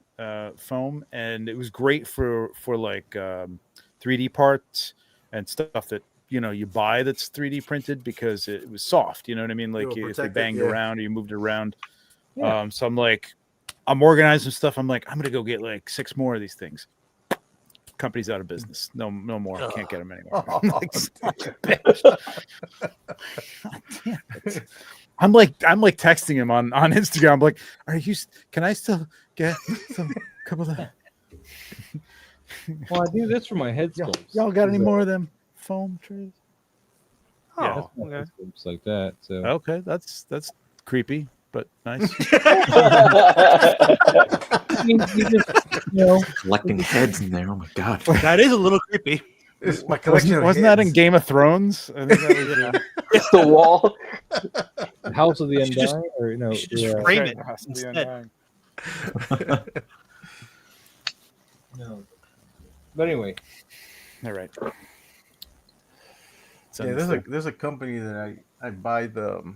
foam, and it was great for like 3D parts and stuff that you buy that's 3D printed because it was soft. You know what I mean? Like It'll if they protect it, banged yeah. around or you moved it around. Yeah. So I'm organizing stuff. I'm like, I'm gonna go get like 6 more of these things. Company's out of business. No more. I can't get them anymore. I'm like, such a bitch. God damn it. I'm like texting him on Instagram. I'm like, can I still get some couple of Well, I do this for my head sculpts. y'all got any more of them foam trays? Yeah, Oh, that's my head sculpts like that. So okay, that's creepy, but nice. you just, Collecting heads in there. Oh my god. That is a little creepy. It's my collection of Wasn't that in heads. Game of Thrones? I think that was It's the wall. the House of the You should just- Undying, or no? You should just yeah. frame it Has to be instead. undying. No. But anyway, All right. Yeah, there's a company that I buy the.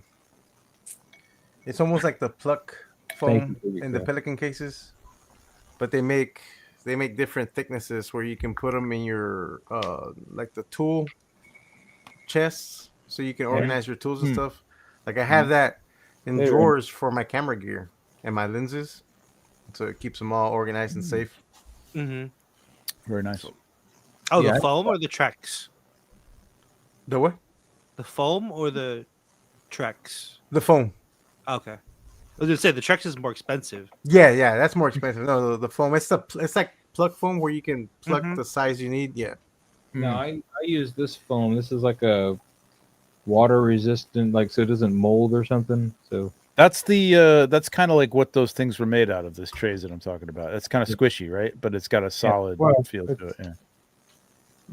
It's almost like the pluck foam you, in the Pelican cases, but they make different thicknesses where you can put them in your like the tool chests, so you can organize your tools and stuff. Like I have that in There. drawers for my camera gear and my lenses, so it keeps them all organized and safe. Mm-hmm. Very nice. Oh, Yeah, the foam or the Trex? The what? The foam or the Trex? The foam. Okay. I was gonna say the Trex is more expensive. Yeah, that's more expensive. No, the foam. It's like plug foam where you can plug the size you need. Yeah. no, I use this foam. This is like a water resistant, like so it doesn't mold or something. So That's that's kind of like what those things were made out of. This trays that I'm talking about. It's kind of squishy, right? But it's got a solid well, feel to it. Yeah.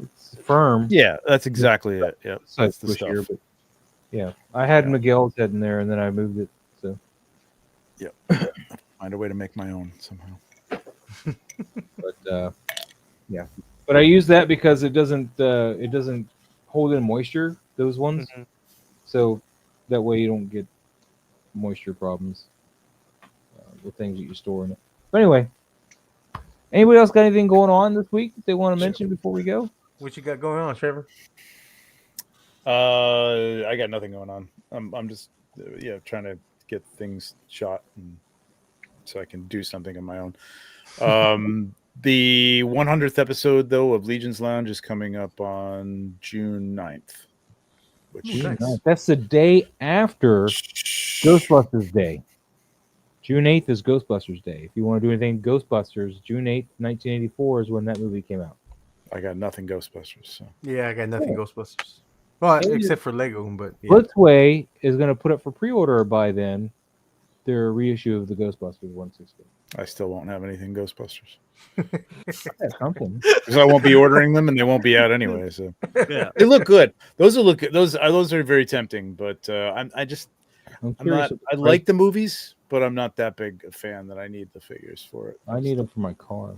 it's firm. Yeah, that's exactly it. Yeah, It's that's the squishier, stuff. but yeah, I had Yeah. Miguel's head in there, and then I moved it. So Yeah, find a way to make my own somehow. but yeah, but I use that because it doesn't hold in moisture. Those ones, so that way you don't get moisture problems with things that you store in it. But anyway, anybody else got anything going on this week that they want to mention before we go? What you got going on, Trevor? I got nothing going on. I'm just trying to get things shot and so I can do something on my own. The 100th episode though of Legion's Lounge is coming up on June 9th. Which June 9th. That's the day after Ghostbusters Day. June 8th is Ghostbusters Day. If you want to do anything Ghostbusters, June 8th, 1984 is when that movie came out. I got nothing Ghostbusters. So. Yeah, I got nothing Ghostbusters. Well, except for Lego, but yeah. Blitzway is going to put up for pre-order by then their reissue of the Ghostbusters 160. I still won't have anything Ghostbusters. That's something. Because I won't be ordering them, and they won't be out anyway. So Yeah. they look good. Those are very tempting. But I'm I'm not. curious. I like the movies, but I'm not that big a fan that I need the figures for it. I need them for my car.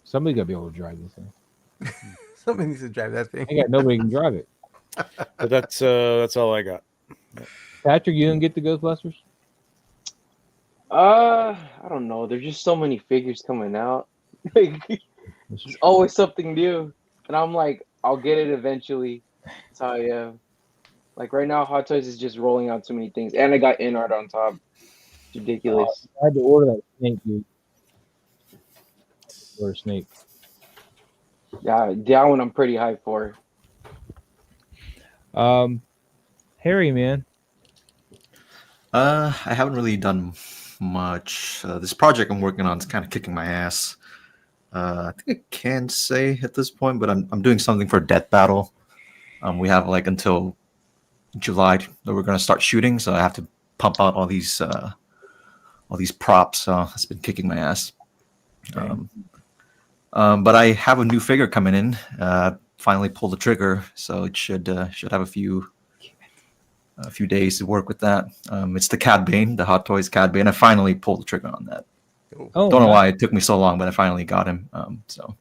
Somebody got to be able to drive this thing. Somebody needs to drive that thing. I got nobody can drive it. But that's all I got. Patrick, you didn't get the Ghostbusters? I don't know. There's just so many figures coming out. There's always something new, and I'm like, I'll get it eventually. That's how I am. Like right now, Hot Toys is just rolling out too many things, and I got in art on top. It's ridiculous. I had to order that snake, dude. Or a snake. Yeah, that one I'm pretty hyped for. Harry, man. I haven't really done much. This project I'm working on is kind of kicking my ass. I think I can say at this point, but I'm doing something for Death Battle. We have like until July that we're gonna start shooting, so I have to pump out all these props. So it's been kicking my ass. But I have a new figure coming in. Finally pulled the trigger, so it should have a few days to work with that. It's the Cad Bane, the Hot Toys Cad Bane. I finally pulled the trigger on that. Oh, don't know why it took me so long, but I finally got him. So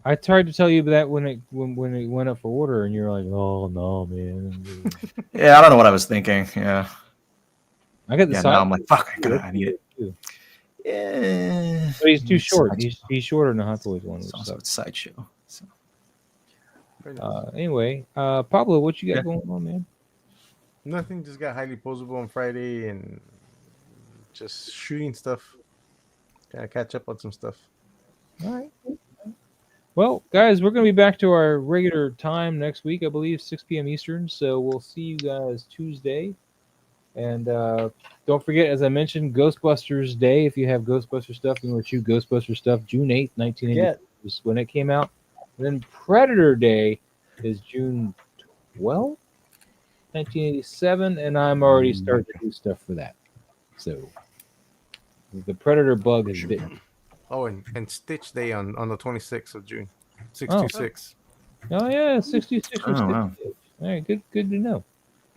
I tried to tell you that when it went up for order, and you're like, "Oh no, man." yeah, I don't know what I was thinking. Yeah, I got the yeah. side. Now I'm like, fuck, I need it. Too. Yeah, but he's too short. He's shorter than the Hot Toys one. It's also a Sideshow. So. Anyway, Pablo, what you got going on, man? Nothing. Just got highly posable on Friday and just shooting stuff. Gotta catch up on some stuff. All right. Well, guys, we're going to be back to our regular time next week, I believe, 6 p.m. Eastern. So we'll see you guys Tuesday. And don't forget, as I mentioned, Ghostbusters Day. If you have Ghostbuster stuff, you want to shoot Ghostbuster stuff, June 8th, 1980 was when it came out. And then Predator Day is June 12th, 1987. And I'm already starting to do stuff for that. So the Predator bug is bitten. Oh, and Stitch Day on the 26th of June. 626. Oh yeah, 66 or 66. Wow. All right, good to know.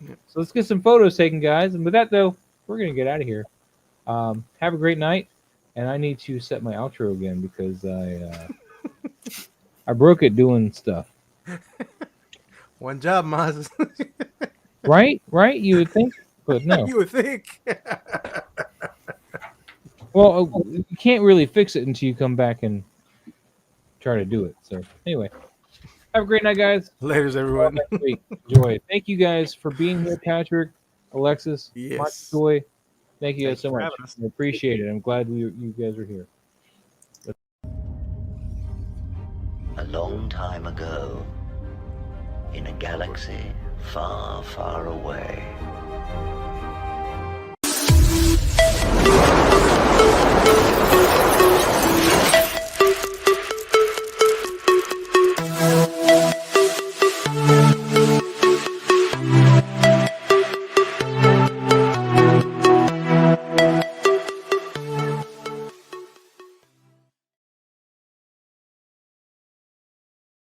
So let's get some photos taken, guys. And with that, though, we're going to get out of here. Have a great night. And I need to set my outro again because I broke it doing stuff. One job, Maz. Right? You would think, but no. You would think. Well, you can't really fix it until you come back and try to do it. So anyway, have a great night, guys. Laters, everyone. Enjoy. Thank you guys for being here, Patrick, Alexis, Mark, Joy. Thank you guys so much. I appreciate it. I'm glad you guys are here. A long time ago, in a galaxy far, far away,